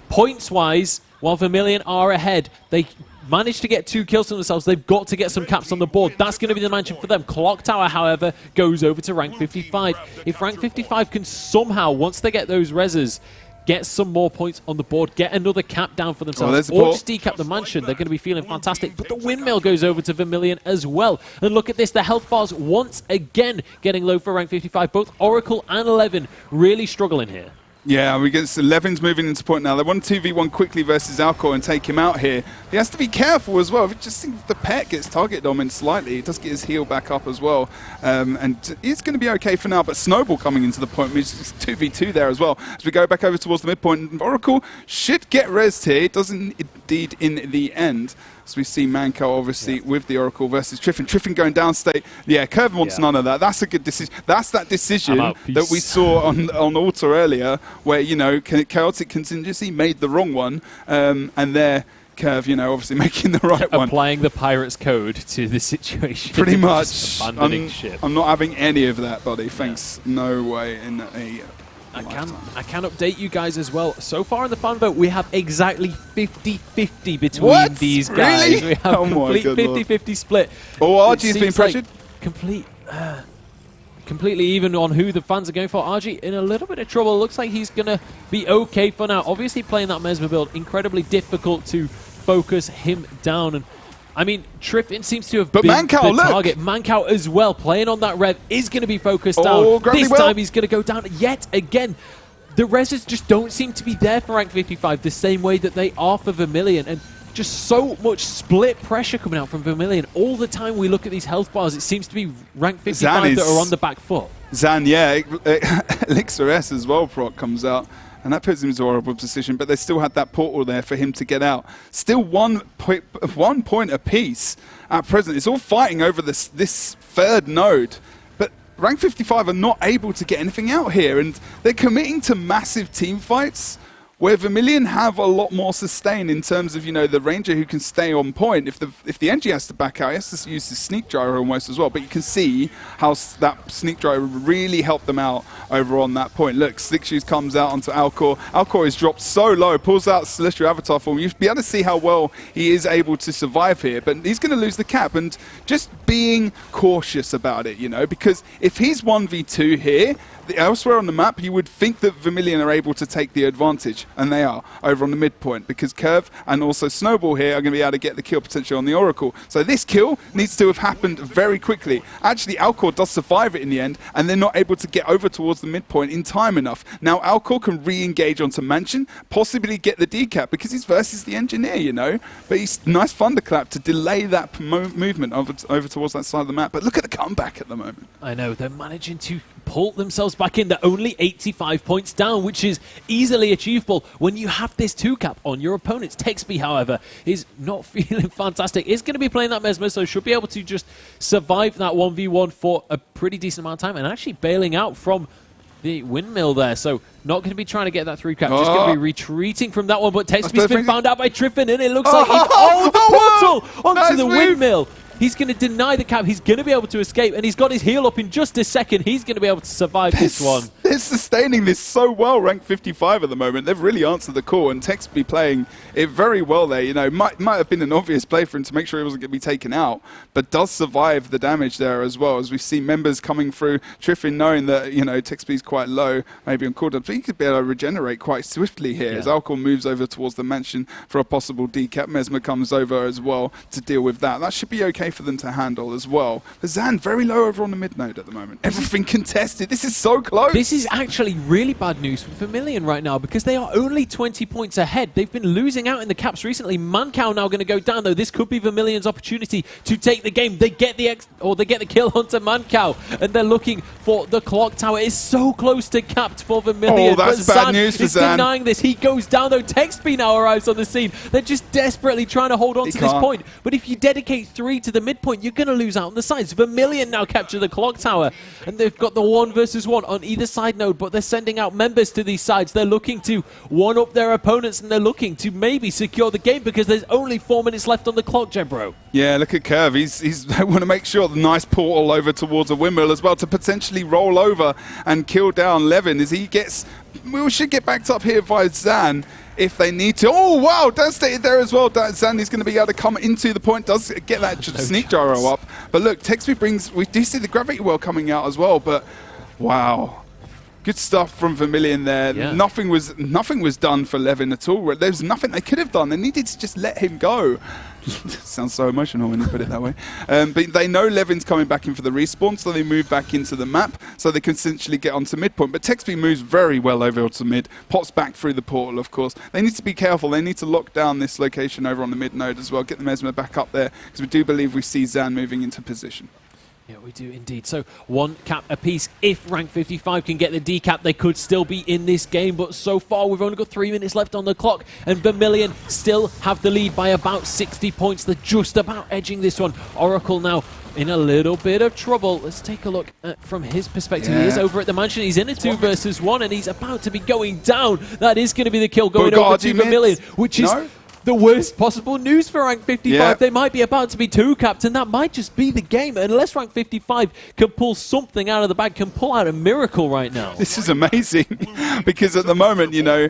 points-wise, while Vermilion are ahead, they managed to get 2 kills for themselves. They've got to get some caps on the board. That's going to be the mansion for them. Clock Tower, however, goes over to rank 55. If rank 55 can somehow, once they get those reses, get some more points on the board, get another cap down for themselves, or just decap the mansion, they're going to be feeling fantastic. But the windmill goes over to Vermilion as well. And look at this, the health bars once again getting low for rank 55. Both Oracle and Levin really struggling here.
Yeah, we get Levin's moving into point now. They want 2v1 quickly versus Alcor and take him out here. He has to be careful as well. If the pet gets targeted on him slightly, he does get his heal back up as well. And it's going to be okay for now, but Snowball coming into the point, which is 2v2 there as well. As we go back over towards the midpoint, Oracle should get rezzed here. It doesn't indeed in the end. So we see Manco obviously with the Oracle versus Triffin. Triffin going downstate. Yeah, Curve wants none of that. That's a good decision. That's that decision that we saw on Altar earlier, where, you know, Chaotic Contingency made the wrong one, and there Curve, you know, obviously making the right one.
Applying the Pirate's code to the situation.
Pretty much.
Abandoning ship.
I'm not having any of that, buddy. Thanks. No way in a...
I can update you guys as well. So far in the fan vote, we have exactly 50-50 between these guys.
Really?
We have complete 50-50 split.
Oh, RG's being pressured.
Like completely even on who the fans are going for. RG in a little bit of trouble. Looks like he's going to be okay for now. Obviously playing that Mesmer build, incredibly difficult to focus him down. And I mean, Triffin seems to have been
Mancow,
the target. Mancow as well, playing on that rev, is going to be focused down. This time he's going to go down yet again. The reses just don't seem to be there for rank 55 the same way that they are for Vermilion. And just so much split pressure coming out from Vermilion. All the time we look at these health bars, it seems to be rank 55 that are on the back foot.
Zan, yeah, Elixir S as well, proc comes out. And that puts him into a horrible position, but they still had that portal there for him to get out. Still 1 point apiece at present. It's all fighting over this third node. But rank 55 are not able to get anything out here, and they're committing to massive team fights where Vermilion have a lot more sustain in terms of, you know, the Ranger who can stay on point. If the NG has to back out, he has to use his sneak gyro almost as well. But you can see how that sneak gyro really helped them out over on that point. Look, Slick Shoes comes out onto Alcor. Alcor is dropped so low, pulls out Celestial Avatar form. You'll be able to see how well he is able to survive here. But he's going to lose the cap, and just being cautious about it, you know, because if he's 1v2 here, elsewhere on the map, you would think that Vermilion are able to take the advantage, and they are over on the midpoint, because Curve and also Snowball here are going to be able to get the kill potential on the Oracle. So this kill needs to have happened very quickly. Actually, Alcor does survive it in the end, and they're not able to get over towards the midpoint in time enough. Now Alcor can re-engage onto Mansion, possibly get the decap, because he's versus the Engineer, you know. But he's nice thunderclap to delay that movement over towards that side of the map. But look at the comeback at the moment.
I know, they're managing to pull themselves back in. They're only 85 points down, which is easily achievable when you have this 2 cap on your opponents. Texby, however, is not feeling fantastic. Is going to be playing that Mesmer, so should be able to just survive that 1v1 for a pretty decent amount of time, and actually bailing out from the windmill there. So not going to be trying to get that 3 cap, just going to be retreating from that one. But Texby's been found out by Triffin, and it looks like he's the portal onto the windmill. He's going to deny the cap. He's going to be able to escape, and he's got his heal up in just a second. He's going to be able to survive this one.
they're sustaining this so well, rank 55 at the moment. They've really answered the call, and Texby playing it very well there. You know, might have been an obvious play for him to make sure he wasn't going to be taken out, but does survive the damage there as well, as we see members coming through. Triffin knowing that, you know, Texby's quite low, maybe on cooldown, so he could be able to regenerate quite swiftly here as Alcor moves over towards the mansion for a possible decap. Mesmer comes over as well to deal with that. That should be okay for them to handle as well. But Zan very low over on the mid node at the moment. Everything contested. This is so close.
This is actually really bad news for Vermilion right now, because they are only 20 points ahead. They've been losing out in the caps recently. Mancow now going to go down, though. This could be Vermilion's opportunity to take the game. They get the kill onto Mancow, and they're looking for the clock tower. It's so close to capped for Vermilion.
Oh, that's bad news for Zan.
Denying this. He goes down, though. Texby now arrives on the scene. They're just desperately trying to hold on to this point. But if you dedicate 3 to the midpoint, you're going to lose out on the sides. Vermilion now capture the clock tower, and they've got the 1 versus 1 on either side node, but they're sending out members to these sides. They're looking to one-up their opponents, and they're looking to maybe secure the game, because there's only 4 minutes left on the clock, Jebro.
Yeah, look at Curve. They want to make sure the nice portal over towards a windmill as well to potentially roll over and kill down Levin as he gets... We should get backed up here by Zan if they need to. Oh, wow, devastated there as well. Zan is going to be able to come into the point, does get that sneak gyro up. But look, Texby brings... We do see the gravity well coming out as well, but wow. Good stuff from Vermilion there. Yeah. Nothing was done for Levin at all. There's nothing they could have done. They needed to just let him go. Sounds so emotional when you put it that way. But they know Levin's coming back in for the respawn, so they move back into the map so they can essentially get onto midpoint. But Texby moves very well over to mid, pops back through the portal, of course. They need to be careful. They need to lock down this location over on the mid node as well, get the Mesmer back up there, because we do believe we see Zan moving into position.
Yeah, we do indeed. So 1 cap apiece. If rank 55 can get the decap, they could still be in this game. But so far, we've only got 3 minutes left on the clock, and Vermilion still have the lead by about 60 points. They're just about edging this one. Oracle now in a little bit of trouble. Let's take a look at, from his perspective. He is over at the mansion. He's in a 2 versus 1, and he's about to be going down. That is going to be the kill going over to Vermilion, which is... the worst possible news for rank 55. Yeah. They might be about to be 2-capped, and that might just be the game, unless rank 55 can pull something out of the bag, can pull out a miracle right now.
This is amazing, because at the moment, you know,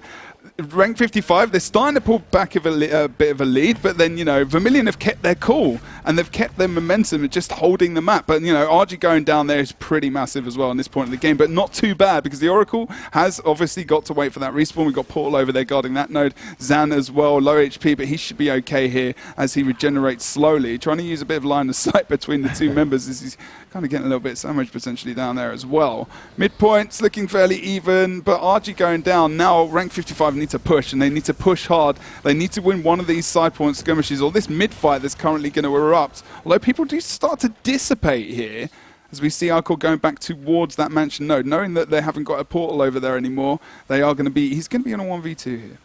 rank 55, they're starting to pull back a bit of a lead, but then, you know, Vermilion have kept their cool, and they've kept their momentum of just holding the map. But, you know, RG going down there is pretty massive as well in this point of the game, but not too bad, because the Oracle has obviously got to wait for that respawn. We've got Portal over there guarding that node. Zan as well, low HP, but he should be okay here as he regenerates slowly. Trying to use a bit of line of sight between the two members as he's kind of getting a little bit sandwiched potentially down there as well. Midpoint's looking fairly even, but RG going down. Now rank 55 need to push, and they need to push hard. They need to win one of these side point skirmishes, or this mid fight that's currently going to erupt. Although people do start to dissipate here, as we see Alcor going back towards that mansion node, knowing that they haven't got a portal over there anymore. They are going to be... He's going to be on a 1v2 here.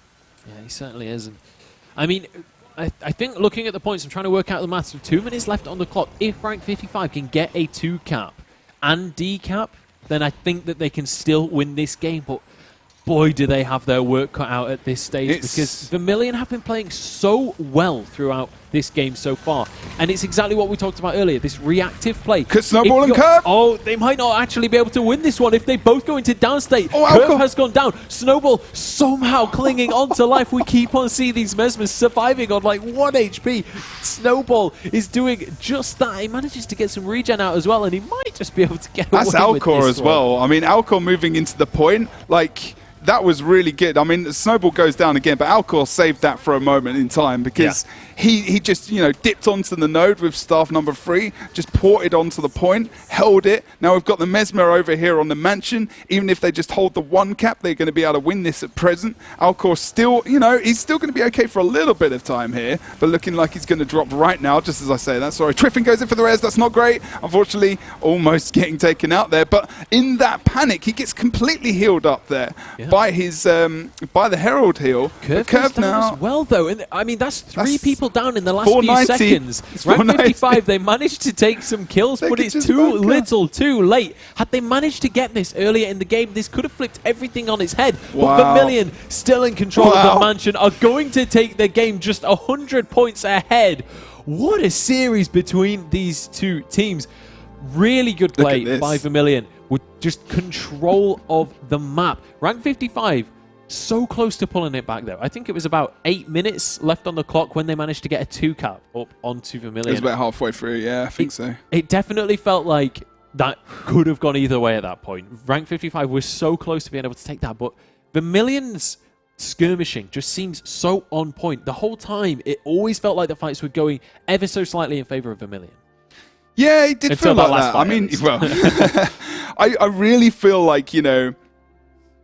Yeah, he certainly isn't. I mean, I think looking at the points, I'm trying to work out the maths. With 2 minutes left on the clock, if rank 55 can get a 2-cap and decap, then I think that they can still win this game. But boy, do they have their work cut out at this stage, because Vermilion have been playing so well throughout this game so far. And it's exactly what we talked about earlier, this reactive play.
Could Snowball and Curve?
Oh, they might not actually be able to win this one if they both go into downstate. Oh, Curve has gone down. Snowball somehow clinging on to life. We keep on seeing these Mesmers surviving on like 1 HP. Snowball is doing just that. He manages to get some regen out as well, and he might just be able to get away with this.
That's Alcor as well. I mean, Alcor moving into the point, like... That was really good. I mean, Snowball goes down again, but Alcor saved that for a moment in time, because he just, you know, dipped onto the node with staff number 3, just ported onto the point, held it. Now we've got the Mesmer over here on the mansion. Even if they just hold the 1-cap, they're going to be able to win this at present. Alcor still, you know, he's still going to be okay for a little bit of time here, but looking like he's going to drop right now, just as I say that. Sorry, Triffin goes in for the res. That's not great. Unfortunately, almost getting taken out there. But in that panic, he gets completely healed up there. Yeah. By his by the Herald heal.
Curve now as well, though, and I mean that's 3 people down in the last few seconds. Rank 55, they managed to take some kills, but it's too little, too late. Had they managed to get this earlier in the game, this could have flipped everything on its head. But Vermilion, still in control of the mansion, are going to take the game just 100 points ahead. What a series between these two teams. Really good play by Vermilion. with just control of the map. Rank 55, so close to pulling it back, though. I think it was about 8 minutes left on the clock when they managed to get a 2-cap up onto Vermilion.
It was about halfway through, yeah, I think so.
It definitely felt like that could have gone either way at that point. Rank 55 was so close to being able to take that, but Vermilion's skirmishing just seems so on point. The whole time, it always felt like the fights were going ever so slightly in favor of Vermilion.
Yeah, it did feel like that. I mean, well, I really feel like, you know,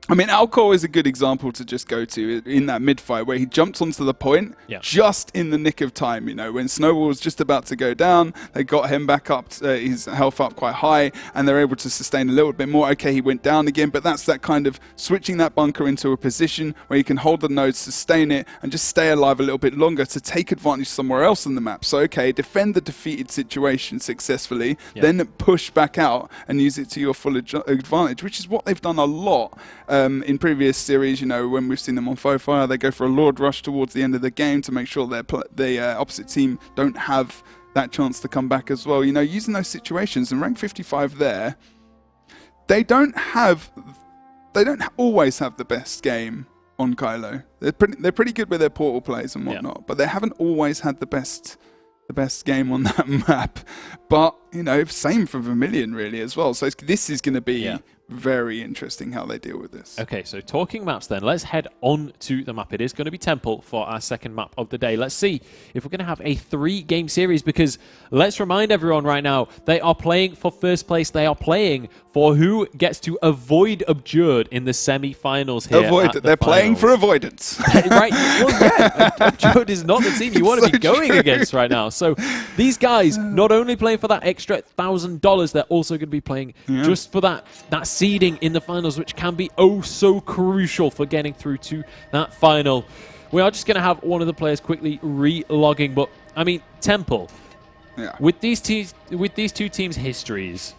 I mean, Alcor is a good example to just go to in that mid-fight where he jumped onto the point just in the nick of time, you know, when Snowball was just about to go down, they got him back up, his health up quite high, and they're able to sustain a little bit more. Okay, he went down again, but that's that kind of switching that bunker into a position where you can hold the node, sustain it, and just stay alive a little bit longer to take advantage somewhere else on the map. So, okay, defend the defeated situation successfully, then push back out and use it to your full advantage, which is what they've done a lot. In previous series, you know, when we've seen them on Fire, they go for a Lord Rush towards the end of the game to make sure the opposite team don't have that chance to come back as well. You know, using those situations, and rank 55 there, they don't always have the best game on Kylo. They're pretty good with their portal plays and whatnot, but they haven't always had the best game on that map. But, you know, same for Vermilion really as well. So this is going to be very interesting how they deal with this.
Okay, so talking maps then, let's head on to the map. It is going to be Temple for our second map of the day. Let's see if we're going to have a 3-game series, because let's remind everyone right now, they are playing for first place. They are playing for who gets to avoid Abjured in the semi-finals here.
They're playing for avoidance.
Right? Well, yeah, Abjured is not the team you want to be going against right now. So these guys not only playing for that extra $1,000, they're also going to be playing just for that seeding in the finals, which can be oh so crucial for getting through to that final. We are just going to have one of the players quickly re-logging, but I mean, Temple, with these two teams' histories,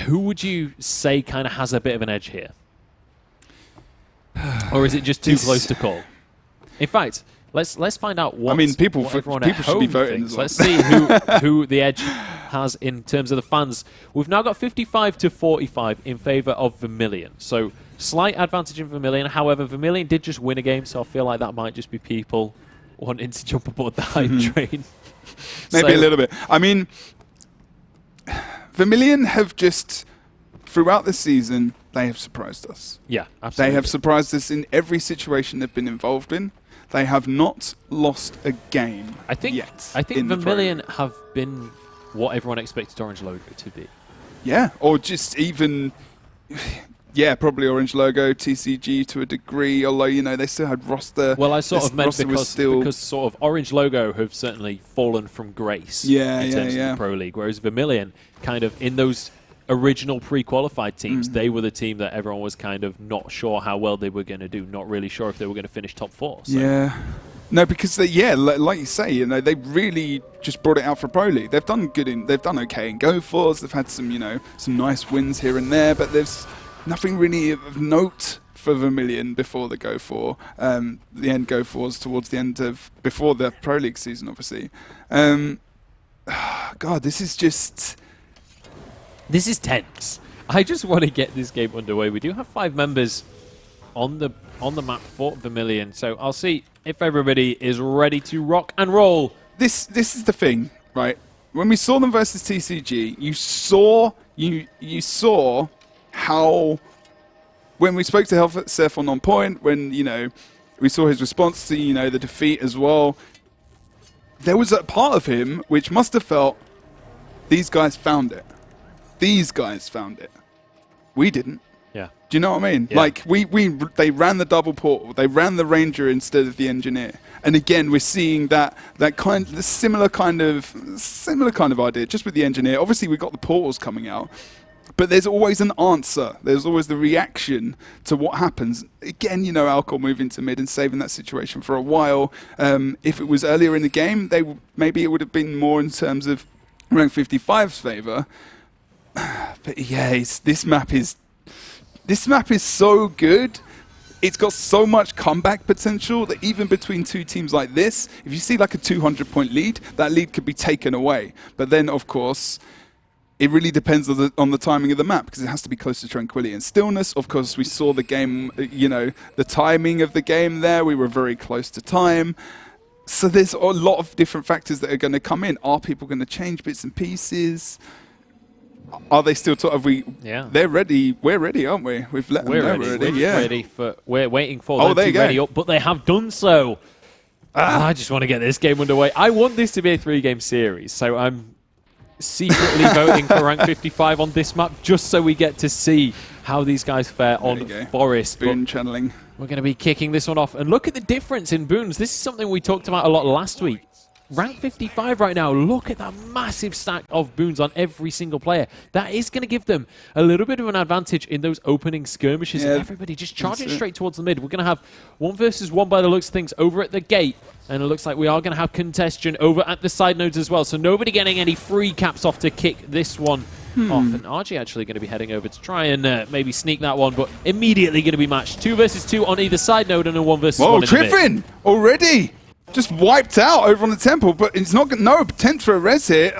who would you say kind of has a bit of an edge here? Or is it just too close to call? In fact, let's find out what. I mean,
people should be voting as well.
Let's see who the edge has in terms of the fans. We've now got 55 to 45 in favor of Vermilion. So slight advantage in Vermilion. However, Vermilion did just win a game, so I feel like that might just be people wanting to jump aboard the hype train.
Maybe a little bit. I mean, Vermilion have just, throughout the season, they have surprised us.
Yeah, absolutely.
They have surprised us in every situation they've been involved in. They have not lost a game yet.
I think Vermilion have been what everyone expected Orange Logo to be.
Yeah, or just even, probably Orange Logo, TCG to a degree, although, you know, they still had roster.
Well, I sort of meant because sort of Orange Logo have certainly fallen from grace in terms of the Pro League, whereas Vermilion kind of in those original pre-qualified teams, they were the team that everyone was kind of not sure how well they were going to do, not really sure if they were going to finish top 4. So.
Yeah. No, because like you say, you know, they really just brought it out for Pro League. They've done okay in Go Fours. They've had some, you know, some nice wins here and there, but there's nothing really of note for Vermilion before the Go For, the end Go Fours towards the end of before the Pro League season, obviously. God, this is
tense. I just want to get this game underway. We do have 5 members on the map for Vermilion, so I'll see if everybody is ready to rock and roll. This
is the thing, right? When we saw them versus TCG, you saw how when we spoke to Seth on Point, when, you know, we saw his response to, you know, the defeat as well, there was a part of him which must have felt these guys found it. These guys found it. We didn't.
Yeah.
Do you know what I mean? Yeah. Like they ran the double portal. They ran the Ranger instead of the Engineer. And again, we're seeing the similar kind of idea, just with the Engineer. Obviously, we've got the portals coming out, but there's always an answer. There's always the reaction to what happens. Again, you know, Alcor moving to mid and saving that situation for a while. If it was earlier in the game, maybe it would have been more in terms of rank 55's favor. But yeah, this map is so good. It's got so much comeback potential that even between two teams like this, if you see like a 200-point lead, that lead could be taken away. But then, of course, it really depends on the timing of the map, because it has to be close to Tranquility and Stillness. Of course, we saw the game, you know, the timing of the game there. We were very close to time. So there's a lot of different factors that are going to come in. Are people going to change bits and pieces? Are they still
Yeah.
They're ready. We're ready, aren't we? We've let them know we're ready.
We're ready for. We're waiting for them to ready up, but they have done so. I just want to get this game underway. I want this to be a 3-game series, so I'm secretly voting for rank 55 on this map, just so we get to see how these guys fare on Forest.
Boon channeling.
We're going to be kicking this one off. And look at the difference in boons. This is something we talked about a lot last week. Rank 55 right now, look at that massive stack of boons on every single player. That is going to give them a little bit of an advantage in those opening skirmishes. And everybody just charging straight towards the mid. We're going to have 1 versus 1 by the looks of things over at the gate. And it looks like we are going to have congestion over at the side nodes as well. So nobody getting any free caps off to kick this one off. And RG actually going to be heading over to try and maybe sneak that one, but immediately going to be matched. 2 versus 2 on either side node and a 1 versus 1 in the mid.
Triffin already just wiped out over on the temple, but it's not no attempt for a res here.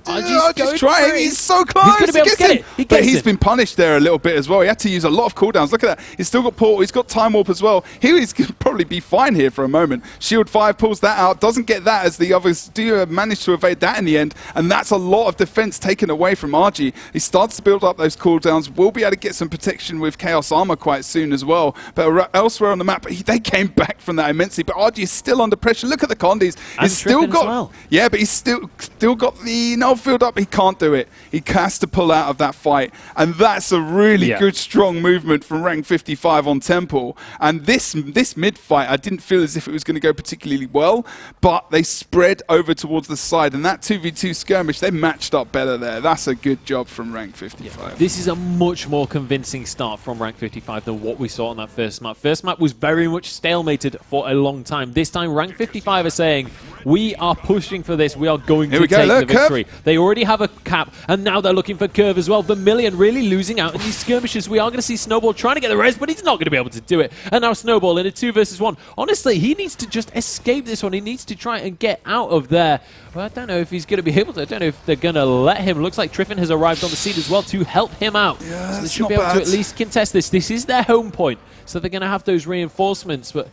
I'll just try it. He's so close.
He's going to be able to get it.
But he's been punished there a little bit as well. He had to use a lot of cooldowns. Look at that. He's still got portal. He's got time warp as well. He's going to probably be fine here for a moment. Shield 5 pulls that out. Doesn't get that as the others do manage to evade that in the end. And that's a lot of defense taken away from RG. He starts to build up those cooldowns. We'll be able to get some protection with Chaos Armor quite soon as well. But elsewhere on the map, they came back from that immensely. But RG is still under pressure. Look at the Condis. He's still got... Yeah, but he's still got the null field up. He can't do it. He has to pull out of that fight, and that's a really good, strong movement from rank 55 on Temple. And this mid fight, I didn't feel as if it was going to go particularly well, but they spread over towards the side, and that 2v2 skirmish, they matched up better there. That's a good job from rank 55.
Yeah. This is a much more convincing start from rank 55 than what we saw on that first map. First map was very much stalemated for a long time. This time, rank 55 are saying, we are pushing for this. We are going to take the victory. They already have a cap, and now they're looking for curve as well. Vermilion really losing out in these skirmishes. We are going to see Snowball trying to get the res, but he's not going to be able to do it. And now Snowball in a 2 versus 1. Honestly, he needs to just escape this one. He needs to try and get out of there. Well, I don't know if he's going to be able to. I don't know if they're going to let him. Looks like Triffin has arrived on the scene as well to help him out.
Yeah,
so they should be able to at least contest this. This is their home point, so they're going to have those reinforcements. But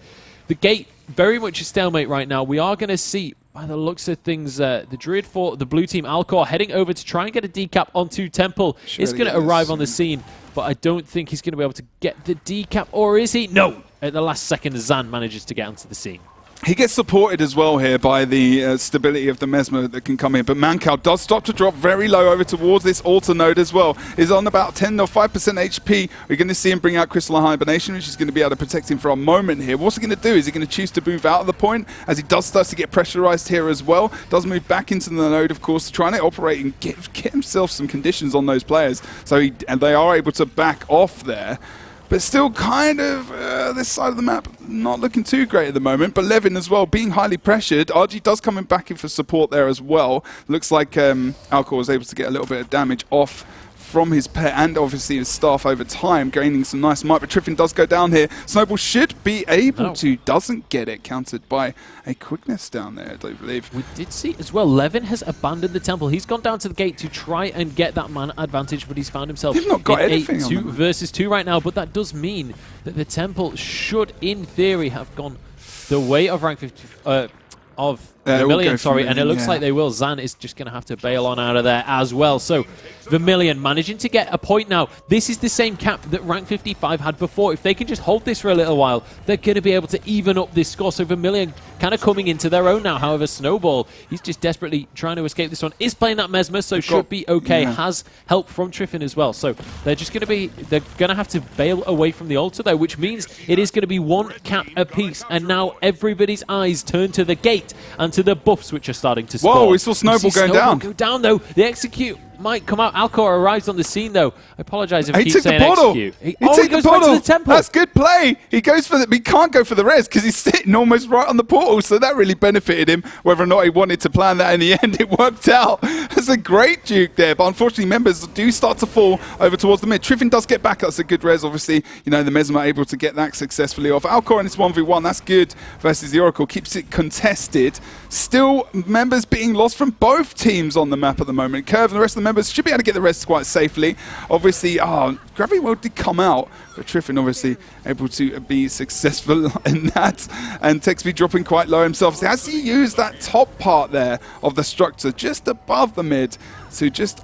the gate, very much a stalemate right now. We are going to see, by the looks of things, the Druid for the blue team, Alcor, heading over to try and get a decap onto Temple. Is going to arrive on the scene, but I don't think he's going to be able to get the decap, or is he? No! At the last second, Zan manages to get onto the scene.
He gets supported as well here by the stability of the Mesmer that can come in, but Mancal does stop to drop very low over towards this altar node as well. He's on about 10 or 5% HP. We're going to see him bring out Crystal Hibernation, which is going to be able to protect him for a moment here. What's he going to do? Is he going to choose to move out of the point as he does start to get pressurized here as well? Does move back into the node, of course, trying to operate and get himself some conditions on those players. So and they are able to back off there. But still kind of this side of the map not looking too great at the moment. But Levin as well being highly pressured. RG does come back in for support there as well. Looks like Alcor was able to get a little bit of damage off from his pet and obviously his staff over time, gaining some nice might. But Triffin does go down here. Snowball should be able to. Doesn't get it, countered by a quickness down there, I do believe.
We did see as well, Levin has abandoned the temple. He's gone down to the gate to try and get that man advantage, but he's found himself
They've not got
in
anything
a 2 versus 2 right now. But that does mean that the temple should, in theory, have gone the way of rank 50, of Vermilion, sorry, and it looks like they will. Zan is just going to have to bail on out of there as well. So Vermilion managing to get a point now. This is the same cap that rank 55 had before. If they can just hold this for a little while, they're going to be able to even up this score. So Vermilion kind of coming into their own now. However, Snowball, he's just desperately trying to escape this one. Is playing that Mesmer, so should be okay. Has help from Triffin as well. So they're just going to be, they're going to have to bail away from the altar though, which means it is going to be 1 cap apiece. And now everybody's eyes turn to the gate and to the buffs which are starting to spawn.
Whoa, we saw Snowball going down.
Go down though. The execute might come out. Alcor arrives on the scene though. I apologize if I
he
keep
took
saying
the portal.
Execute.
He took the portal. Back to the temple. That's good play. He goes for the. He can't go for the res because he's sitting almost right on the portal. So that really benefited him. Whether or not he wanted to plan that in the end, it worked out. That's a great juke there. But unfortunately, members do start to fall over towards the mid. Triffin does get back. That's a good res. Obviously, you know the Mesmer able to get that successfully off. Alcor in this 1v1. That's good versus the Oracle. Keeps it contested. Still, members being lost from both teams on the map at the moment. Curve and the rest of the members should be able to get the rest quite safely. Obviously, Gravity World did come out, but Triffin obviously able to be successful in that. And Texby dropping quite low himself. So as he used that top part there of the structure just above the mid to just...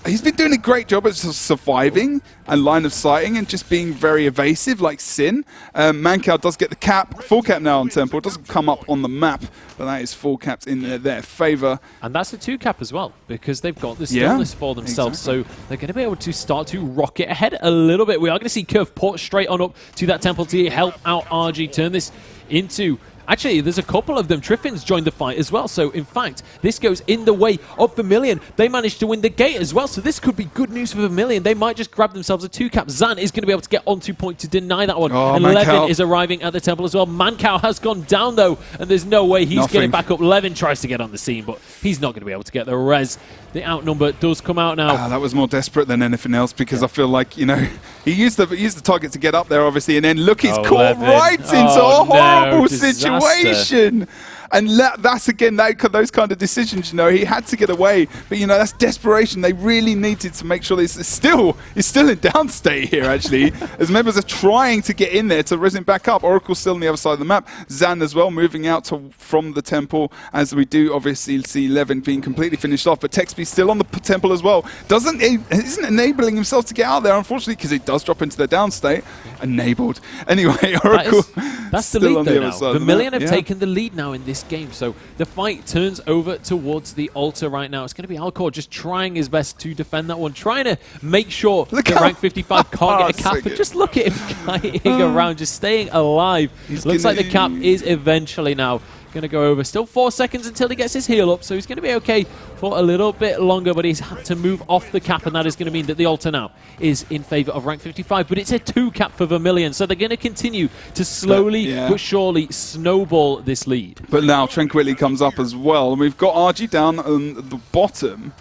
He's been doing a great job at surviving and line of sighting and just being very evasive like Sin. Mancow does get the cap, full cap now on Temple. It doesn't come up on the map, but that is full capped in their favour.
And that's a 2-cap as well, because they've got the stillness for themselves, so they're going to be able to start to rocket ahead a little bit. We are going to see Curve port straight on up to that Temple to help out RG turn this into... Actually, there's a couple of them. Triffin's joined the fight as well. So, in fact, this goes in the way of Vermilion. They managed to win the gate as well. So, this could be good news for Vermilion. They might just grab themselves a 2-cap. Zan is going to be able to get onto point to deny that one. And Levin is arriving at the Temple as well. Mancow has gone down, though, and there's no way he's getting back up. Levin tries to get on the scene, but he's not going to be able to get the res. The outnumber does come out now.
That was more desperate than anything else, because I feel like, you know, he used the target to get up there, obviously, and then look, he's caught right into a horrible situation. And that's, again, those kind of decisions, you know, he had to get away. But, you know, that's desperation. They really needed to make sure he's still in down state here, actually, as members are trying to get in there to res him back up. Oracle's still on the other side of the map. Zan as well, moving out from the Temple, as we do obviously see Levin being completely finished off. But Texby's still on the Temple as well. Isn't enabling himself to get out there, unfortunately, because he does drop into the down state. Enabled. Anyway, Oracle
that's the lead, though, now. Vermilion have taken the lead now in this game, so the fight turns over towards the altar right now. It's going to be Alcor just trying his best to defend that one, trying to make sure that rank 55 can't get a cap, but just look at him kiting around, just staying alive. Looks like the cap is eventually now going to go over. Still 4 seconds until he gets his heal up, so he's going to be okay for a little bit longer, but he's had to move off the cap, and that is going to mean that the altar now is in favor of rank 55, but it's a 2-cap for Vermilion, so they're going to continue to slowly but surely snowball this lead.
But now Tranquility comes up as well, and we've got RG down on the bottom.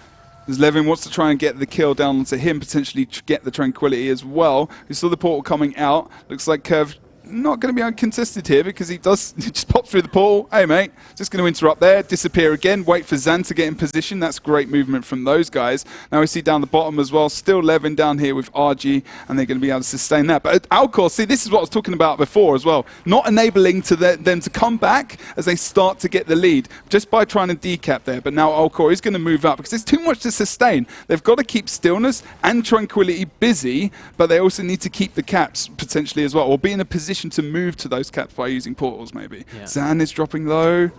As Levin wants to try and get the kill down onto him, potentially get the Tranquility as well. We saw the portal coming out. Looks like Curve not going to be uncontested here, because he just pop through the portal. Hey, mate, just going to interrupt there, disappear again, wait for Zan to get in position. That's great movement from those guys. Now we see down the bottom as well, still Levin down here with RG, and they're going to be able to sustain that. But Alcor, see, this is what I was talking about before as well, not enabling to them to come back as they start to get the lead, just by trying to decap there. But now Alcor is going to move up, because there's too much to sustain. They've got to keep Stillness and Tranquility busy, but they also need to keep the caps potentially as well, or be in a position to move to those caps by using portals, maybe. Zan is dropping low.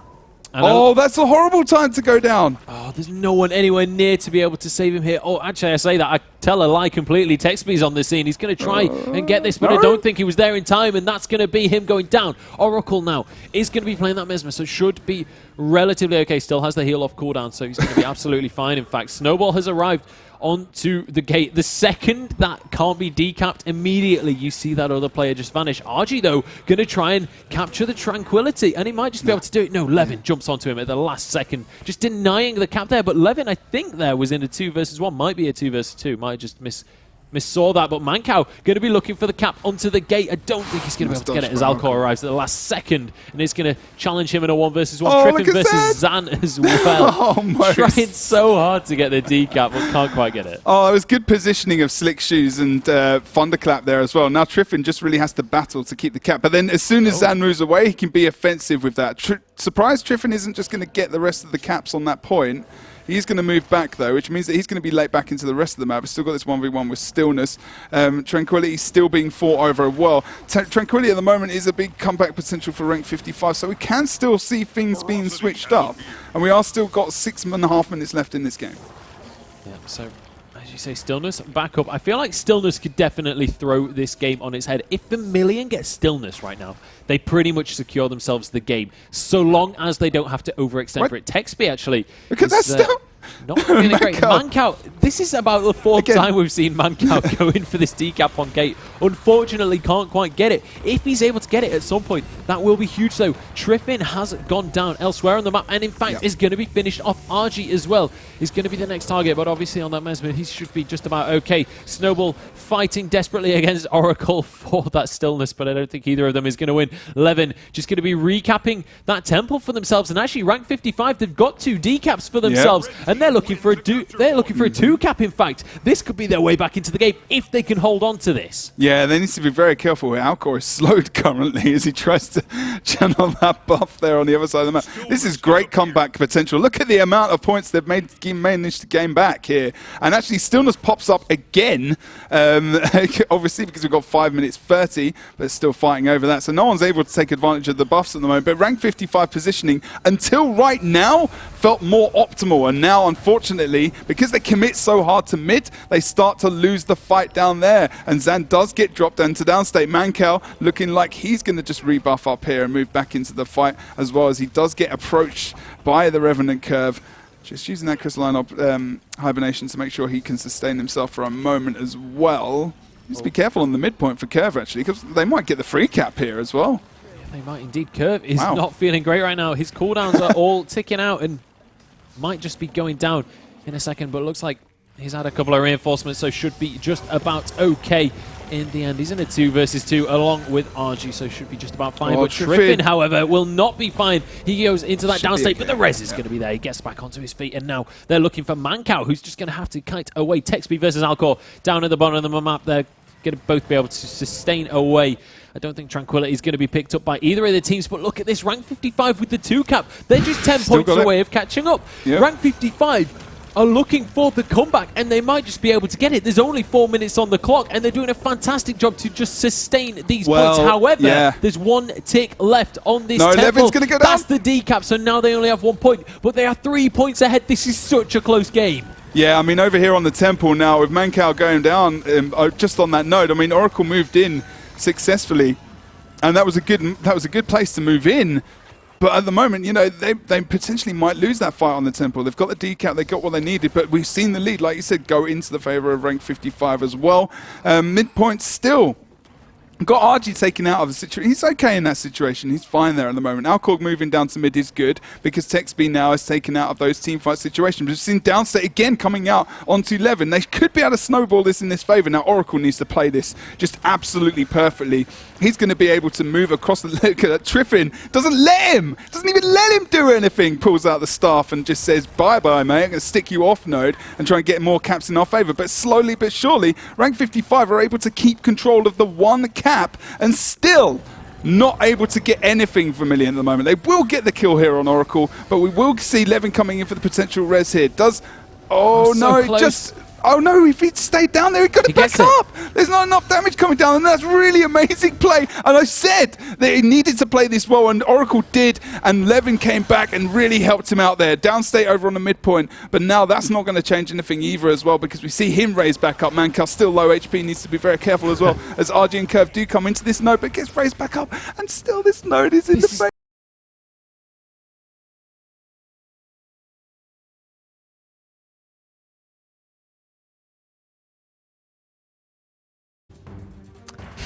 Oh, that's a horrible time to go down.
Oh, there's no one anywhere near to be able to save him here. Oh, actually, I say that. I tell a lie completely. Texby's on the scene. He's going to try and get this, but I don't think he was there in time, and that's going to be him going down. Oracle now is going to be playing that Mesmer, so should be relatively okay. Still has the heal off cooldown, so he's going to be absolutely fine. In fact, Snowball has arrived onto the gate. The second that can't be decapped, immediately you see that other player just vanish. RG, though, going to try and capture the Tranquility, and he might just be able to do it. No, Levin jumps onto him at the last second, just denying the cap there. But Levin, I think there was in a 2 versus 1, might be a 2 versus 2, might just missaw that, but Mancow going to be looking for the cap onto the gate. I don't think he's going to be able to get it as Alcor arrives at the last second, and he's going to challenge him in a 1 versus 1. Triffin versus Zan as well. Trying so hard to get the decap, but can't quite get it. Oh, it
was good positioning of Slick Shoes and Thunderclap there as well. Now Triffin just really has to battle to keep the cap, but then as soon as Zan moves away, he can be offensive with that. Surprised Triffin isn't just going to get the rest of the caps on that point. He's going to move back, though, which means that he's going to be late back into the rest of the map. We've still got this 1v1 with Stillness. Tranquility still being fought over well. Tranquility at the moment is a big comeback potential for rank 55, so we can still see things being switched up. And we are still got 6.5 minutes left in this game.
Yeah, so as you say, Stillness back up. I feel like Stillness could definitely throw this game on its head. If Vermilion gets Stillness right now, they pretty much secure themselves the game, so long as they don't have to overextend for it. Texby, actually,
because that's still
not feeling great. Mancow, this is about the 4th time we've seen Mancow go in for this decap on gate. Unfortunately, can't quite get it. If he's able to get it at some point, that will be huge, though. Triffin has gone down elsewhere on the map, and in fact is going to be finished off. RG as well is going to be the next target, but obviously on that Mesmer, he should be just about okay. Snowball fighting desperately against Oracle for that Stillness, but I don't think either of them is going to win. Levin just going to be recapping that Temple for themselves, and actually rank 55, they've got 2 decaps for themselves, and they're looking for a two-cap. In fact, this could be their way back into the game if they can hold on to this.
Yeah, they need to be very careful. Alcor is slowed currently as he tries to channel that buff there on the other side of the map. This is great comeback potential. Look at the amount of points they've managed to gain back here. And actually, Stillness pops up again, obviously because we've got 5 minutes 30, but still fighting over that. So no one's able to take advantage of the buffs at the moment. But rank 55 positioning, until right now, felt more optimal. And now, unfortunately, because they commit so hard to mid, they start to lose the fight down there. And Zan does get dropped into downstate. Mancal looking like he's going to just rebuff up here and move back into the fight, as well as he does get approached by the Revenant Curve. Just using that crystalline hibernation to make sure he can sustain himself for a moment as well. Just be careful on the midpoint for Curve, actually, because they might get the free cap here as well.
They might indeed. Curve is not feeling great right now. His cooldowns are all ticking out and might just be going down in a second, but looks like he's had a couple of reinforcements, so should be just about okay in the end. He's in a 2 versus 2 along with RG, so should be just about fine. But Triffin, however, will not be fine. He goes into that downstate, but the res is going to be there. He gets back onto his feet, and now they're looking for Mancow, who's just going to have to kite away. Texby versus Alcor down at the bottom of the map. They're going to both be able to sustain away. I don't think Tranquility is going to be picked up by either of the teams, but look at this, rank 55 with the 2-cap. They're just 10 points away of catching up. Yep. Rank 55 are looking for the comeback, and they might just be able to get it. There's only 4 minutes on the clock, and they're doing a fantastic job to just sustain these points. However, there's 1 tick left on this temple.
Levin's going to go down.
That's the D-cap, so now they only have 1 point, but they are 3 points ahead. This is such a close game.
Yeah, I mean, over here on the temple now, with Mancal going down, just on that note, I mean, Oracle moved in successfully, and that was a good place to move in. But at the moment, you know, they potentially might lose that fight on the temple. They've got the decap, they got what they needed, but we've seen the lead, like you said, go into the favor of rank 55 as well. Midpoint still got RG taken out of the situation. He's okay in that situation. He's fine there at the moment. Alcor moving down to mid is good because Texby now is taken out of those teamfight situations. We've seen Downstate again coming out onto Levin. They could be able to snowball this in this favor. Now Oracle needs to play this just absolutely perfectly. He's going to be able to move across the look at Triffin. Doesn't even let him do anything. Pulls out the staff and just says, bye-bye, mate. I'm going to stick you off node and try and get more caps in our favor. But slowly but surely, rank 55 are able to keep control of the 1 cap and still not able to get anything Vermilion at the moment. They will get the kill here on Oracle, but we will see Levin coming in for the potential res here. Oh no, if he'd stayed down there, he could have backed up. There's not enough damage coming down, and that's really amazing play. And I said that he needed to play this well, and Oracle did, and Levin came back and really helped him out there. Downstate over on the midpoint, but now that's not going to change anything either as well, because we see him raise back up. Mancal still low HP, needs to be very careful as well, as RG and Curve do come into this node, but gets raised back up, and still this node is in the face.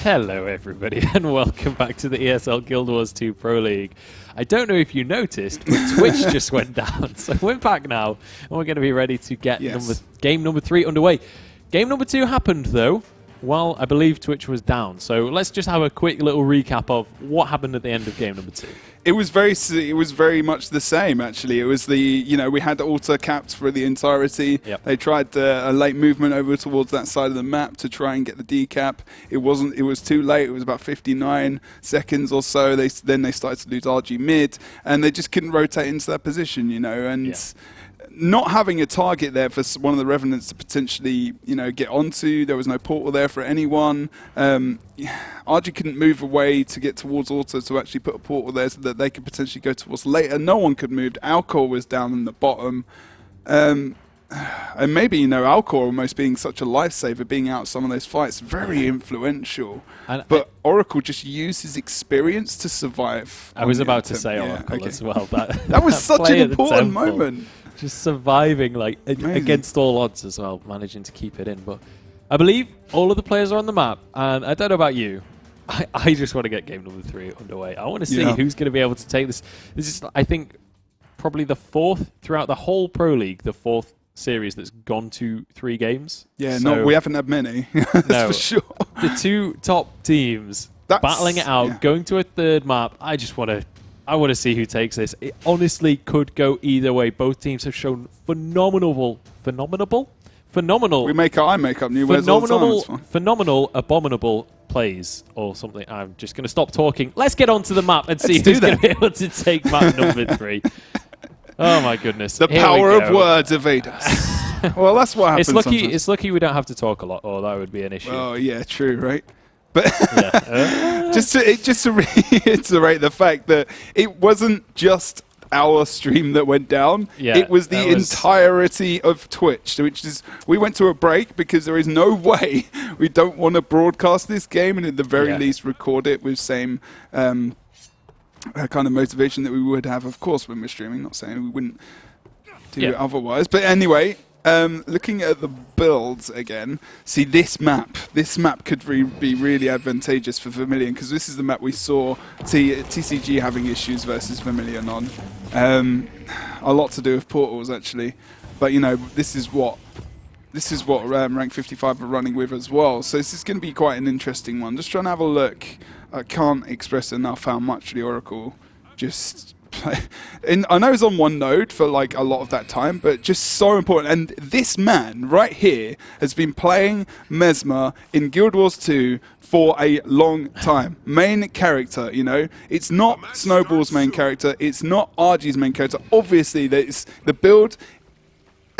Hello everybody and welcome back to the ESL Guild Wars 2 Pro League. I don't know if you noticed, but Twitch just went down. So we're back now and we're going to be ready to get game number 3 underway. Game number 2 happened though while I believe Twitch was down. So let's just have a quick little recap of what happened at the end of game number 2.
It was very much the same, actually. It was we had altar capped for the entirety. Yep. They tried a late movement over towards that side of the map to try and get the decap. It was too late. It was about 59 seconds or so. Then they started to lose RG mid, and they just couldn't rotate into that position, not having a target there for one of the Revenants to potentially, get onto. There was no portal there for anyone. RG couldn't move away to get towards Auto to actually put a portal there so that they could potentially go towards later. No one could move. Alcor was down in the bottom. And maybe, Alcor almost being such a lifesaver, being out some of those fights, very influential. But Oracle just used his experience to survive.
I was about to say Oracle as well.
That was such an important moment.
Just surviving against all odds as well, managing to keep it in. But I believe all of the players are on the map, and I don't know about you. I just want to get game number 3 underway. I want to see who's going to be able to take this. This is, I think, probably the 4th throughout the whole Pro League, the 4th series that's gone to 3 games.
Yeah, so we haven't had many. That's for sure.
The 2 top teams battling it out, going to a 3rd map. I just want to I want to see who takes this. It honestly could go either way. Both teams have shown phenomenal.
We make I make up new words all the time. It's fine.
Phenomenal, abominable plays or something. I'm just going to stop talking. Let's get onto the map and see who's going to be able to take map number 3. Oh my goodness!
The power of words evade us. Well, that's what happens.
It's lucky we don't have to talk a lot, or that would be an issue.
Oh yeah, true, right? But just to reiterate the fact that it wasn't just our stream that went down.
Yeah,
it was the entirety of Twitch, which is we went to a break because there is no way we don't want to broadcast this game and at the very least record it with same kind of motivation that we would have, of course, when we're streaming. Not saying we wouldn't do it otherwise, but anyway. Looking at the builds again, see this map. This map could be really advantageous for Vermilion because this is the map we saw TCG having issues versus Vermilion on. A lot to do with portals actually, but you know this is what rank 55 are running with as well. So this is going to be quite an interesting one. Just trying to have a look. I can't express enough how much the Oracle just. I know it's on one node for like a lot of that time, but just so important. And this man right here has been playing Mesmer in Guild Wars 2 for a long time. Main character, you know. It's not Snowball's main character. It's not RG's main character. Obviously, it's the build.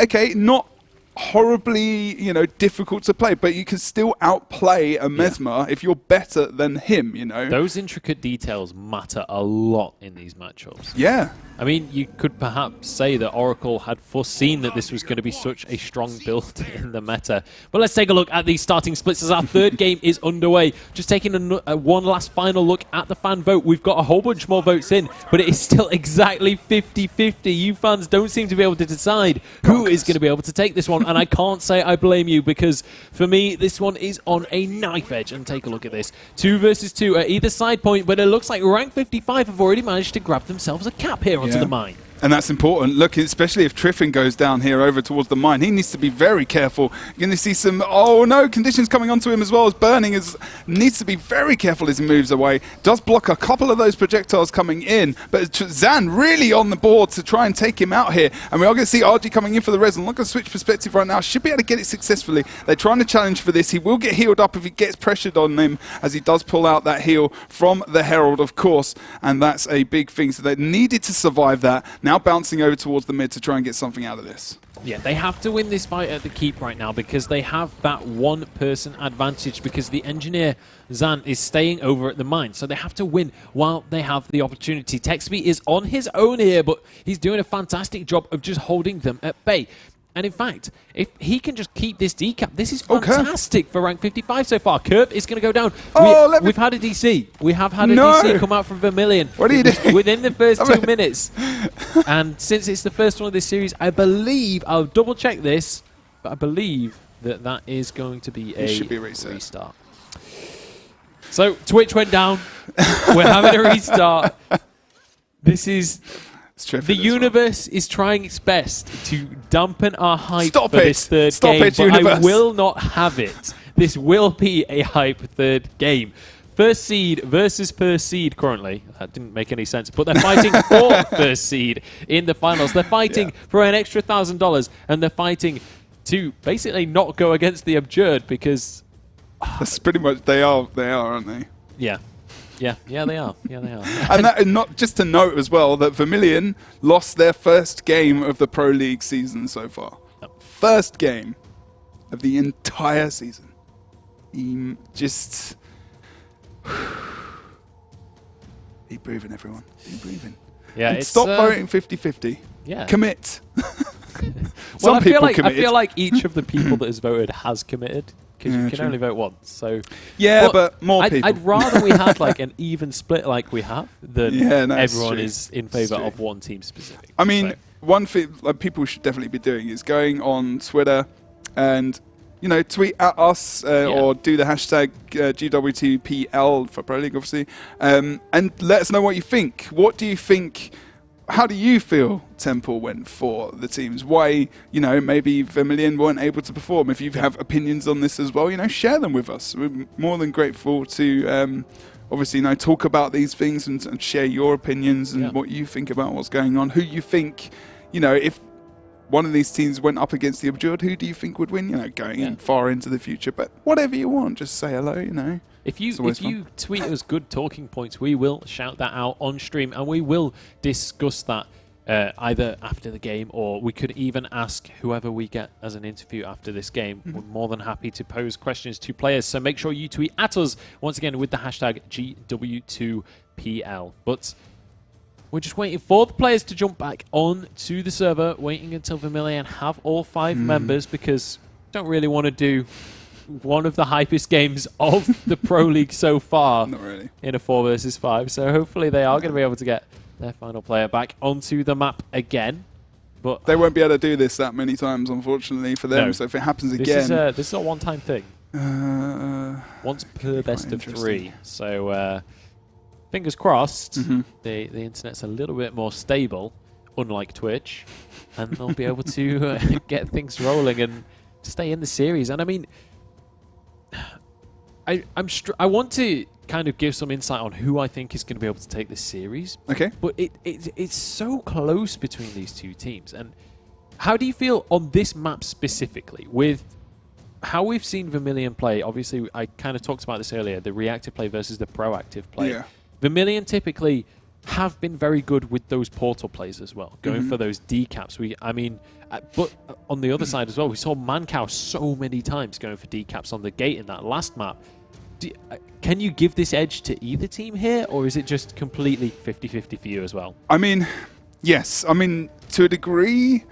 Okay, not horribly, you know, difficult to play, but you can still outplay a Mesmer if you're better than him, you know.
Those intricate details matter a lot in these matchups.
Yeah.
I mean, you could perhaps say that Oracle had foreseen that this was going to be such a strong build in the meta. But let's take a look at these starting splits as our third game is underway. Just taking one last final look at the fan vote. We've got a whole bunch more votes in, but it is still exactly 50-50. You fans don't seem to be able to decide who is going to be able to take this one. And I can't say I blame you because for me, this one is on a knife edge. And take a look at this. 2 versus 2 at either side point, but it looks like rank 55 have already managed to grab themselves a cap here onto the mine.
And that's important. Look, especially if Triffin goes down here over towards the mine, he needs to be very careful. You're going to see some, oh no, conditions coming onto him as well as burning. Needs to be very careful as he moves away. Does block a couple of those projectiles coming in, but Zan really on the board to try and take him out here. And we are going to see RG coming in for the res. And look at switch perspective right now. Should be able to get it successfully. They're trying to challenge for this. He will get healed up if he gets pressured on him as he does pull out that heal from the Herald, of course. And that's a big thing. So they needed to survive that. Now bouncing over towards the mid to try and get something out of this.
Yeah, they have to win this fight at the keep right now because they have that one-person advantage because the engineer, Zan, is staying over at the mine. So they have to win while they have the opportunity. Texby is on his own here, but he's doing a fantastic job of just holding them at bay. And in fact, if he can just keep this decap, this is fantastic for rank 55 so far. Curve is going to go down. We've had a DC. We have had a DC come out from Vermilion.
What are you doing?
Within the first 2 minutes. And since it's the first one of this series, I believe, I'll double check this, but I believe that is going to be a restart. So Twitch went down. We're having a restart. This is... The universe is trying its best to dampen our hype for this third game, but I will not have it. This will be a hype third game. First seed versus first seed currently. That didn't make any sense, but they're fighting for first seed in the finals. They're fighting for an extra $1,000, and they're fighting to basically not go against the absurd because...
That's pretty much, they are, aren't they?
Yeah. Yeah, they are.
And not just to note as well that Vermilion lost their first game of the Pro League season so far. First game of the entire season. Just keep breathing, everyone. Keep breathing.
Yeah,
and stop voting 50-50.
Yeah.
Commit.
Well, I feel like each of the people that has voted has committed. Because you can only vote once, so...
Yeah, but more people.
I'd rather we had like an even split like we have than everyone is in favour of one team specific.
I mean, one thing like, people should definitely be doing is going on Twitter and, you know, tweet at us or do the hashtag GWTPL for Pro League, obviously, and let us know what you think. What do you think... How do you feel Temple went for the teams? Why, you know, maybe Vermilion weren't able to perform? If you have opinions on this as well, you know, share them with us. We're more than grateful to obviously, talk about these things and share your opinions and what you think about what's going on. Who you think, if one of these teams went up against the Abjured, who do you think would win? Going in far into the future. But whatever you want, just say hello.
If you tweet us good talking points, we will shout that out on stream, and we will discuss that either after the game, or we could even ask whoever we get as an interview after this game. We're more than happy to pose questions to players, so make sure you tweet at us once again with the hashtag GW2PL. But we're just waiting for the players to jump back on to the server, waiting until Vermilion have all 5 members, because don't really want to do one of the hypest games of the Pro League so far.
Not really.
In a 4 versus 5. So hopefully they are going to be able to get their final player back onto the map again. But
they won't be able to do this that many times, unfortunately, for them.
No.
So if it happens again...
This is a one-time thing. Once per best of 3. So fingers crossed, the internet's a little bit more stable, unlike Twitch, and they'll be able to get things rolling and stay in the series. And I mean, I want to kind of give some insight on who I think is going to be able to take this series.
Okay.
But it's so close between these two teams. And how do you feel on this map specifically with how we've seen Vermilion play? Obviously, I kind of talked about this earlier, the reactive play versus the proactive play.
Yeah.
Vermilion typically have been very good with those portal plays as well, going for those decaps. But on the other side as well, we saw Mancow so many times going for decaps on the gate in that last map. Can you give this edge to either team here, or is it just completely 50-50 for you as well?
I mean, yes. I mean, to a degree,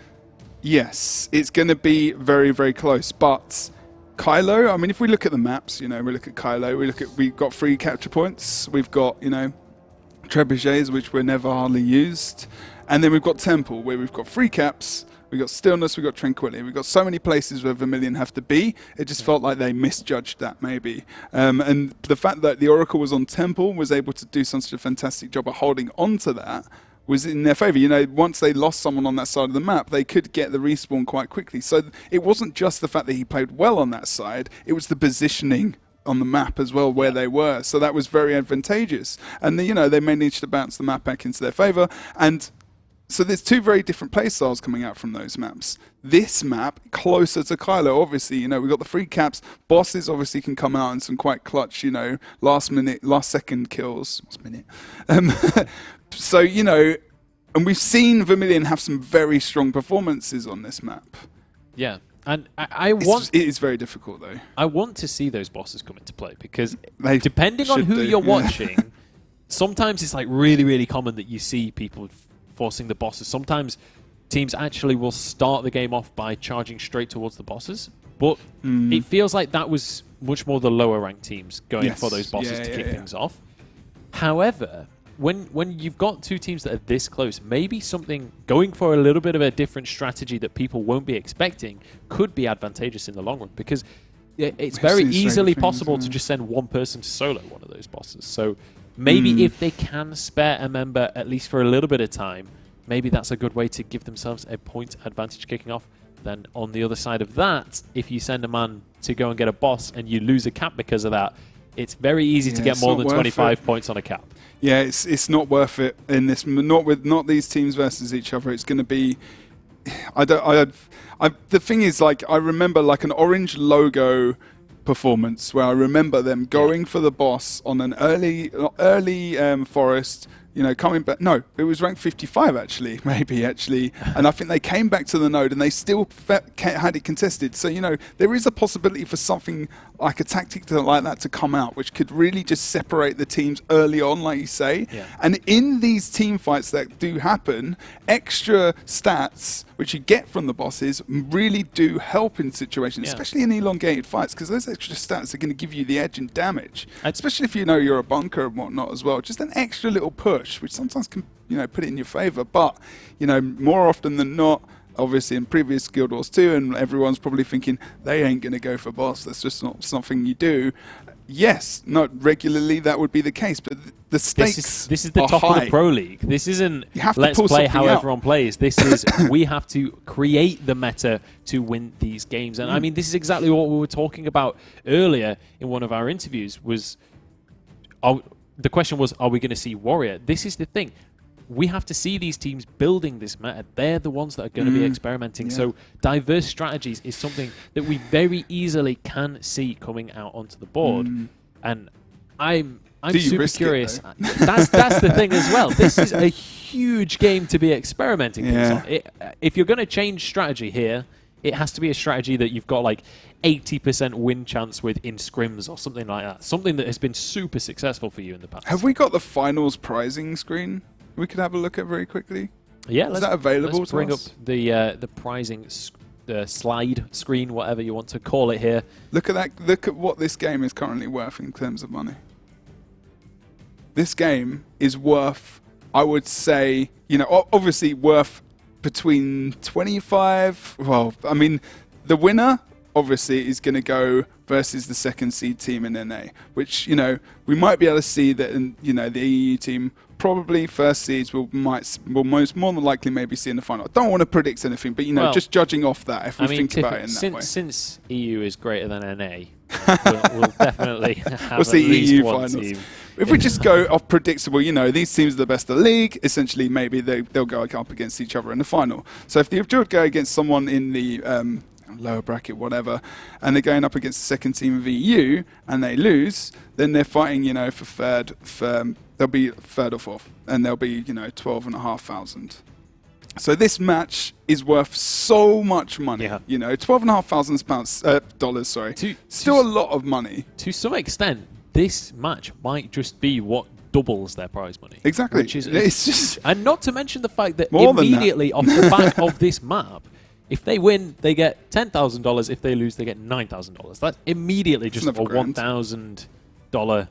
yes. It's going to be very, very close. But Kylo, I mean, if we look at the maps, we look at Kylo, we've got 3 capture points. We've got, trebuchets, which were never hardly used. And then we've got Temple, where we've got 3 caps. We've got Stillness, we've got Tranquility. We've got so many places where Vermilion have to be. It just felt like they misjudged that, maybe. And the fact that the Oracle was on Temple, was able to do such a fantastic job of holding on to that, was in their favour. Once they lost someone on that side of the map, they could get the respawn quite quickly. So it wasn't just the fact that he played well on that side, it was the positioning on the map as well where they were. So that was very advantageous. And, they managed to bounce the map back into their favour. And so there's 2 very different play styles coming out from those maps. This map, closer to Kylo, obviously, we've got the 3 caps. Bosses obviously can come out in some quite clutch, last second kills. Last minute. So, and we've seen Vermilion have some very strong performances on this map.
Yeah. And
it is very difficult, though.
I want to see those bosses come into play, because
they
depending on who you're watching, sometimes it's like really, really common that you see people forcing the bosses. Sometimes teams actually will start the game off by charging straight towards the bosses, but it feels like that was much more the lower ranked teams going for those bosses to kick things off. However, when you've got 2 teams that are this close, maybe something going for a little bit of a different strategy that people won't be expecting could be advantageous in the long run, because it's very easily possible to just send one person to solo one of those bosses. So maybe if they can spare a member at least for a little bit of time, maybe that's a good way to give themselves a point advantage kicking off. Then on the other side of that, if you send a man to go and get a boss and you lose a cap because of that, it's very easy to get more than 25 points on a cap.
Yeah, it's not worth it in this. Not these teams versus each other. It's going to be. The thing is, I remember an orange logo performance where I remember them going for the boss on an early forest. Coming back. No, it was ranked 55 actually, and I think they came back to the node and they still had it contested. So there is a possibility for something like a tactic like that to come out, which could really just separate the teams early on, like you say. Yeah. And in these team fights that do happen, extra stats which you get from the bosses really do help in situations, especially in elongated fights, because those extra stats are going to give you the edge in damage, especially if you're a bunker and whatnot as well. Just an extra little push, which sometimes can put it in your favour. But more often than not, obviously in previous Guild Wars 2, and everyone's probably thinking they ain't going to go for boss. That's just not something you do. Yes, not regularly that would be the case, but the stakes
this is the top
high.
Of the Pro League. This isn't let's play how everyone plays. This is we have to create the meta to win these games. And I mean, this is exactly what we were talking about earlier in one of our interviews, was the question was, are we going to see Warrior? This is the thing. We have to see these teams building this meta. They're the ones that are going to be experimenting.
Yeah.
So diverse strategies is something that we very easily can see coming out onto the board. And I'm super curious. That's the thing as well. This is a huge game to be experimenting things on. If you're going to change strategy here, it has to be a strategy that you've got like 80% win chance with in scrims or something like that. Something that has been super successful for you in the past.
Have we got the finals prizing screen we could have a look at very quickly?
Yeah,
is that available?
Let's bring up the prizing slide screen, whatever you want to call it here.
Look at that. Look at what this game is currently worth in terms of money. This game is worth, I would say, you know, obviously worth between 25. Well, I mean, the winner obviously is going to go versus the second seed team in NA, which, you know, we might be able to see that, you know, the EU team probably first seeds will more than likely maybe see in the final. I don't want to predict anything, but, you know, just judging off that, if we think about it in that way.
Since EU is greater than NA, we'll definitely have
we'll see
at least
EU
one
finals.
team.
If we just go off predictable, you know, these teams are the best of the league, essentially maybe they'll go up against each other in the final. So if the Abjord go against someone in the lower bracket, whatever, and they're going up against the second team of EU and they lose, then they're fighting, you know, for third, they'll be third or fourth, and they'll be, you know, 12,500. So this match is worth so much money, you know, $12,500 dollars. Sorry, still a lot of money.
To some extent, this match might just be what doubles their prize money.
Exactly.
Which is,
it's just,
and not to mention the fact that
more
immediately off the back of this map, if they win, they get $10,000. If they lose, they get $9,000. That's immediately just a $1,000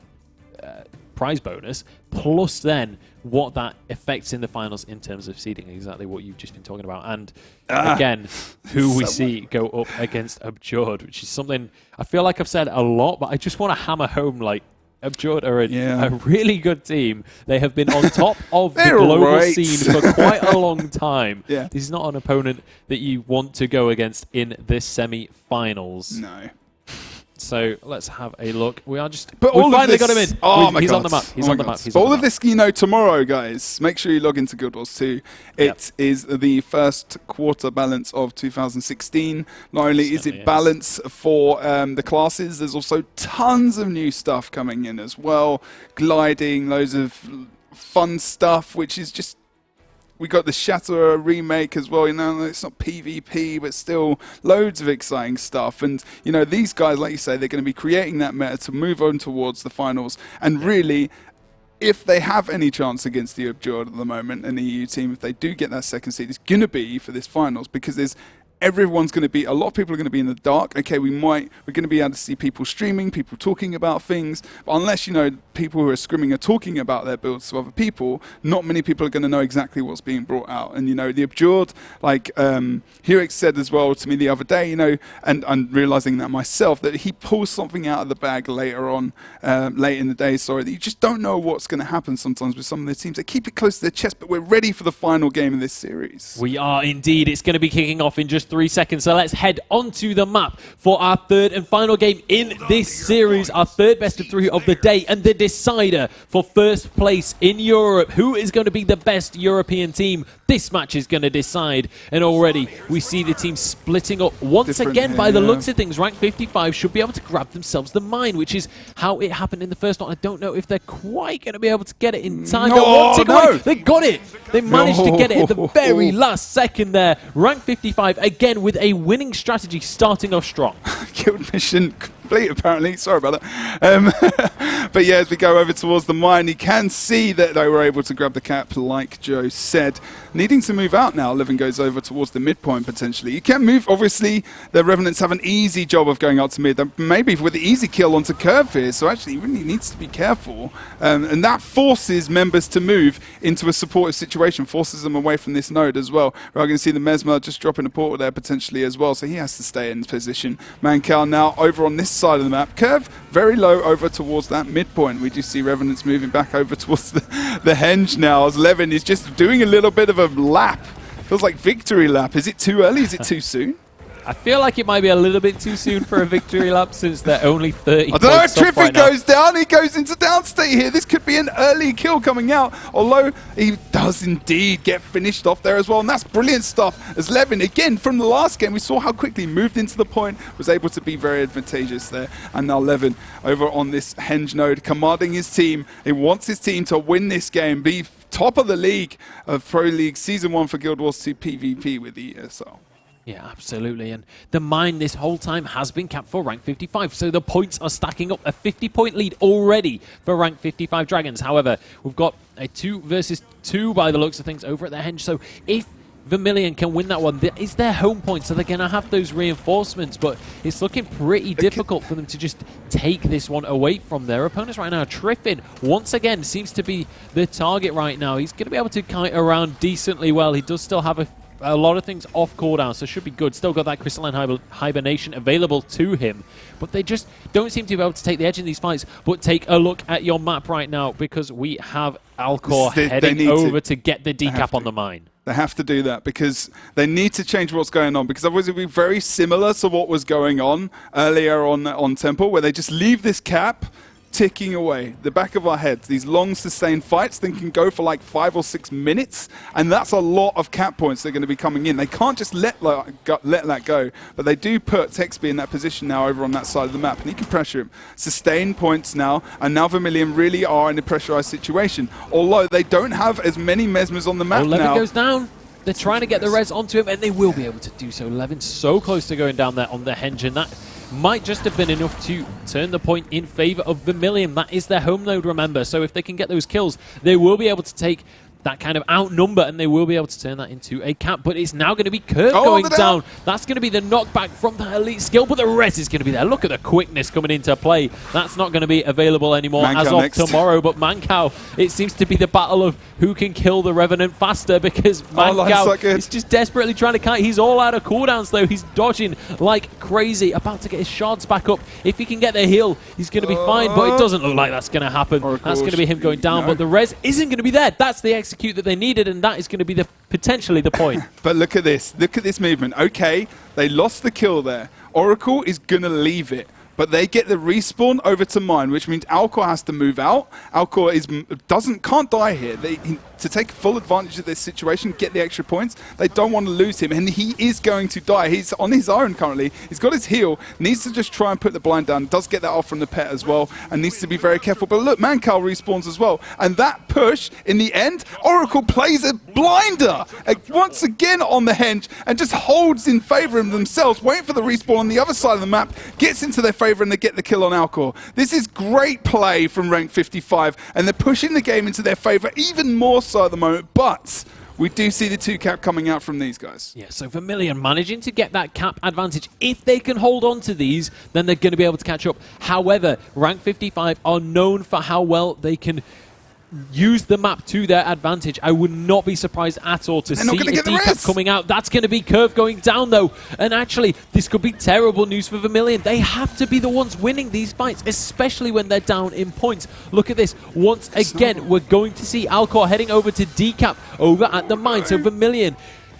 prize bonus, plus then what that affects in the finals in terms of seeding, exactly what you've just been talking about. And again, who we see go up against Abjord, which is something I feel like I've said a lot, but I just want to hammer home, like, Abjord are a really good team. They have been on top of the global scene for quite a long time. This is not an opponent that you want to go against in this semi-finals.
No.
So let's have a look. We are just.
But
we
all
finally
of this,
got him in.
Oh my
he's
God.
on the map. He's on the map.
But all of this, you know, tomorrow, guys, make sure you log into Guild Wars 2. It is the first quarter balance of 2016. Not only is it balance for the classes, there's also tons of new stuff coming in as well. Gliding, loads of fun stuff, which is just. We got the Shatterer remake as well, you know, it's not PvP, but still loads of exciting stuff. And, you know, these guys, like you say, they're going to be creating that meta to move on towards the finals. And really, if they have any chance against the Abjord at the moment, and the EU team, if they do get that second seed, it's going to be for this finals, because everyone's going to be, a lot of people are going to be in the dark. Okay, we're going to be able to see people streaming, people talking about things, but unless, you know, people who are scrimming are talking about their builds to other people, not many people are going to know exactly what's being brought out. And, you know, the Abjord, like Heurix said as well to me the other day, you know, and I'm realizing that myself, that he pulls something out of the bag later on, late in the day, that you just don't know what's going to happen sometimes with some of the teams. They keep it close to their chest, but we're ready for the final game of this series.
We are indeed. It's going to be kicking off in just 3 seconds, so let's head onto the map for our third and final game in this series, our third best of 3 of the day, and the decider for first place in Europe. Who is going to be the best European team? This match is going to decide, and already we see the team splitting up once again. By the looks of things, rank 55 should be able to grab themselves the mine, which is how it happened in the first one. I don't know if they're quite going to be able to get it in time. They got it. They managed to get it at the very last second there. Rank 55 again with a winning strategy, starting off strong.
Guild mission complete, apparently. Sorry about that. But yeah, as we go over towards the mine, you can see that they were able to grab the cap, like Joe said. Needing to move out now, Levin goes over towards the midpoint, potentially. You can move, obviously, the Revenants have an easy job of going out to mid, maybe with the easy kill onto Curve here, so actually he really needs to be careful. And that forces members to move into a supportive situation, forces them away from this node as well. We're going to see the Mesmer just dropping a portal there potentially as well, so he has to stay in position. Mancal now over on this side of the map. Curve very low over towards that midpoint. We do see Revenants moving back over towards the henge now, as Levin is just doing a little bit of a lap. Feels like victory lap. Is it too early? Is it too soon?
I feel like it might be a little bit too soon for a victory lap since they're only 30
I don't know if
points up
Triffin
right now.
goes down. He goes into downstate here. This could be an early kill coming out, although he does indeed get finished off there as well. And that's brilliant stuff. As Levin, again, from the last game, we saw how quickly he moved into the point, was able to be very advantageous there. And now Levin over on this Henge node, commanding his team. He wants his team to win this game, be top of the league of Pro League Season 1 for Guild Wars 2 PvP with the ESL.
Yeah, absolutely. And the mine this whole time has been capped for rank 55. So the points are stacking up. A 50-point lead already for rank 55 Dragons. However, we've got a 2 versus 2 by the looks of things over at the Henge. So if Vermilion can win that one, that is their home point. So they're going to have those reinforcements. But it's looking pretty difficult for them to just take this one away from their opponents right now. Triffin, once again, seems to be the target right now. He's going to be able to kite around decently well. He does still have a lot of things off cooldown, so should be good. Still got that crystalline hibernation available to him, but they just don't seem to be able to take the edge in these fights. But take a look at your map right now, because we have Alcor heading over to get the decap on the mine.
They have to do that because they need to change what's going on, because otherwise it will be very similar to what was going on earlier on Temple, where they just leave this cap ticking away the back of our heads. These long sustained fights then can go for like 5 or 6 minutes, and that's a lot of cap points that are going to be coming in. They can't just let that go, but they do put Texby in that position now over on that side of the map, and he can pressure him. Sustained points now, and now Vermilion really are in a pressurized situation, although they don't have as many mesmers on the map
Levin
now.
goes down. They're trying to get the res onto him, and they will be able to do so. Levin's so close to going down there on the Henge, and that might just have been enough to turn the point in favor of Vermilion. That is their home node, remember. So if they can get those kills, they will be able to take that kind of outnumber, and they will be able to turn that into a cap. But it's now going to be Curve going down. That's going to be the knockback from the elite skill, but the res is going to be there. Look at the quickness coming into play. That's not going to be available anymore as of tomorrow. But Mankau, it seems to be the battle of who can kill the Revenant faster, because Mankau is just desperately trying to kite. He's all out of cooldowns, though. He's dodging like crazy, about to get his shards back up. If he can get the heal, he's going to be fine, but it doesn't look like that's going to happen. That's going to be him going down, but the res isn't going to be there. That's the execute that they needed, and that is going to be potentially the point.
But look at this movement. Okay, they lost the kill there. Oracle is going to leave it, but they get the respawn over to mine, which means Alcor has to move out. Alcor can't die here. To take full advantage of this situation, get the extra points, they don't want to lose him, and he is going to die. He's on his own currently. He's got his heal, needs to just try and put the blind down. Does get that off from the pet as well, and needs to be very careful. But look, Mankau respawns as well, and that push, in the end, Oracle plays a blinder once again on the Henge, and just holds in favor of themselves, waiting for the respawn on the other side of the map, gets into their favor, and they get the kill on Alcor. This is great play from rank 55, and they're pushing the game into their favor even more so at the moment, but we do see the 2 cap coming out from these guys.
Yeah, so Vermilion managing to get that cap advantage. If they can hold on to these, then they're going to be able to catch up. However, rank 55 are known for how well they can use the map to their advantage. I would not be surprised at all to see a decap coming out. That's going to be Curve going down, though. And actually, this could be terrible news for Vermilion. They have to be the ones winning these fights, especially when they're down in points. Look at this. Once again, we're going to see Alcor heading over to decap over at the mine. So Vermilion,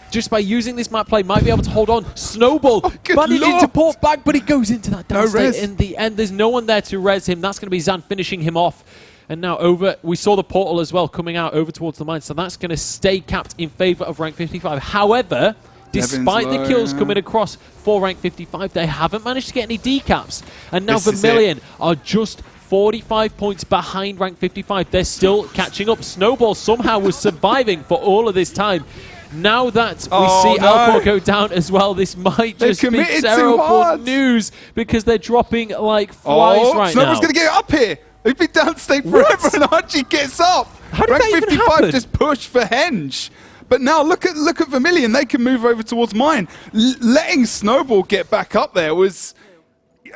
just by using this map play, might be able to hold on. Snowball managing to port back, but he goes into that down state in the end. There's no one there to res him. That's going to be Zan finishing him off. And now over, we saw the portal as well coming out over towards the mine, so that's going to stay capped in favor of rank 55. However, despite the kills coming across for rank 55, they haven't managed to get any decaps. And now Vermilion are just 45 points behind rank 55. They're still catching up. Snowball somehow was surviving for all of this time. Now that we see Alcor go down as well, this might just be terrible news, because they're dropping like flies right now.
Snowball's going to get up here. They've been downstate forever, and Archie gets up.
How did
rank
that even
55
happen?
just pushed for Henge. But now look at Vermilion. They can move over towards mine. Letting Snowball get back up there was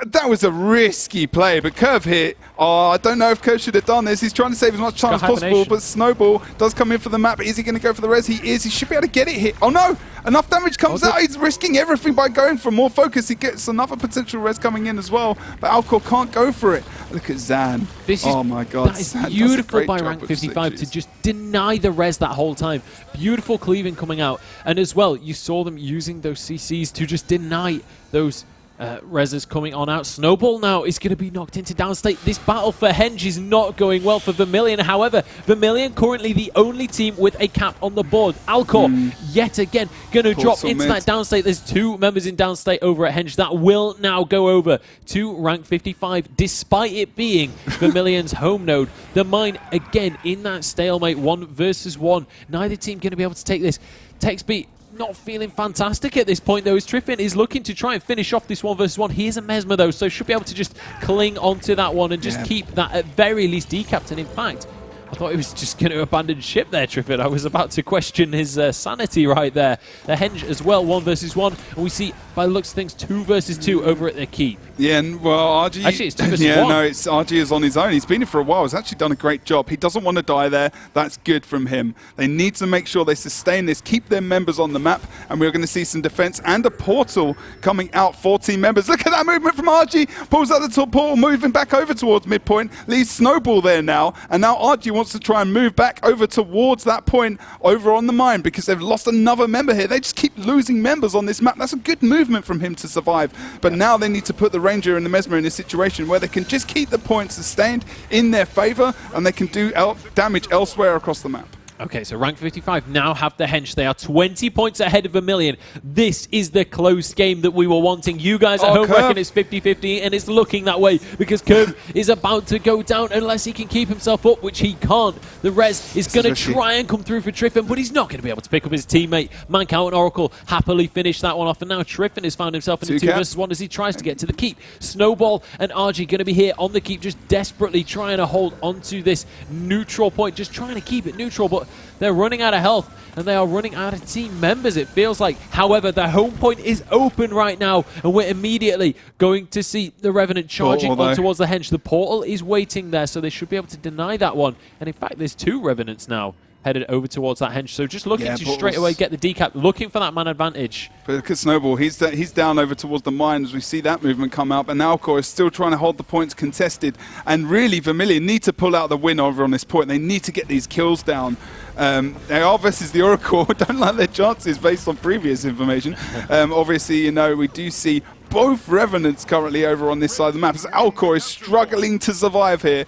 that was a risky play, but Curve hit. Oh, I don't know if Curve should have done this. He's trying to save as much time as possible, but Snowball does come in for the map. Is he going to go for the res? He is. He should be able to get it hit. Oh no! Enough damage comes out. He's risking everything by going for more focus. He gets another potential res coming in as well, but Alcor can't go for it. Look at Zan.
Oh
my god.
That is beautiful by Rank 55 to just deny the res that whole time. Beautiful cleaving coming out. And as well, you saw them using those CCs to just deny those reses coming on out. Snowball now is going to be knocked into downstate. This battle for Henge is not going well for Vermilion. However, Vermilion currently the only team with a cap on the board. Alcor, yet again, going to drop into that downstate. There's 2 members in downstate over at Henge. That will now go over to rank 55, despite it being Vermilion's home node. The mine, again, in that stalemate, 1 versus 1. Neither team going to be able to take this. Textbeat not feeling fantastic at this point, though, as Triffin is looking to try and finish off this 1 versus 1. He is a Mesmer, though, so should be able to just cling onto that one and just keep that at very least decapped. And in fact, I thought he was just going to abandon ship there, Triffin. I was about to question his sanity right there. The Henge as well, 1 versus 1. And we see, by the looks of things, 2 versus 2 over at the keep.
Yeah, and well, RG...
Actually, it's 2 versus 1.
Yeah, no, it's RG is on his own. He's been here for a while. He's actually done a great job. He doesn't want to die there. That's good from him. They need to make sure they sustain this, keep their members on the map, and we're going to see some defense and a portal coming out for team members. Look at that movement from RG. Pulls out the top portal, moving back over towards midpoint. Leaves Snowball there now, and now RG wants to try and move back over towards that point over on the mine because they've lost another member here. They just keep losing members on this map. That's a good movement from him to survive. But now they need to put the Ranger and the Mesmer in a situation where they can just keep the points sustained in their favor and they can do damage elsewhere across the map.
Okay, so rank 55 now have the Henge. They are 20 points ahead of Vermilion. This is the close game that we were wanting. You guys at home reckon it's 50-50, and it's looking that way because Curve is about to go down unless he can keep himself up, which he can't. The res is going to try and come through for Triffin, but he's not going to be able to pick up his teammate. Mancow and Oracle happily finish that one off, and now Triffin has found himself in a 2 versus 1 as he tries to get to the keep. Snowball and RG going to be here on the keep, just desperately trying to hold onto this neutral point, just trying to keep it neutral, but they're running out of health and they are running out of team members, it feels like. However, the home point is open right now and we're immediately going to see the Revenant charging on towards the Henge. The portal is waiting there, so they should be able to deny that one. And in fact, there's 2 Revenants now headed over towards that Henge. So just looking to straight away get the decap, looking for that man advantage.
But look at Snowball. He's down over towards the mine as we see that movement come out. But now Alcor is still trying to hold the points contested. And really, Vermilion need to pull out the win over on this point. They need to get these kills down. They are versus the Oracle. Don't like their chances based on previous information. Obviously, you know, we do see both Revenants currently over on this side of the map as Alcor is struggling to survive here.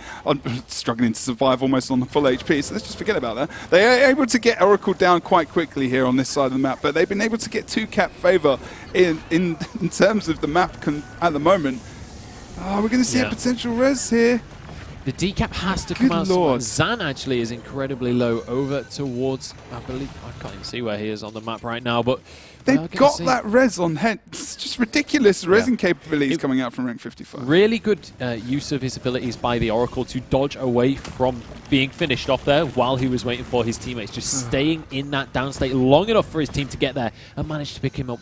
Struggling to survive almost on the full HP, so let's just forget about that. They are able to get Oracle down quite quickly here on this side of the map, but they've been able to get 2 cap favor in terms of the map at the moment. Oh, we're going to see a potential res here.
The decap has to come out. Zan actually is incredibly low over towards, I believe, I can't even see where he is on the map right now, but
they've got that res on head. It's just ridiculous resing capabilities coming out from rank 55.
Really good use of his abilities by the Oracle to dodge away from being finished off there while he was waiting for his teammates, just staying in that downstate long enough for his team to get there and manage to pick him up.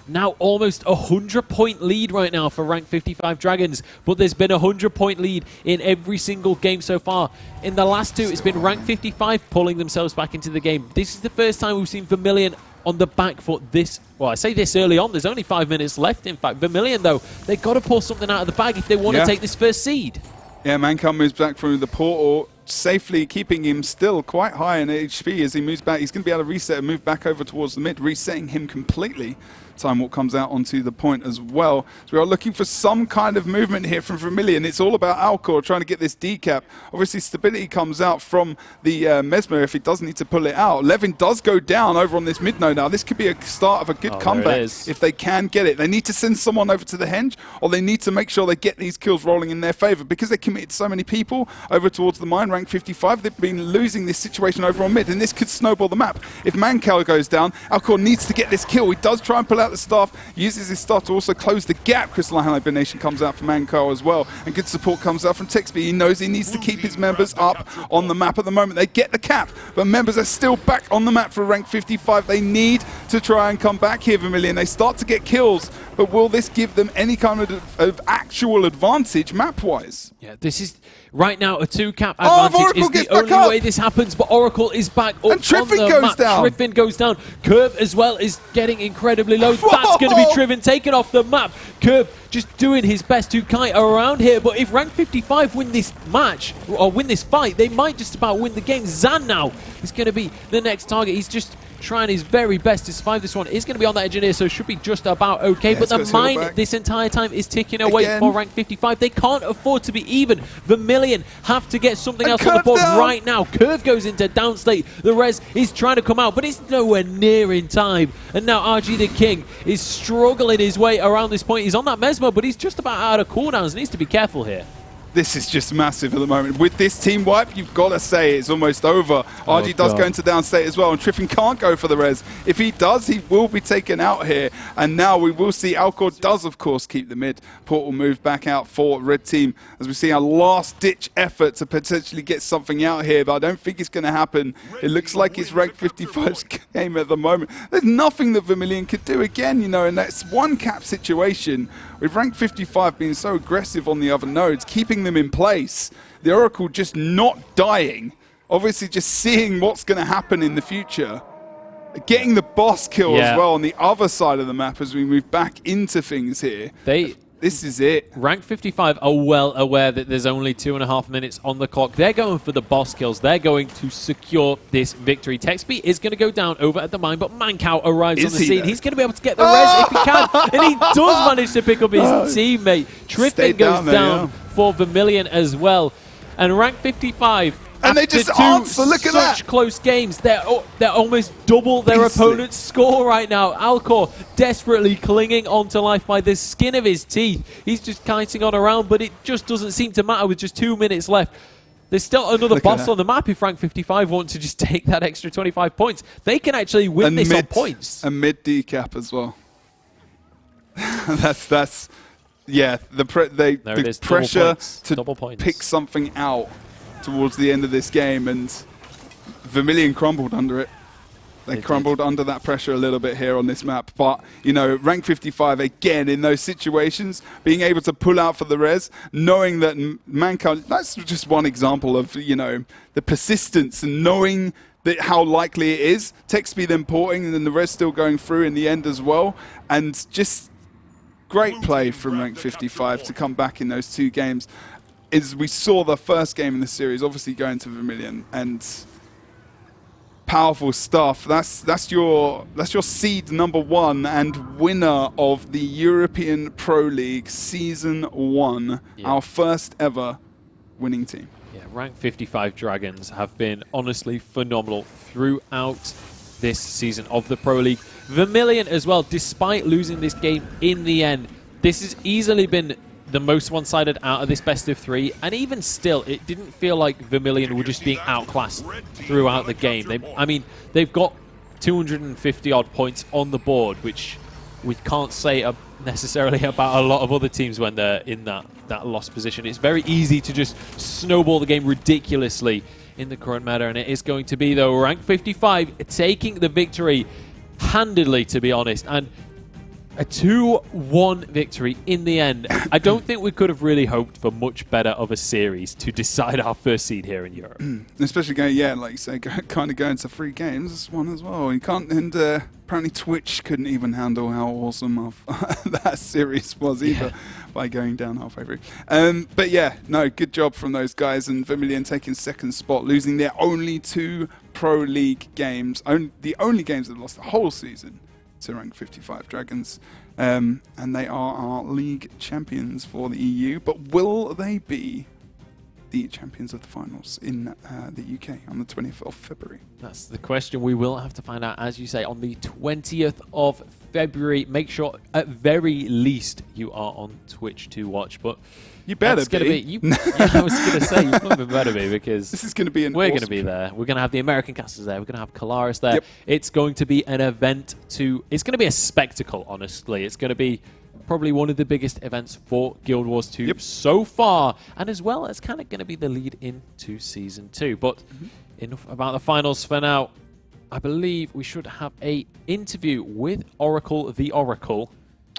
Now almost a 100-point lead right now for rank 55 Dragons, but there's been a 100-point lead in every single game so far. In the last 2, it's been rank 55 pulling themselves back into the game. This is the first time we've seen Vermilion on the back foot this, well, I say this early on, there's only 5 minutes left. In fact, Vermilion, though, they've got to pull something out of the bag if they want to take this first seed.
Yeah, Mancow moves back through the portal, safely keeping him still quite high in HP as he moves back. He's going to be able to reset and move back over towards the mid, resetting him completely. Time Walk comes out onto the point as well. So we are looking for some kind of movement here from Vermilion. It's all about Alcor trying to get this decap. Obviously, stability comes out from the Mesmer if he does need to pull it out. Levin does go down over on this mid node now. This could be a start of a good comeback if they can get it. They need to send someone over to the Henge, or they need to make sure they get these kills rolling in their favor because they committed so many people over towards the mine. rank 55. They've been losing this situation over on mid, and this could snowball the map. If Mancal goes down, Alcor needs to get this kill. He does try and pull out the staff, uses his staff to also close the gap. Crystalline Hibernation comes out from Mancal as well, and good support comes out from Texby. He knows he needs to keep his members up on the map at the moment. They get the cap, but members are still back on the map for rank 55. They need to try and come back here, Vermilion. They start to get kills, but will this give them any kind of actual advantage map-wise?
Yeah, this is right now a 2-cap advantage is the only way this happens, but Oracle is back up
and Triffin
on the
goes
map.
down.
Triffin goes down. Curve as well is getting incredibly low.
Whoa!
That's going to be Triffin taken off the map. Curve just doing his best to kite around here, but if rank 55 win this match, or win this fight, they might just about win the game. Zan now is going to be the next target. He's just trying his very best to survive this one. He's going to be on that engineer, so should be just about okay.
Yeah,
but the mine this entire time is ticking away for rank 55. They can't afford to be even. Vermilion have to get something else on the board right now. Curve goes into downstate. The res is trying to come out, but it's nowhere near in time. And now RG the King is struggling his way around this point. He's on that Mesmer, but he's just about out of cooldowns. Needs to be careful here.
This is just massive at the moment. With this team wipe, you've got to say it's almost over. RG does go into downstate as well, and Triffin can't go for the res. If he does, he will be taken out here. And now we will see Alcor does, of course, keep the mid. Portal move back out for red team as we see a last-ditch effort to potentially get something out here, but I don't think it's going to happen. It looks like it's rank 55's game at the moment. There's nothing that Vermilion could do again, you know, and that's one cap situation. With rank 55 being so aggressive on the other nodes, keeping them in place, the Oracle just not dying, obviously just seeing what's going to happen in the future. Getting the boss kill as well on the other side of the map as we move back into things here. This is it.
Rank 55 are well aware that there's only 2.5 minutes on the clock. They're going for the boss kills. They're going to secure this victory. Texby is going to go down over at the mine, but Mancow arrives on the scene. He's going to be able to get the res if he can, and he does manage to pick up his teammate. Triffin goes down for Vermilion as well. And rank 55...
And they just answer, look at that.
Such close games. They're almost double their opponent's score right now. Alcor desperately clinging onto life by the skin of his teeth. He's just kiting on around, but it just doesn't seem to matter with just 2 minutes left. There's still another boss on the map if rank 55 want to just take that extra 25 points. They can actually win this on points.
A mid decap as well. that's yeah, the pressure to pick something out towards the end of this game, and Vermilion crumbled under it. They crumbled under that pressure a little bit here on this map. But, you know, rank 55, again, in those situations, being able to pull out for the res, knowing that Mancal, that's just one example of, you know, the persistence and knowing that how likely it is. Texby then porting, and then the res still going through in the end as well. And just great play from rank 55 to come back in those 2 games. Is we saw the first game in the series, obviously going to Vermilion, and powerful stuff. That's your seed #1 and winner of the European Pro League Season 1, our first ever winning team.
Yeah, rank 55 Dragons have been honestly phenomenal throughout this season of the Pro League. Vermilion as well, despite losing this game in the end, this has easily been the most one-sided out of this best of 3, and even still, it didn't feel like Vermilion were just being outclassed throughout the game. They've got 250-odd points on the board, which we can't say necessarily about a lot of other teams when they're in that lost position. It's very easy to just snowball the game ridiculously in the current meta, and it is going to be, though, rank 55 taking the victory handedly, to be honest, and a 2-1 victory in the end. I don't think we could have really hoped for much better of a series to decide our first seed here in Europe.
Especially going, like you say, kind of going to 3 games. This one as well. You can't, and apparently Twitch couldn't even handle how awesome that series was either by going down halfway through. But yeah, no, good job from those guys. And Vermilion taking 2nd spot, losing their only 2 Pro League games, the only games that lost the whole season to rank 55 Dragons, and they are our league champions for the EU. But will they be the champions of the finals in the UK on the 20th of February?
That's the question we will have to find out, as you say, on the 20th of February. Make sure, at very least, you are on Twitch to watch. But
you better be.
Yeah, I was going to say, you probably better be, because
this is going to be
we're going to be there. We're going to have the American casters there. We're going to have Kalaris there.
Yep.
It's going to be an event it's going to be a spectacle, honestly. It's going to be probably one of the biggest events for Guild Wars 2 so far. And as well, it's kind of going to be the lead into Season 2. But enough about the finals for now. I believe we should have a interview with Oracle the Oracle.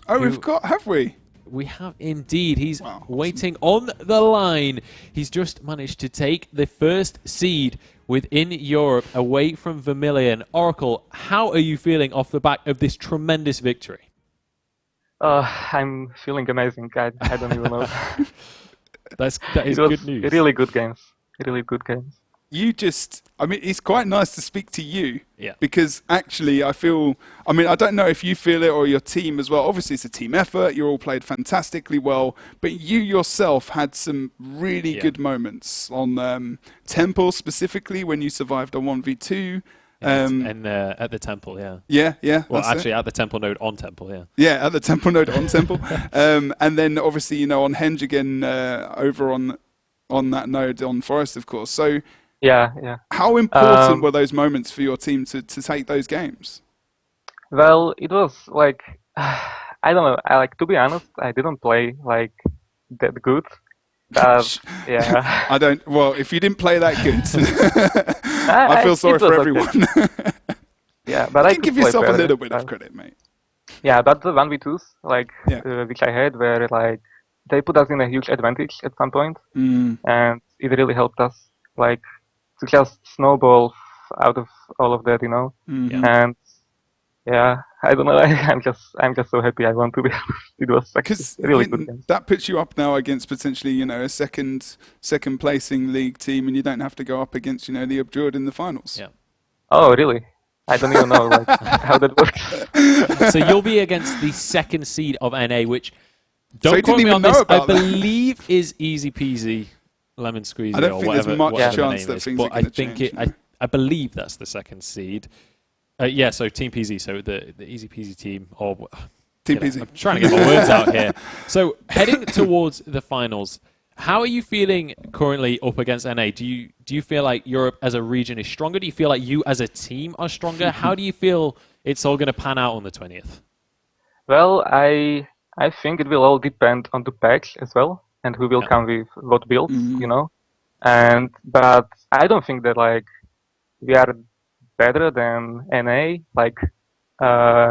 Oh, have we?
We have indeed. He's
Wow,
waiting on the line. He's just managed to take the first seed within Europe away from Vermilion. Oracle, how are you feeling off the back of this tremendous victory?
I'm feeling amazing. I don't even know.
That is good news.
Really good games. Really good games.
It's quite nice to speak to you.
Yeah.
Because actually, I don't know if you feel it or your team as well. Obviously, it's a team effort. You all played fantastically well. But you yourself had some really good moments on Temple, specifically, when you survived a 1v2.
And at the temple, yeah.
Yeah.
Well, actually, at the temple node on temple, yeah.
Yeah, at the temple node on temple. And then, obviously, on Henge again, over on that node on Forest, of course. So,
yeah.
how important were those moments for your team to take those games?
Well, it was like, I don't know. To be honest, I didn't play like that good. Yeah.
I don't. Well, if you didn't play that good, I feel sorry for everyone.
Yeah, but
I
I
can
could
give
play
yourself a
better,
little bit of credit, mate.
Yeah, but the 1v2s, which I had, were like they put us in a huge advantage at some point, and it really helped us, like, to just snowball out of all of that, And yeah, I don't know. I'm just so happy I won to be. It was like really good game.
That puts you up now against potentially, a second placing league team, and you don't have to go up against, the Abjured in the finals.
Yeah.
Oh, really? I don't even know how that works.
So you'll be against the second seed of NA, which, don't
So
quote me on this, I
that.
believe is easy peasy lemon squeezy
I don't
or
think
whatever.
there's much
whatever
chance
the name
that
is.
things
But
are going to change.
I believe that's the second seed. Yeah, so Team PZ, so the easy peasy team, or
Team PZ.
I'm trying to get my words out here. So heading towards the finals, how are you feeling currently up against NA? Do you feel like Europe as a region is stronger? Do you feel like you as a team are stronger? How do you feel it's all going to pan out on the 20th?
Well, I think it will all depend on the patch as well, and who will come with what builds, But I don't think that we are better than NA,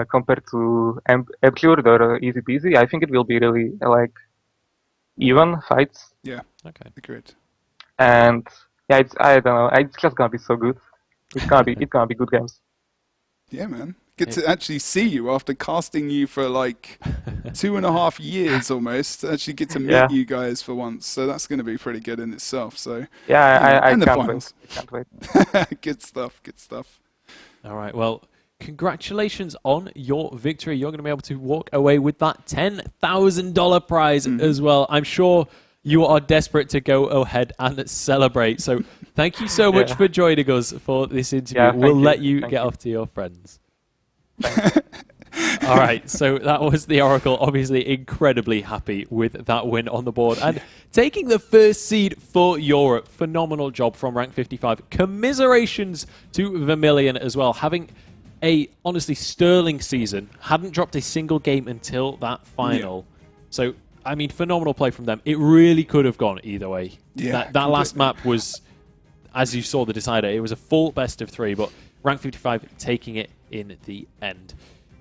compared to Abjured or Easy Peasy. I think it will be really even fights.
Yeah.
Okay.
Agreed.
And yeah, I don't know. It's just gonna be so good. It's gonna be good games.
Yeah, man. Get to actually see you after casting you for 2.5 years almost. To actually get to meet you guys for once. So that's going to be pretty good in itself. So
yeah, I
and the
can't
finals.
wait. I can't wait.
Good stuff. Good stuff.
All right. Well, congratulations on your victory. You're going to be able to walk away with that $10,000 prize as well. I'm sure you are desperate to go ahead and celebrate. So thank you so much for joining us for this interview.
Yeah,
we'll let you
Thank
get
you.
off to your friends. All right, so that was the Oracle, obviously incredibly happy with that win on the board and taking the first seed for Europe. Phenomenal job from Rank 55. Commiserations to Vermilion as well, having a honestly sterling season. Hadn't dropped a single game until that final. So, I mean, phenomenal play from them. It really could have gone either way.
Yeah,
that last map was, as you saw the decider, it was a full best of 3, but Rank 55 taking it in the end.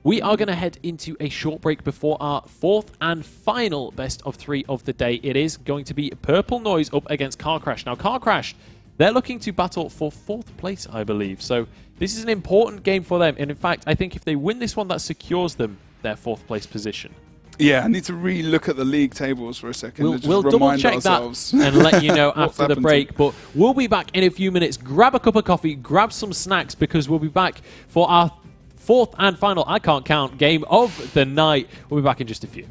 We are going to head into a short break before our fourth and final best of 3 of the day. It is going to be Purple Noise up against Car Crash. Now, Car Crash, they're looking to battle for 4th place, I believe. So this is an important game for them. And in fact, I think if they win this one, that secures them their 4th place position.
Yeah, I need to re-look at the league tables for a second.
We'll double check that and let you know after the break. But we'll be back in a few minutes. Grab a cup of coffee, grab some snacks, because we'll be back for our 4th and final, I can't count, game of the night. We'll be back in just a few.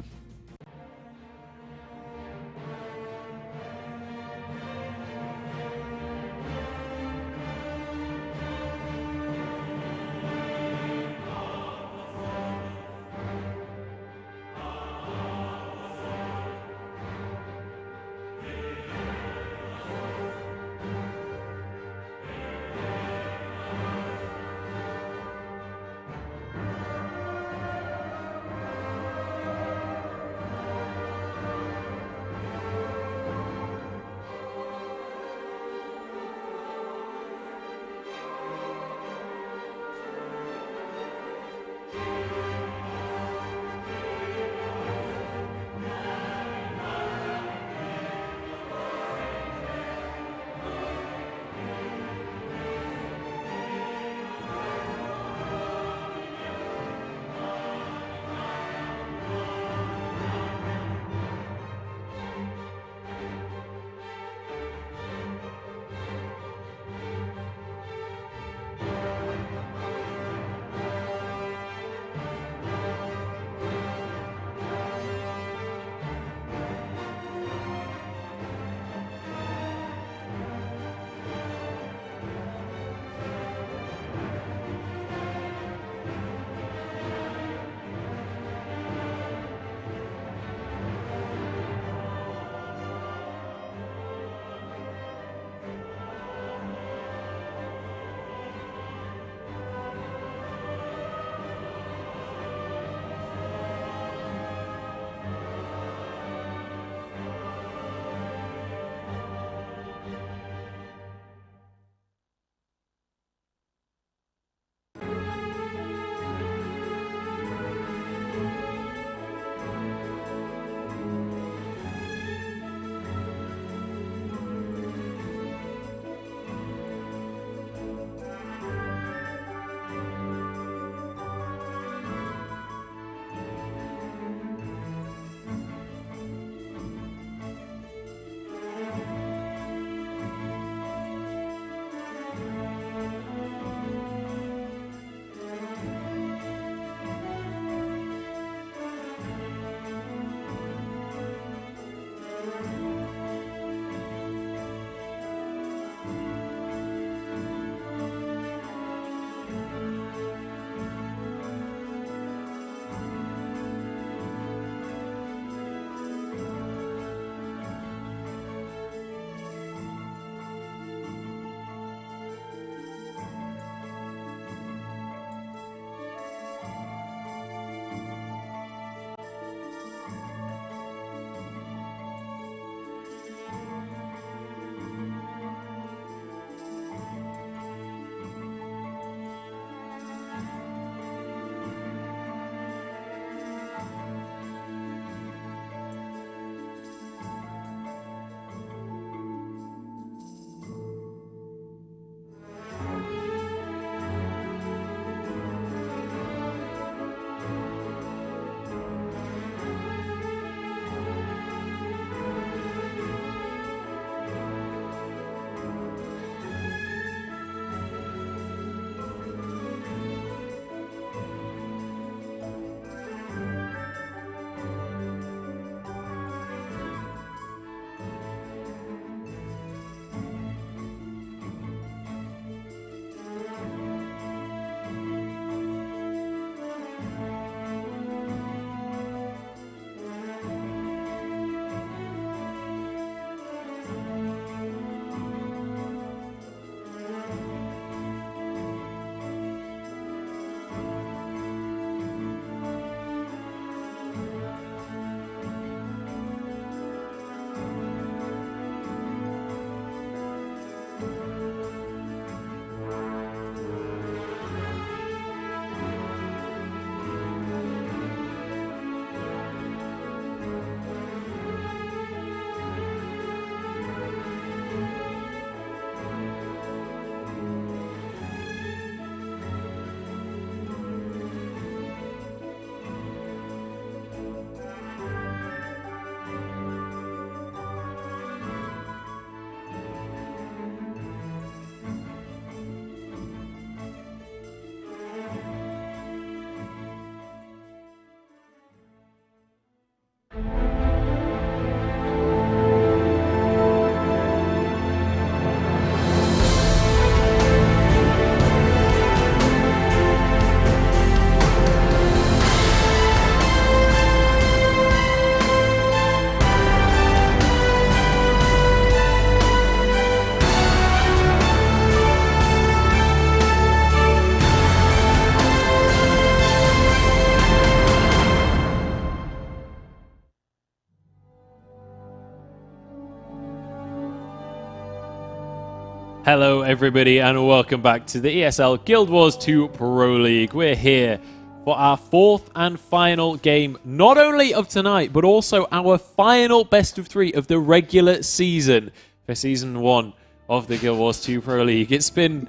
Hello everybody and welcome back to the ESL Guild Wars 2 Pro League. We're here for our fourth and final game, not only of tonight, but also our final best of 3 of the regular season for Season 1 of the Guild Wars 2 Pro League. It's been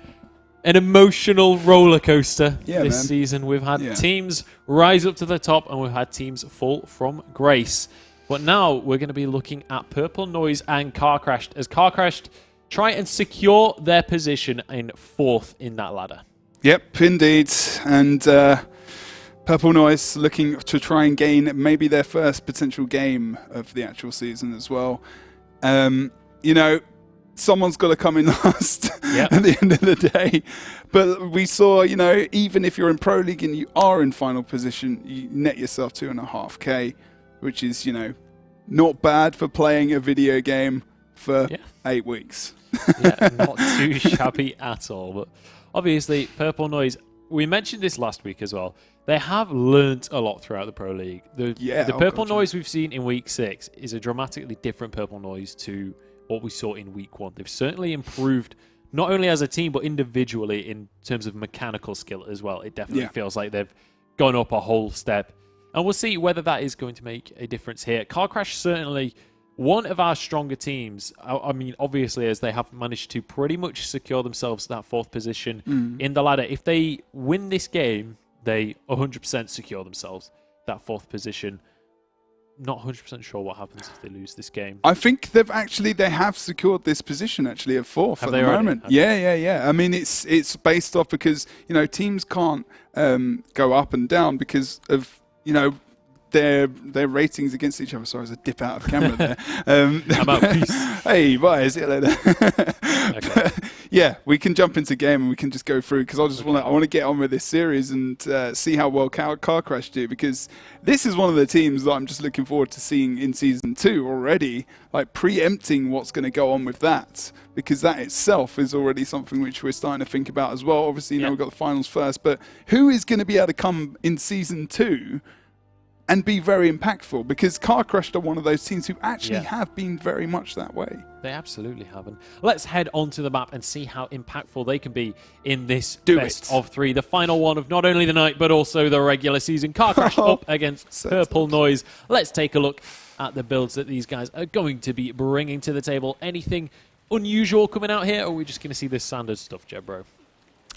an emotional roller coaster this season. We've had teams rise up to the top and we've had teams fall from grace. But now we're going to be looking at Purple Noise and Car Crashed, as Car Crashed try and secure their position in 4th in that ladder.
Yep, indeed. And Purple Noise looking to try and gain maybe their first potential game of the actual season as well. You know, someone's got to come in last at the end of the day. But we saw, you know, even if you're in Pro League and you are in final position, you net yourself 2.5k, which is, you know, not bad for playing a video game for 8 weeks.
Not too shabby at all. But obviously, Purple Noise, we mentioned this last week as well. They have learnt a lot throughout the Pro League. The Purple Noise we've seen in Week 6 is a dramatically different Purple Noise to what we saw in Week 1. They've certainly improved, not only as a team, but individually in terms of mechanical skill as well. It definitely feels like they've gone up a whole step. And we'll see whether that is going to make a difference here. Car Crash certainly one of our stronger teams. I mean, obviously, as they have managed to pretty much secure themselves that 4th position in the ladder. If they win this game, they 100% secure themselves that 4th position. Not 100% sure what happens if they lose this game.
I think they have secured this position actually at 4th at the moment. Yeah. I mean, it's based off because, you know, teams can't go up and down because of, you know, their ratings against each other. Sorry, there's a dip out of camera there.
How about peace?
Hey, bye. See you later.
Okay.
Yeah, we can jump into game and we can just go through because I want to get on with this series and see how well Car Crash do, because this is one of the teams that I'm just looking forward to seeing in Season 2 already, like preempting what's going to go on with that, because that itself is already something which we're starting to think about as well. Obviously, you know, we've got the finals first, but who is going to be able to come in Season 2 and be very impactful, because Car Crash are one of those teams who actually have been very much that way.
They absolutely haven't. Let's head onto the map and see how impactful they can be in this best of 3. The final one of not only the night, but also the regular season. Car Crash up against Purple Noise. Let's take a look at the builds that these guys are going to be bringing to the table. Anything unusual coming out here, or are we just going to see this standard stuff, Jebro?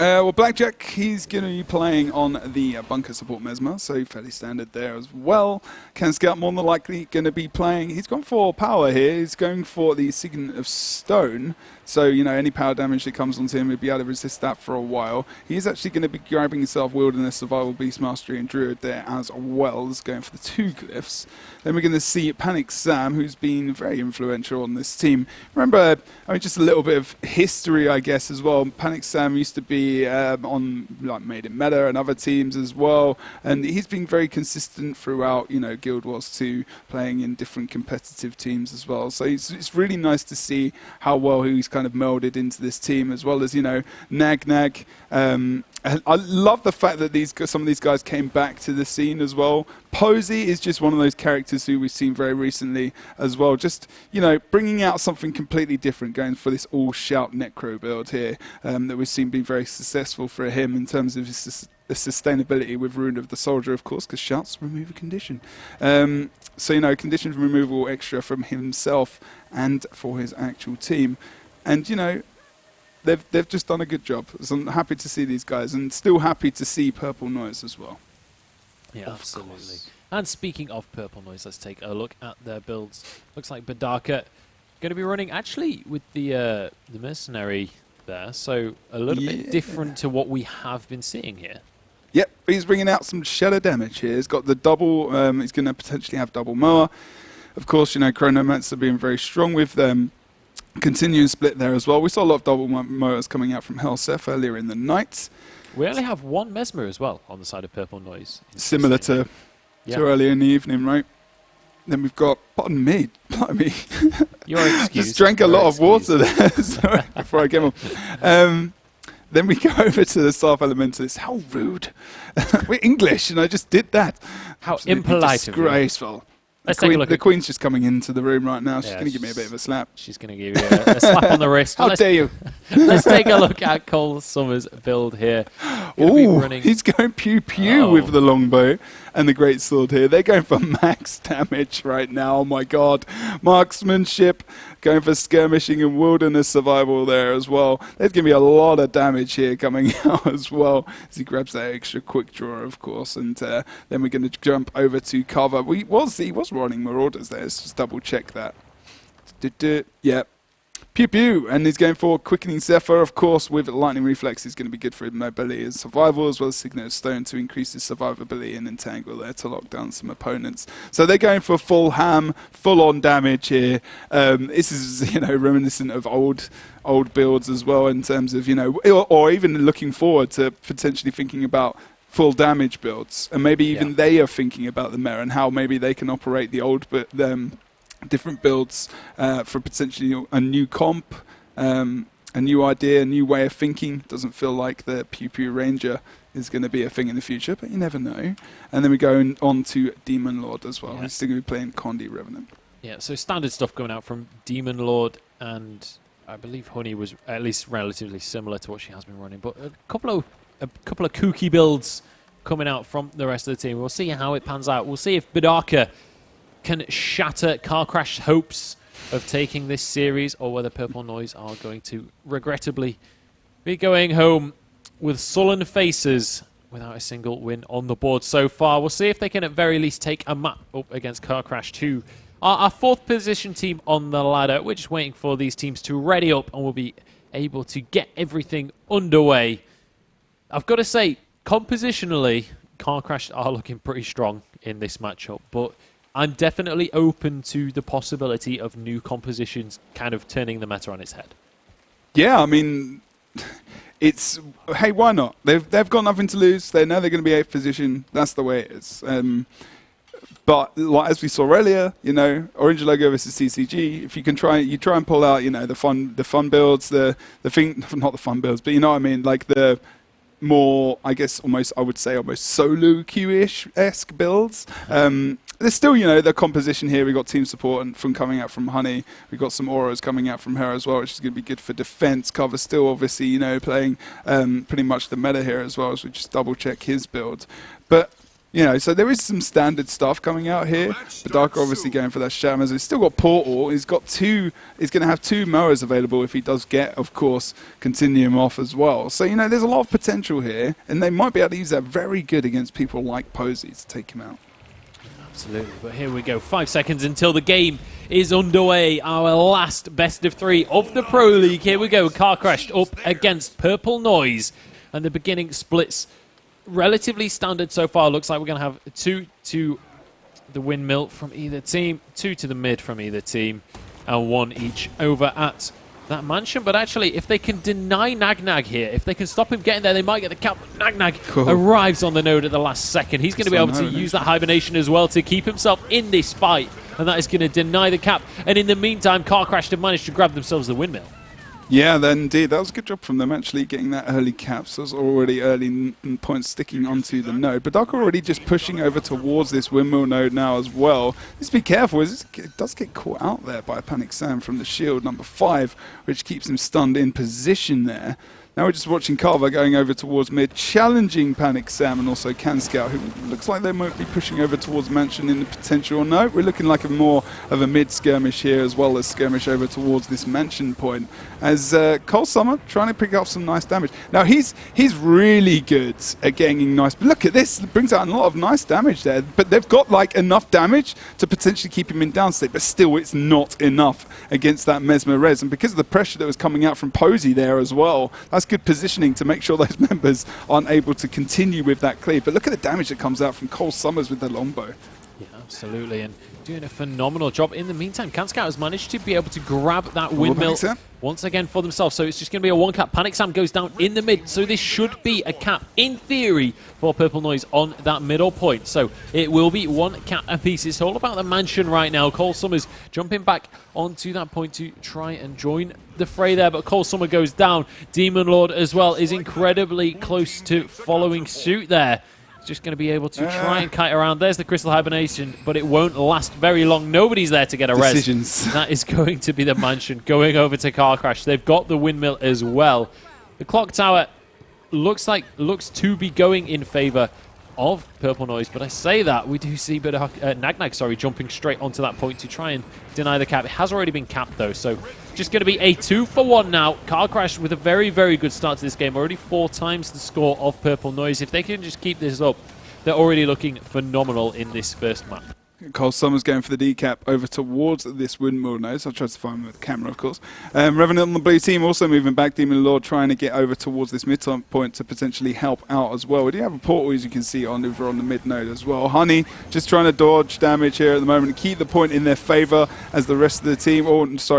Well, Blackjack, he's going to be playing on the bunker support Mesmer, so fairly standard there as well. Ken Scout more than likely going to be playing. He's gone for power here. He's going for the Signet of Stone. So, you know, any power damage that comes onto him, he'll be able to resist that for a while. He's actually going to be grabbing himself Wilderness, Survival, Beast Mastery, and Druid there as well as going for the 2 glyphs. Then we're going to see Panic Sam, who's been very influential on this team. Remember, I mean, just a little bit of history, I guess, as well. Panic Sam used to be on like Made in Meta and other teams as well, and he's been very consistent throughout, you know, Guild Wars 2, playing in different competitive teams as well. So it's really nice to see how well he's kind of melded into this team, as well as, you know, Nag. I love the fact that some of these guys came back to the scene as well. Posey is just one of those characters who we've seen very recently as well. Just, you know, bringing out something completely different, going for this all-shout Necro build here that we've seen be very successful for him in terms of his sustainability with Rune of the Soldier, of course, because shouts remove a condition. So, you know, condition removal extra from himself and for his actual team. And, you know, they've just done a good job. So I'm happy to see these guys, and still happy to see Purple Noise as well.
Yeah, absolutely. And speaking of Purple Noise, let's take a look at their builds. Looks like Badaka going to be running actually with the Mercenary there, so a little bit different to what we have been seeing here.
Yep, he's bringing out some shadow damage here. He's got the double, he's going to potentially have double mower. Of course, you know, Chronomancer being very strong with them. Continuing split there as well. We saw a lot of double mowers coming out from Helseth earlier in the night.
We only have 1 Mesmer as well on the side of Purple Noise.
Similar to earlier in the evening, right? Then we've got, pardon me,
Your excuse.
Just drank a lot of water there sorry, before I came on. Then we go over to the Staff Elementalists. How rude. We're English, and I just did that.
How impolite.
Disgraceful.
Let's take a look.
The Queen's just coming into the room right now. She's
Yeah,
going to give me a bit of a slap.
She's going to give you a slap on the wrist.
How dare you?
Let's take a look at Cole Summers' build here.
Oh, he's going pew-pew with the longbow and the great sword here. They're going for max damage right now. Oh my god. Marksmanship, going for skirmishing and wilderness survival there as well. There's going to be a lot of damage here coming out as well as he grabs that extra quick draw, of course. And then we're going to jump over to cover. He was running Marauders there. Let's just double check that. Yep. Pew pew, and he's going for Quickening Zephyr, of course, with Lightning Reflex is going to be good for his mobility and survival, as well as Signet of Stone to increase his survivability and entangle there to lock down some opponents. So they're going for full ham, full-on damage here. This is, reminiscent of old builds as well in terms of, or even looking forward to potentially thinking about full damage builds, and maybe even they are thinking about the meta and how maybe they can operate the old different builds for potentially a new comp, a new idea, a new way of thinking. Doesn't feel like the Pew Pew Ranger is going to be a thing in the future, but you never know. And then we go on to Demon Lord as well. He's still going to be playing Condi Revenant. Yeah,
so standard stuff going out from Demon Lord, and I believe Honey was at least relatively similar to what she has been running, but a couple of kooky builds coming out from the rest of the team. We'll see how it pans out. We'll see if Bidaka can shatter Car Crash hopes of taking this series, or whether Purple Noise are going to regrettably be going home with sullen faces without a single win on the board so far. We'll see if they can at very least take a map up against Car Crash 2. Our fourth position team on the ladder. We're just waiting for these teams to ready up, and we'll be able to get everything underway. I've got to say, compositionally, Car Crash are looking pretty strong in this matchup, but I'm definitely open to the possibility of new compositions kind of turning the meta on its head.
Yeah, I mean, it's, hey, why not? They've got nothing to lose. They know they're going to be 8th position. That's the way it is. But like, as we saw earlier, Orange Logo versus CCG, if you can try and pull out, the fun builds, the thing, not the fun builds, but you know what I mean, like the more, I guess, I would say almost solo queue-ish-esque builds. There's still, the composition here. We've got team support from coming out from Honey. We've got some auras coming out from her as well, which is going to be good for defense. Cover still, obviously, playing pretty much the meta here as well, as we just double-check his build. But, so there is some standard stuff coming out here. Bidaka obviously going for that Shamas. He's still got Portal. He's going to have 2 Moas available if he does get, of course, Continuum off as well. So, there's a lot of potential here, and they might be able to use that very good against people like Posey to take him out.
Absolutely, but here we go. 5 seconds until the game is underway. Our last best of 3 of the Pro League. Here we go. Car Crash up against Purple Noise, and the beginning splits relatively standard so far. Looks like we're going to have 2 to the windmill from either team, 2 to the mid from either team, and 1 each over at that mansion. But actually, if they can deny Nagnag here, if they can stop him getting there, they might get the cap. Nagnag arrives on the node at the last second. He's going to be able to use that hibernation as well to keep himself in this fight, and that is going to deny the cap. And in the meantime, Car Crash have managed to grab themselves the windmill.
Yeah, then indeed. That was a good job from them, actually, getting that early cap. So it was already early points sticking onto the node. But Bidaka already just pushing over towards this windmill node now as well. Just be careful. It does get caught out there by Panic Sam from the shield, number 5, which keeps him stunned in position there. Now we're just watching Carver going over towards mid, challenging Panic Sam and also Can Scout, who looks like they might be pushing over towards Mansion in the potential. No, we're looking like a more of a mid skirmish here, as well as skirmish over towards this Mansion point. As Cole Summer trying to pick up some nice damage. Now he's really good at getting nice. But look at this, it brings out a lot of nice damage there. But they've got like enough damage to potentially keep him in down state. But still, it's not enough against that Mesmer Res. And because of the pressure that was coming out from Posey there as well, that's good positioning to make sure those members aren't able to continue with that cleave. But look at the damage that comes out from Cole Summers with the longbow.
Yeah, absolutely, and doing a phenomenal job. In the meantime, Can Scout has managed to be able to grab that windmill once again for themselves. So it's just going to be a 1 cap. Panic Sam goes down in the mid. So this should be a cap, in theory, for Purple Noise on that middle point. So it will be 1 cap apiece. It's all about the Mansion right now. Cole Summers jumping back onto that point to try and join the fray there. But Cole Summer goes down. Demon Lord as well is incredibly close to following suit there. just going to be able to try and kite around. There's the Crystal Hibernation, but it won't last very long. Nobody's there to get a res. That is going to be the Mansion going over to Car Crash. They've got the windmill as well. The Clock Tower looks to be going in favor of Purple Noise, but I say that we do see Nagnag, jumping straight onto that point to try and deny the cap. It has already been capped though, so just going to be a 2-for-1 now. Car Crash with a very, very good start to this game. Already 4 times the score of Purple Noise. If they can just keep this up, they're already looking phenomenal in this first map.
Cole Summers going for the decap over towards this windmill nose. I'll try to find him with the camera, of course. Revenant on the blue team also moving back. Demon Lord trying to get over towards this mid point to potentially help out as well. We do have a portal, as you can see, over on the mid node as well. Honey just trying to dodge damage here at the moment and keep the point in their favor as the rest of the team.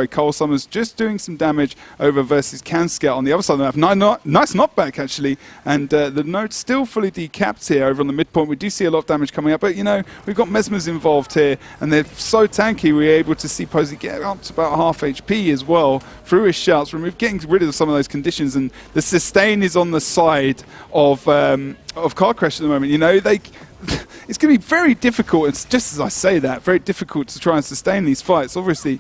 Cole Summers just doing some damage over versus Canscout on the other side of the map. Nice knockback, actually. And the node still fully decapped here over on the midpoint. We do see a lot of damage coming up, but, you know, we've got Mesmers involved here, and they're so tanky. We're able to see Posey get up to about half HP as well through his shouts, getting rid of some of those conditions, and the sustain is on the side of Car Crash at the moment. You know, it's going to be very difficult. It's just as I say that, very difficult to try and sustain these fights. Obviously,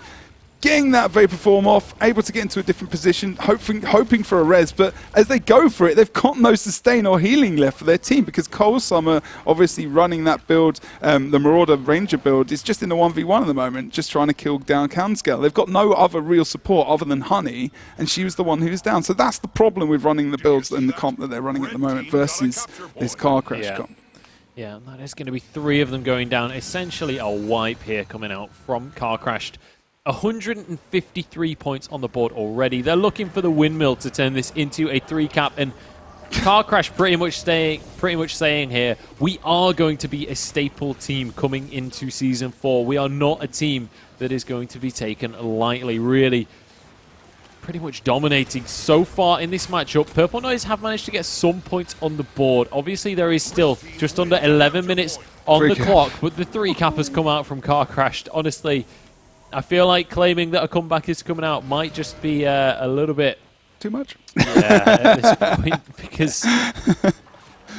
getting that Vapor Form off, able to get into a different position, hoping for a res, but as they go for it, they've got no sustain or healing left for their team because Cole Summer, obviously running that build, the Marauder Ranger build, is just in the 1v1 at the moment, just trying to kill down Canscale. They've got no other real support other than Honey, and she was the one who was down. So that's the problem with running the builds and the comp that they're running at the moment versus this Car Crash comp.
Yeah, that is going to be 3 of them going down. Essentially a wipe here coming out from Car Crashed. 153 points on the board already. They're looking for the windmill to turn this into a 3-cap, and Car Crash pretty much saying here, we are going to be a staple team coming into Season 4. We are not a team that is going to be taken lightly. Really, pretty much dominating so far in this matchup. Purple Noise have managed to get some points on the board. Obviously, there is still just under 11 minutes on the clock, but the 3-cap has come out from Car Crashed. Honestly, I feel like claiming that a comeback is coming out might just be a little bit
too much.
Yeah, at this point, because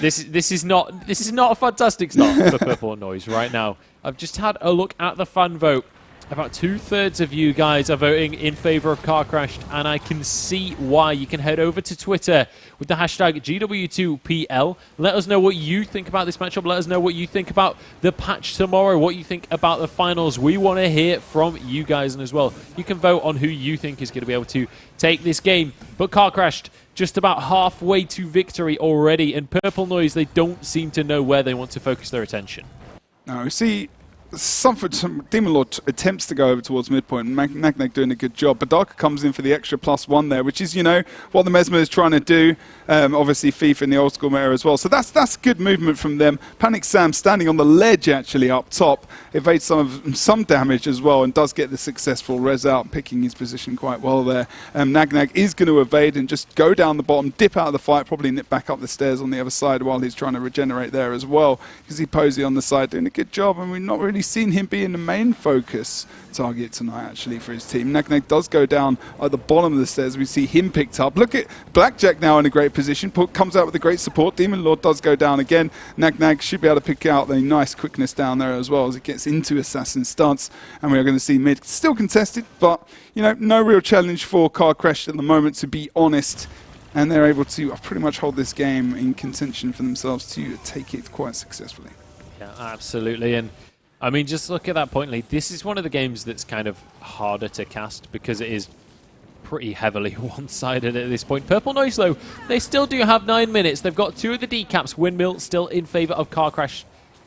this is not a fantastic start for Purple Noise right now. I've just had a look at the fan vote. About 2/3 of you guys are voting in favor of Car Crashed, and I can see why. You can head over to Twitter with the hashtag GW2PL. Let us know what you think about this matchup. Let us know what you think about the patch tomorrow, what you think about the finals. We want to hear from you guys, and as well, you can vote on who you think is going to be able to take this game. But Car Crashed just about halfway to victory already, and Purple Noise, they don't seem to know where they want to focus their attention.
No, see, some Demon Lord attempts to go over towards midpoint, and Nagnag doing a good job. Badaka comes in for the extra +1 there, which is, you know, what the Mesmer is trying to do. Obviously, FIFA in the old school meta as well. So that's good movement from them. Panic Sam standing on the ledge, actually, up top, evades some damage as well, and does get the successful res out, picking his position quite well there. Nagnag is going to evade and just go down the bottom, dip out of the fight, probably nip back up the stairs on the other side while he's trying to regenerate there as well. You see Posey on the side doing a good job, and we've not really seen him being the main focus target tonight, actually, for his team. Nagnag does go down at the bottom of the stairs. We see him picked up. Look at Blackjack now in a great position. Comes out with a great support. Demon Lord does go down again. Nagnag should be able to pick out the nice quickness down there as well as it gets into Assassin stance. And we are going to see mid still contested, but, you know, no real challenge for Car Crash at the moment, to be honest. And they're able to pretty much hold this game in contention for themselves to take it quite successfully.
Yeah, absolutely. And I mean, just look at that point lead. This is one of the games that's kind of harder to cast because it is pretty heavily one-sided at this point. Purple Noise, though, they still do have 9 minutes. They've got 2 of the decaps. Windmill still in favor of Car Crash.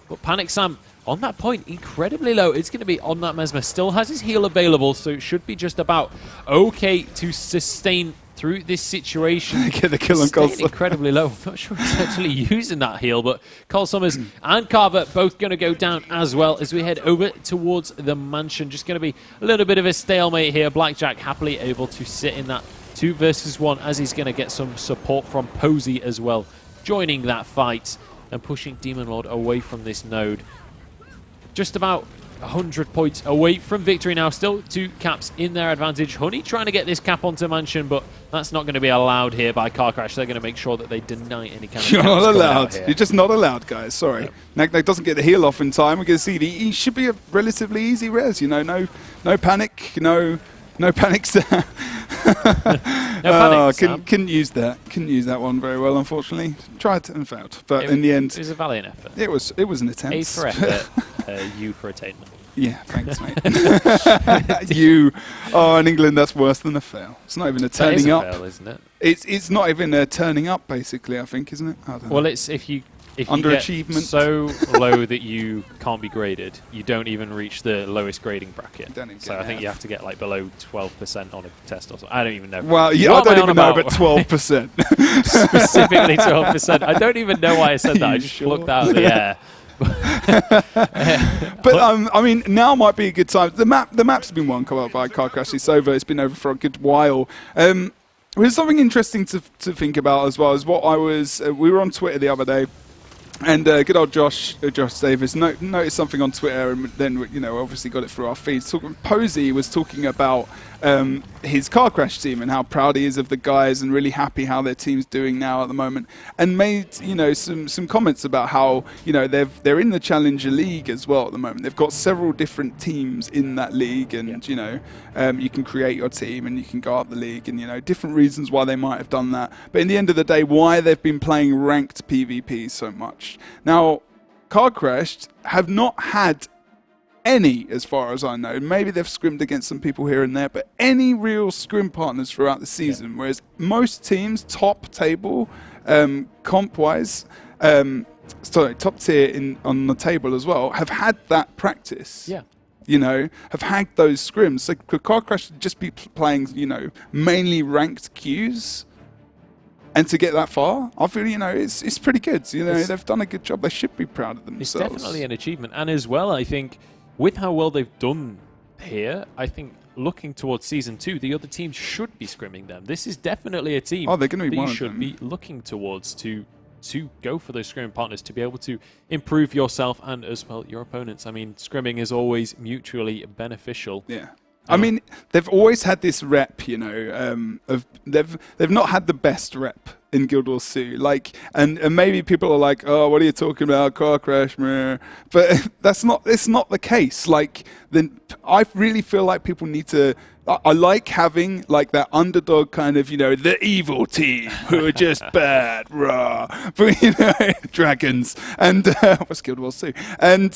But Panic Sam, on that point, incredibly low. It's going to be on that Mesmer. Still has his heal available, so it should be just about okay to sustain through this situation.
Get the kill on Cole Summers.
Incredibly low. I'm not sure he's actually using that heal, but Cole Summers and Carver both going to go down as well as we head over towards the mansion. Just going to be a little bit of a stalemate here. Blackjack happily able to sit in that 2 versus 1 as he's going to get some support from Posey as well, joining that fight and pushing Demon Lord away from this node. Just about 100 points away from victory now. Still 2 caps in their advantage. Honey trying to get this cap onto Mansion, but that's not going to be allowed here by Car Crash. They're going to make sure that they deny any kind of
You're
caps
not
coming out
allowed.
here.
You're just not allowed, guys. Sorry. Nag doesn't get the heal off in time. We're going to see the E should be a relatively easy res. You know, no panic. No panics. Couldn't use that. Couldn't use that one very well, unfortunately. Tried and failed, but in the end,
it was a valiant effort.
It was an attempt.
A for effort, U for attainment.
Yeah, thanks, mate. In England, that's worse than a fail. It's not even a turning up.
Fail, isn't it?
It's not even a turning up, basically. I think, isn't it? I don't know.
Well, it's if you
underachievement,
get so low that you can't be graded, you don't even reach the lowest grading bracket. So I think you have to get like below 12% on a test or something. I don't even know.
Well, yeah, I don't even know, but 12%.
Specifically 12%. I don't even know why I said that. I just plucked out of the air.
But I mean, now might be a good time. The map's been won by Car Crash. It's over. It's been over for a good while. There's something interesting to think about as well. As what we were on Twitter the other day. And good old Josh Davis noticed something on Twitter, and then obviously got it through our feeds. Posey was talking about his Car Crash team and how proud he is of the guys and really happy how their team's doing now at the moment, and made some comments about how they're in the Challenger League as well at the moment. They've got several different teams in that league, and you can create your team and you can go up the league, and different reasons why they might have done that. But in the end of the day, why they've been playing ranked PvP so much. Now, Car Crash have not had any, as far as I know. Maybe they've scrimmed against some people here and there, but any real scrim partners throughout the season, whereas most teams, top table, comp-wise, top tier on the table as well, have had that practice.
Yeah.
Have had those scrims. So could Car Crash just be playing, mainly ranked queues? And to get that far, I feel, it's pretty good. They've done a good job. They should be proud of themselves.
It's definitely an achievement. And as well, I think, with how well they've done here, I think looking towards Season 2, the other teams should be scrimming them. This is definitely a team
they're going to be
that
one
you should be looking towards to go for those scrimming partners, to be able to improve yourself and as well your opponents. I mean, scrimming is always mutually beneficial.
Yeah. I mean, they've always had this rep, of they've not had the best rep in Guild Wars 2. And maybe people are like, oh, what are you talking about, Car Crash, meh. But it's not the case. I really feel like people need to. I like having that underdog kind of, the evil team who are just bad, rah. But, dragons and what's Guild Wars 2? And,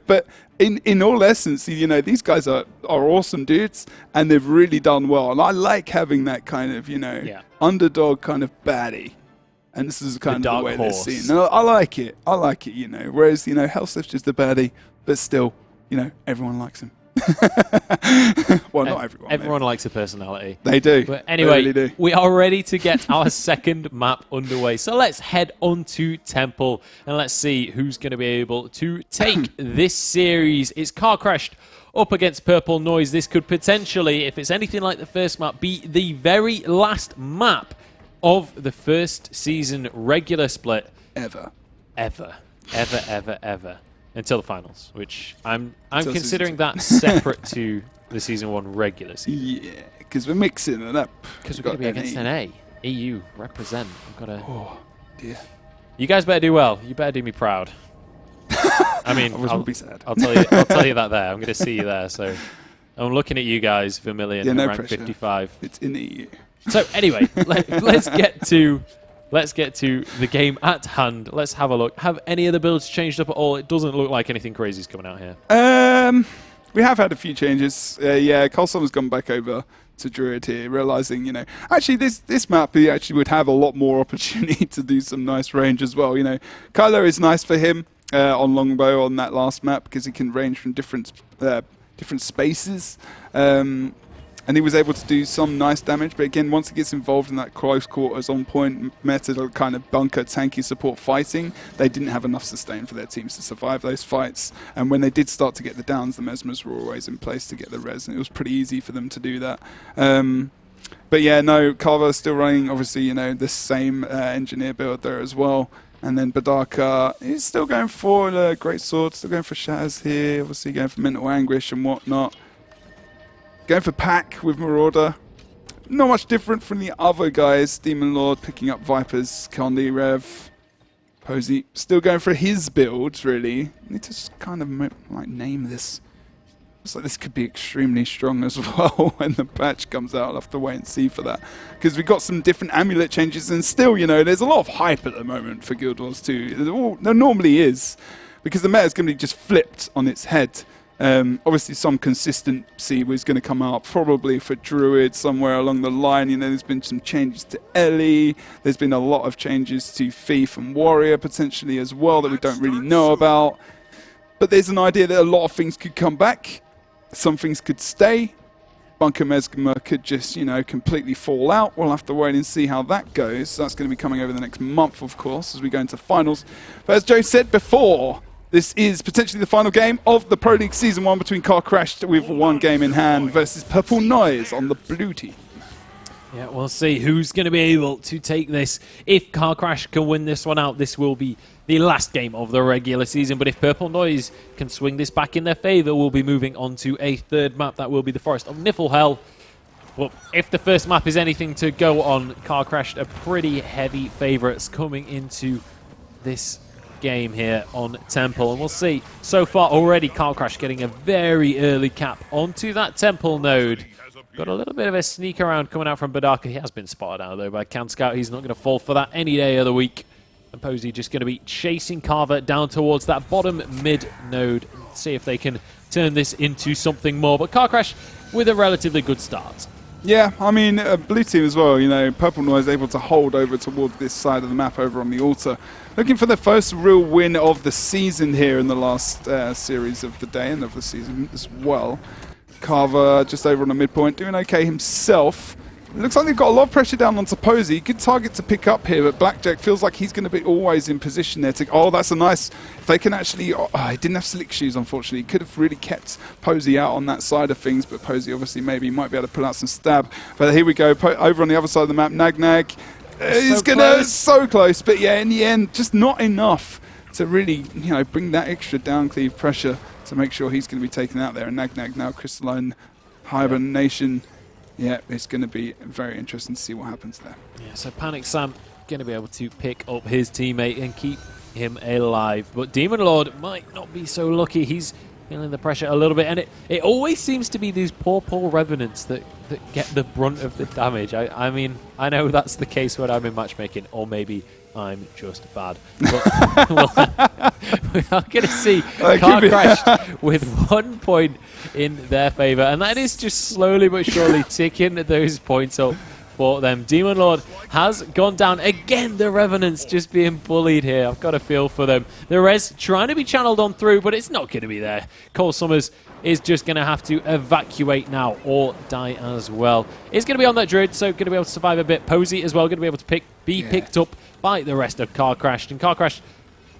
but in all essence, these guys are awesome dudes and they've really done well. And I like having that kind of, underdog kind of baddie. And this is kind of the way they're seen. No, I like it. Whereas, Hellsliff's just a baddie, but still, everyone likes him. Well, not everyone.
Everyone likes a personality.
They do.
But anyway,
they really do.
We are ready to get our second map underway. So let's head on to Temple and let's see who's going to be able to take this series. It's Car Crashed up against Purple Noise. This could potentially, if it's anything like the first map, be the very last map of the first season regular split.
Ever.
Until the finals, which I'm considering that separate to the Season 1 regular season.
Yeah, because we're mixing it up.
Because we're going to be against an A. EU, represent. I've got to...
Oh, dear.
You guys better do well. You better do me proud. I mean,
I'll be sad.
I'll tell you that there. I'm going to see you there. So I'm looking at you guys, Vermilion,
no
rank
pressure.
55.
It's in the EU.
So anyway, let's get to the game at hand. Let's have a look. Have any of the builds changed up at all? It doesn't look like anything crazy is coming out here.
We have had a few changes. Colson's gone back over to Druid here, realizing, actually this map he actually would have a lot more opportunity to do some nice range as well. Kylo is nice for him on longbow on that last map because he can range from different spaces. And he was able to do some nice damage, but again, once he gets involved in that close quarters on point method, kind of bunker tanky support fighting, they didn't have enough sustain for their teams to survive those fights. And when they did start to get the downs, the Mesmers were always in place to get the res, and it was pretty easy for them to do that. But yeah, no, Carver's still running, obviously, the same engineer build there as well. And then Badaka is still going for a Great Sword, still going for Shaz here, obviously going for Mental Anguish and whatnot. Going for Pack with Marauder. Not much different from the other guys. Demon Lord picking up Vipers, Condi, Rev. Posey still going for his build, really. Need to just kind of like name this. Looks like this could be extremely strong as well when the patch comes out. I'll have to wait and see for that. Because we've got some different amulet changes, and still, you know, there's a lot of hype at the moment for Guild Wars 2. There normally is, because the meta is going to be just flipped on its head. Obviously, some consistency was going to come out probably for Druid somewhere along the line. You know, there's been some changes to Ellie. There's been a lot of changes to Thief and Warrior potentially as well that we don't really know about. But there's an idea that a lot of things could come back. Some things could stay. Bunker Mesmer could just, you know, completely fall out. We'll have to wait and see how that goes. That's going to be coming over the next month, of course, as we go into finals. But as Joe said before, this is potentially the final game of the Pro League Season 1 between Car Crash with one game in hand versus Purple Noise on the blue team.
Yeah, we'll see who's going to be able to take this. If Car Crash can win this one out, this will be the last game of the regular season. But if Purple Noise can swing this back in their favour, we'll be moving on to a third map. That will be the Forest of Niflhel. Well, if the first map is anything to go on, Car Crash are pretty heavy favourites coming into this game here on Temple. And we'll see. So far already, Car Crash getting a very early cap onto that Temple node. Got a little bit of a sneak around coming out from Badaka. He has been spotted out, though, by Can Scout. He's not going to fall for that any day of the week. And Posey just going to be chasing Carver down towards that bottom mid node. See if they can turn this into something more. But Car Crash with a relatively good start.
Yeah, I mean, blue team as well. You know, Purple Noise able to hold over towards this side of the map over on the altar. Looking for the first real win of the season here in the last series of the day and of the season as well. Carver just over on the midpoint, doing okay himself. It looks like they've got a lot of pressure down onto Posey. Good target to pick up here, but Blackjack feels like he's going to be always in position there to... Oh, that's a nice... If they can actually... Oh, he didn't have slick shoes, unfortunately. He could have really kept Posey out on that side of things, but Posey obviously maybe might be able to pull out some stab. But here we go, over on the other side of the map, Nag. He's going to... So close, but yeah, in the end, just not enough to really, you know, bring that extra down cleave pressure to make sure he's going to be taken out there. And Nag now, Crystalline Hibernation... Yeah, it's going to be very interesting to see what happens there.
Yeah, so Panic Sam going to be able to pick up his teammate and keep him alive. But Demon Lord might not be so lucky. He's feeling the pressure a little bit. And it always seems to be these poor Revenants that get the brunt of the damage. I mean, I know that's the case when I'm in matchmaking, or maybe I'm just bad. But we are going to see Car Crash with 1 point in their favour. And that is just slowly but surely ticking those points up for them. Demon Lord has gone down. Again, the Revenants just being bullied here. I've got a feel for them. The res trying to be channeled on through, but it's not going to be there. Cole Summers is just going to have to evacuate now or die as well. He's going to be on that Druid, so going to be able to survive a bit. Posey as well, going to be able to be picked up by the rest of Car Crash. And Car Crash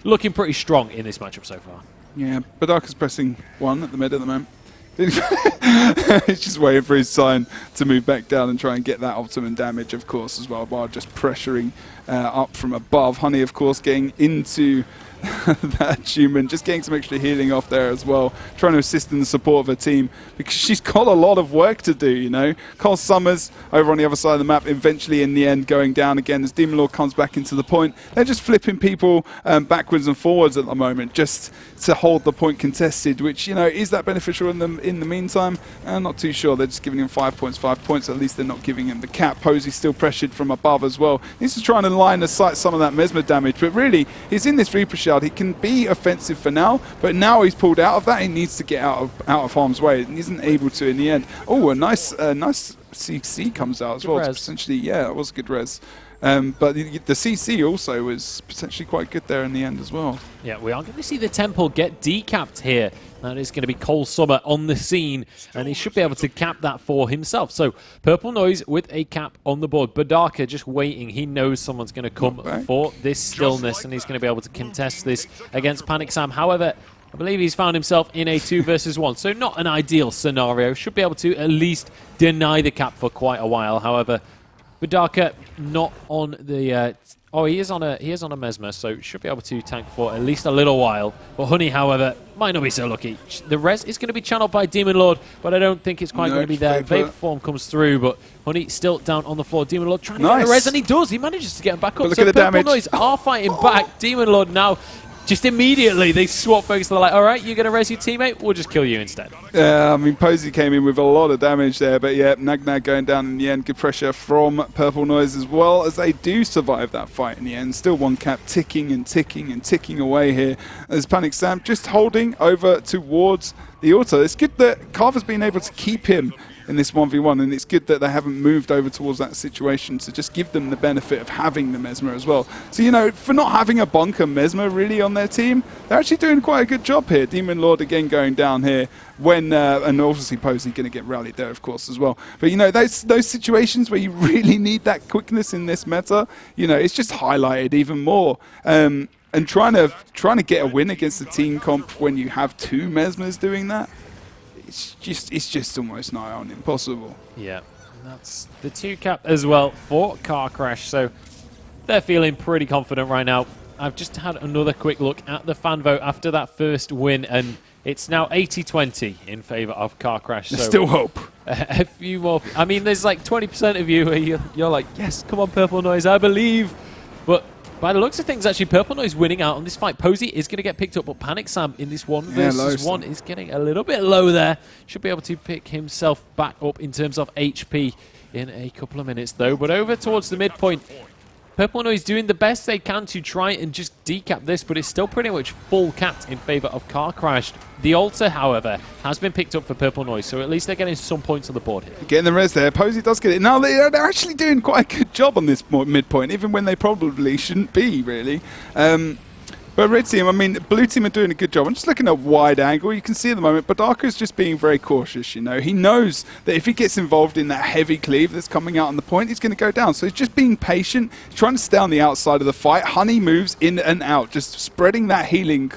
looking pretty strong in this matchup so far.
Yeah, Badaka's pressing 1 at the mid at the moment. He's just waiting for his sign to move back down and try and get that optimum damage, of course, as well, while just pressuring up from above. Honey, of course, getting into that human, just getting some extra healing off there as well, trying to assist in the support of her team, because she's got a lot of work to do, you know. Cole Summers over on the other side of the map, eventually in the end going down again as Demon Lord comes back into the point. They're just flipping people backwards and forwards at the moment, just to hold the point contested, which, you know, is that beneficial in the meantime? I'm not too sure. They're just giving him 5 points. At least they're not giving him the cap. Posey's still pressured from above as well. He's just trying to line aside some of that Mesmer damage, but really, he's in this Reaper Shard. He can be offensive for now, but now he's pulled out of that. He needs to get out of harm's way, and isn't able to in the end. Oh, a nice CC comes out as well. Potentially, yeah, that was a good res. But the CC also was potentially quite good there in the end as well.
Yeah, we are going to see the Temple get decapped here. That is going to be Cole Summer on the scene, and he should be able to cap that for himself. So, Purple Noise with a cap on the board. Badaka just waiting. He knows someone's going to come for this stillness, and he's going to be able to contest this against Panic Sam. However, I believe he's found himself in a 2 versus 1, so not an ideal scenario. Should be able to at least deny the cap for quite a while. However, Vidaka not on the... oh, he is on a Mesmer, so should be able to tank for at least a little while. But Honey, however, might not be so lucky. The res is going to be channeled by Demon Lord, but I don't think it's quite going to be there. Vapor Form comes through, but Honey still down on the floor. Demon Lord trying to get the res, and he does. He manages to get him back up.
But look
So
at the
Purple
damage.
Noise are fighting back. Demon Lord now... Just immediately, they swap focus. They're like, all right, you're going to res your teammate? We'll just kill you instead.
Yeah, I mean, Posey came in with a lot of damage there, but yeah, Nag going down in the end. Good pressure from Purple Noise as well, as they do survive that fight in the end. Still one cap ticking and ticking and ticking away here. As Panic Sam just holding over towards the auto. It's good that Carver's been able to keep him in this 1v1, and it's good that they haven't moved over towards that situation to just give them the benefit of having the Mesmer as well. So, you know, for not having a bunker Mesmer really on their team, they're actually doing quite a good job here. Demon Lord again going down here when, and obviously Posey going to get rallied there, of course, as well. But, you know, those situations where you really need that quickness in this meta, you know, it's just highlighted even more. And trying to get a win against the team comp when you have two Mesmers doing that, it's just almost nigh on impossible.
Yeah, and that's the 2 cap as well for Car Crash. So they're feeling pretty confident right now. I've just had another quick look at the fan vote after that first win, and it's now 80-20 in favor of Car Crash.
There's
so
still hope.
A few more. I mean, there's like 20% of you where you're like, yes, come on, Purple Noise, I believe. But by the looks of things, actually, Purple Noise winning out on this fight. Posey is going to get picked up, but Panic Sam in this 1 versus 1 is getting a little bit low there. Should be able to pick himself back up in terms of HP in a couple of minutes, though. But over towards the midpoint, Purple Noise doing the best they can to try and just decap this, but it's still pretty much full capped in favor of Car Crash. The altar, however, has been picked up for Purple Noise, so at least they're getting some points on the board here.
Getting the res there. Posey does get it. Now they're actually doing quite a good job on this midpoint, even when they probably shouldn't be, really. But Red Team, I mean, Blue Team are doing a good job. I'm just looking at wide angle. You can see at the moment, Badaka's just being very cautious, you know. He knows that if he gets involved in that heavy cleave that's coming out on the point, he's going to go down. So he's just being patient, trying to stay on the outside of the fight. Honey moves in and out, just spreading that healing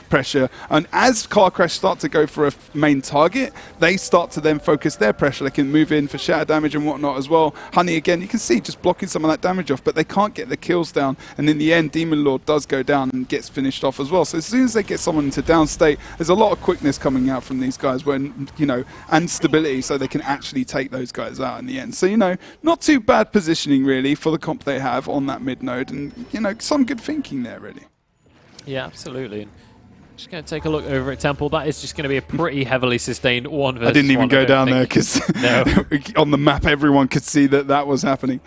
pressure. And as Car Crash start to go for a main target, they start to then focus their pressure. They can move in for shatter damage and whatnot as well. Honey, again, you can see just blocking some of that damage off, but they can't get the kills down. And in the end, Demon Lord does go down and gets finished off as well. So as soon as they get someone into down state, there's a lot of quickness coming out from these guys when, you know, and stability, so they can actually take those guys out in the end. So, you know, not too bad positioning really for the comp they have on that mid node, and, you know, some good thinking there really.
Yeah, absolutely. And just going to take a look over at Temple. That is just going to be a pretty heavily sustained 1 versus 1.
I didn't even go down there because on the map everyone could see that was happening.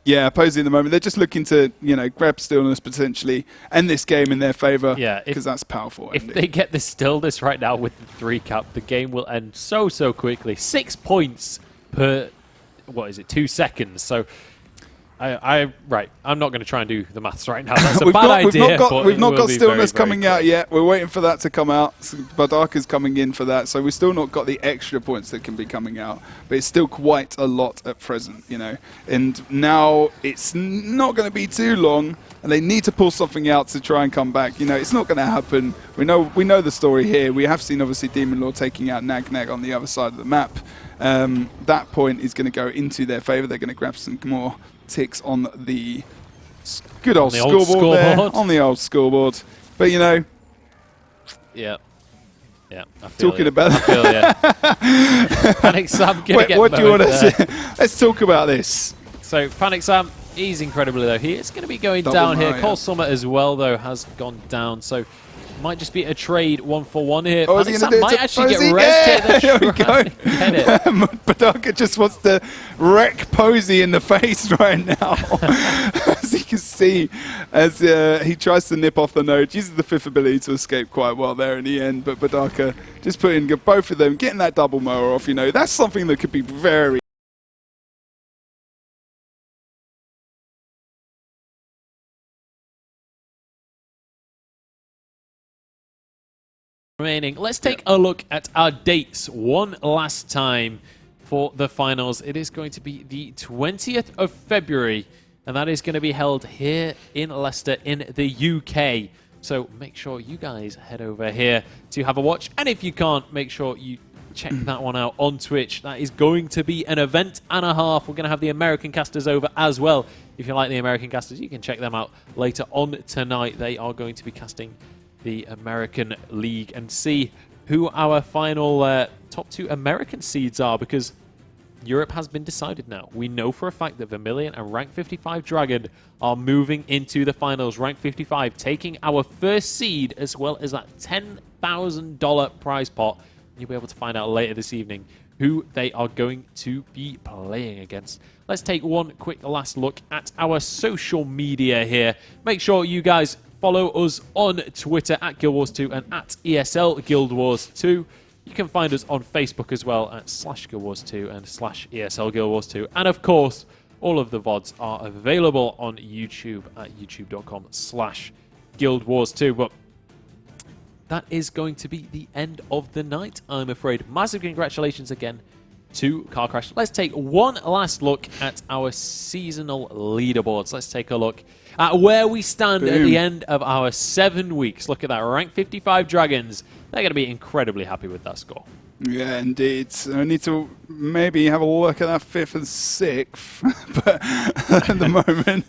Yeah, Posey at the moment, they're just looking to, you know, grab stillness potentially, end this game in their favor, because that's powerful.
If they get the stillness right now with the 3 cap, the game will end so quickly. 6 points per, 2 seconds. So, right, I'm not going to try and do the maths right now. That's a bad idea.
We've not got stillness coming out yet. We're waiting for that to come out. Badaka's coming in for that, so we've still not got the extra points that can be coming out. But it's still quite a lot at present, you know. And now it's not going to be too long, and they need to pull something out to try and come back. You know, it's not going to happen. We know the story here. We have seen obviously Demon Lord taking out Nag on the other side of the map. That point is going to go into their favor. They're going to grab some more ticks on the good old scoreboard there, on the old scoreboard. But, you know,
yeah, I
feel talking about
Panic Sam.
What do you want to say? Let's talk about this.
So Panic Sam, he's incredibly low. He is going to be going down here. Cole Summer as well, though, has gone down. So might just be a trade 1-for-1 here.
Oh,
Panic Sam might actually get rested.
There we go. Badaka just wants to wreck Posey in the face right now. As you can see, as he tries to nip off the node, uses the 5th ability to escape quite well there in the end. But Badaka just putting both of them, getting that double mower off, you know, that's something that could be very
remaining. Let's take a look at our dates one last time for the finals. It is going to be the 20th of February, and that is going to be held here in Leicester in the UK. So make sure you guys head over here to have a watch, and if you can't, make sure you check that one out on Twitch. That is going to be an event and a half. We're going to have the American casters over as well. If you like the American casters, you can check them out later on tonight. They are going to be casting the American League and see who our final top 2 American seeds are, because Europe has been decided now. We know for a fact that Vermilion and Rank 55 Dragon are moving into the finals. Rank 55 taking our first seed, as well as that $10,000 prize pot. You'll be able to find out later this evening who they are going to be playing against. Let's take one quick last look at our social media here. Make sure you guys follow us on Twitter at Guild Wars 2 and at ESL Guild Wars 2. You can find us on Facebook as well at /Guild Wars 2 and /ESL Guild Wars 2. And of course, all of the VODs are available on YouTube at youtube.com/Guild Wars 2. But that is going to be the end of the night, I'm afraid. Massive congratulations again to Car Crash. Let's take one last look at our seasonal leaderboards. Let's take a look at where we stand at the end of our 7 weeks. Look at that, Rank 55 Dragons. They're going to be incredibly happy with that score.
Yeah, indeed. I need to maybe have a look at that 5th and 6th but at the moment.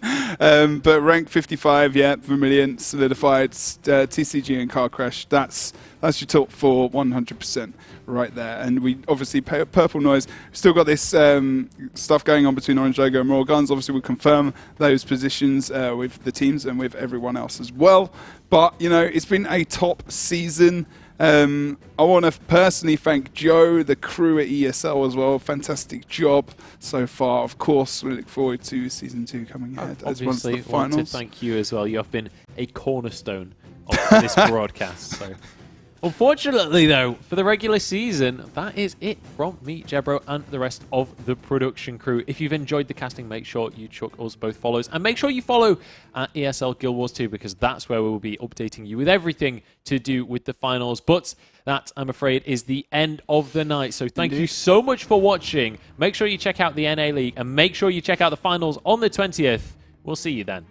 But rank 55, yeah, Vermilion, solidified, TCG and Car Crash. That's your top 4, 100% right there. And we obviously pay Purple Noise. Still got this stuff going on between Orange Logo and Royal Guns. Obviously, we'll confirm those positions with the teams and with everyone else as well. But, you know, it's been a top season. I want to personally thank Joe, the crew at ESL as well. Fantastic job so far. Of course, we look forward to Season 2 coming ahead as well as the finals.
Want to thank you as well. You have been a cornerstone of this broadcast. So, unfortunately, though, for the regular season, that is it from me, Jebro, and the rest of the production crew. If you've enjoyed the casting, make sure you chuck us both follows. And make sure you follow at ESL Guild Wars 2, because that's where we will be updating you with everything to do with the finals. But that, I'm afraid, is the end of the night. So thank you so much for watching. Make sure you check out the NA League, and make sure you check out the finals on the 20th. We'll see you then.